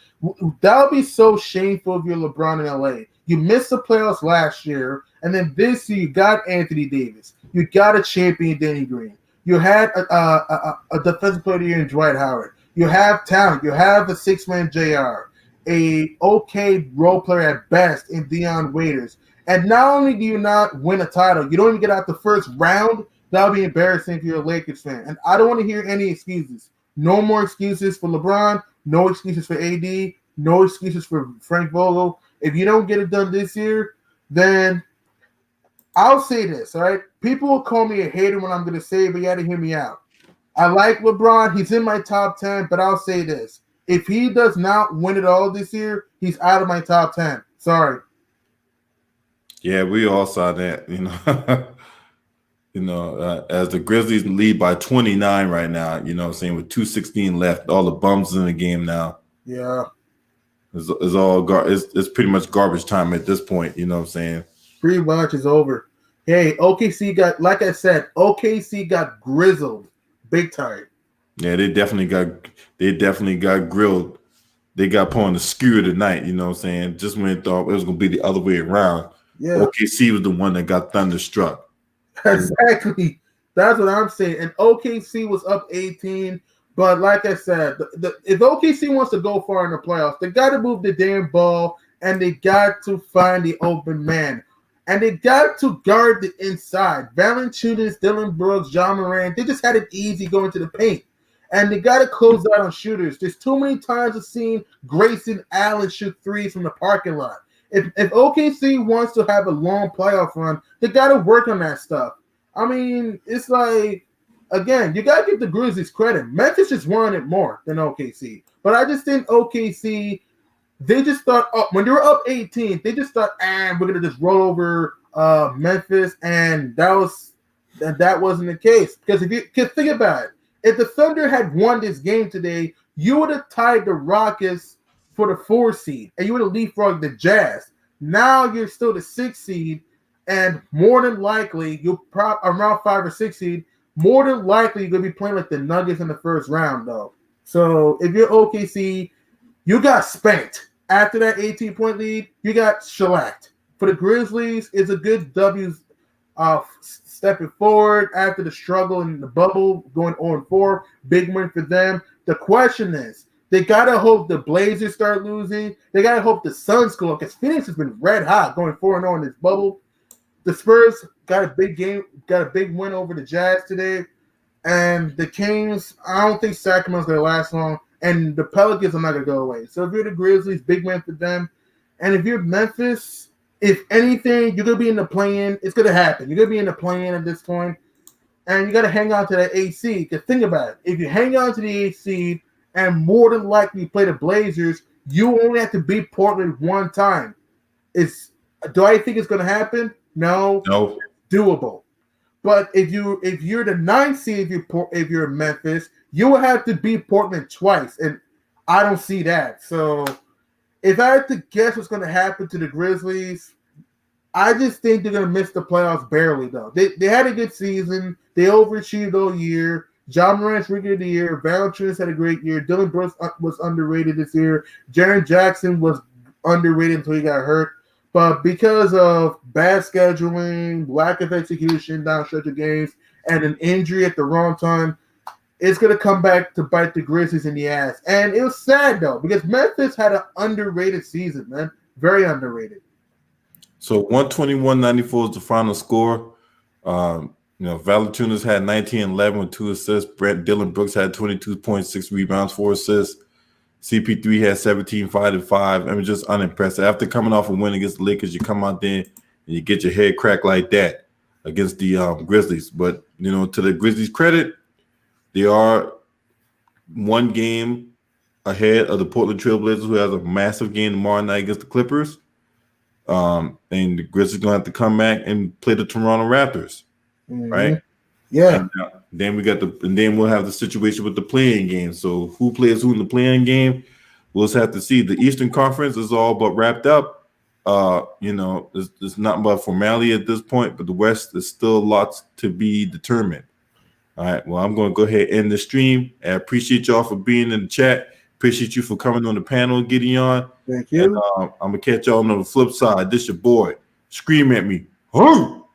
That would be so shameful if you're LeBron in LA. You missed the playoffs last year, and then this year you got Anthony Davis. You got a champion, Danny Green. You had a defensive player of the year in Dwight Howard. You have talent. You have a 6-man JR, a okay role player at best in Dion Waiters. And not only do you not win a title, you don't even get out the first round. That would be embarrassing if you're a Lakers fan. And I don't want to hear any excuses. No more excuses for LeBron. No excuses for AD. No excuses for Frank Vogel. If you don't get it done this year, then I'll say this, all right? People will call me a hater when I'm going to say it, but you got to hear me out. I like LeBron. He's in my top 10, but I'll say this. If he does not win it all this year, he's out of my top 10. Sorry. Yeah, we all saw that, as the Grizzlies lead by 29 right now, with 2:16 left, all the bums in the game now. Yeah. It's pretty much garbage time at this point, you know what I'm saying? Pretty much is over. Hey, OKC got grizzled big time. Yeah, they definitely got grilled. They got put on the skewer tonight, you know what I'm saying? Just when they thought it was gonna be the other way around. Yeah. OKC was the one that got thunderstruck. Exactly. That's what I'm saying. And OKC was up 18. But like I said, if OKC wants to go far in the playoffs, they got to move the damn ball, and they got to find the open man. And they got to guard the inside. Valanciunas, Dylan Brooks, John Moran, they just had it easy going to the paint. And they got to close out on shooters. There's too many times I've seen Grayson Allen shoot threes from the parking lot. If OKC wants to have a long playoff run, they got to work on that stuff. I mean, it's like, again, you got to give the Grizzlies credit. Memphis just wanted it more than OKC. But I just think OKC, they just thought, when they were up 18, they just thought, we're going to just roll over Memphis. And that wasn't the case. Because if you can think about it, if the Thunder had won this game today, you would have tied the Rockets for the 4 seed, and you would have leapfrogged the Jazz. Now you're still the 6 seed, and more than likely, you'll around 5 or 6 seed, more than likely you're gonna be playing like the Nuggets in the first round, though. So if you're OKC, you got spanked after that 18-point lead. You got shellacked. For the Grizzlies, it's a good W. Stepping forward after the struggle in the bubble, going 0-4, big win for them. The question is, they gotta hope the Blazers start losing. They gotta hope the Suns go up because Phoenix has been red hot, going 4-0 in this bubble. The Spurs got a big game, got a big win over the Jazz today, and the Kings. I don't think Sacramento's gonna last long, and the Pelicans are not gonna go away. So if you're the Grizzlies, big win for them, and if you're Memphis. If anything, you're going to be in the play-in. It's going to happen. You're going to be in the play-in at this point, and you got to hang on to that 8 seed. Because think about it. If you hang on to the 8 seed and more than likely you play the Blazers, you only have to beat Portland one time. Do I think it's going to happen? No. No. Doable. But if you're the 9th seed, if you're Memphis, you will have to beat Portland twice, and I don't see that. So if I had to guess what's going to happen to the Grizzlies, I just think they're going to miss the playoffs barely, though. They had a good season. They overachieved all year. John Morant's Rookie of the Year. Valanciunas had a great year. Dylan Brooks was underrated this year. Jaren Jackson was underrated until he got hurt. But because of bad scheduling, lack of execution down stretch of games, and an injury at the wrong time, it's going to come back to bite the Grizzlies in the ass. And it was sad, though, because Memphis had an underrated season, man. Very underrated. So 121-94 is the final score. Valanciunas had 19-11 with 2 assists. Dylan Brooks had 22.6 rebounds, 4 assists. CP3 had 17-5-5. I mean, just unimpressive. After coming off a win against the Lakers, you come out there and you get your head cracked like that against the Grizzlies. But, to the Grizzlies' credit, they are 1 game ahead of the Portland Trailblazers, who has a massive game tomorrow night against the Clippers. And the Grizzlies going to have to come back and play the Toronto Raptors, right? Yeah. And then we'll have the situation with the play-in game. So who plays who in the play-in game? We'll just have to see. The Eastern Conference is all but wrapped up. It's not but formality at this point, but the West is still lots to be determined. All right, well, I'm going to go ahead and end the stream. I appreciate y'all for being in the chat. Appreciate you for coming on the panel, Gideon. Thank you. And, I'm going to catch y'all on the flip side. This your boy. Scream at me. Hoo!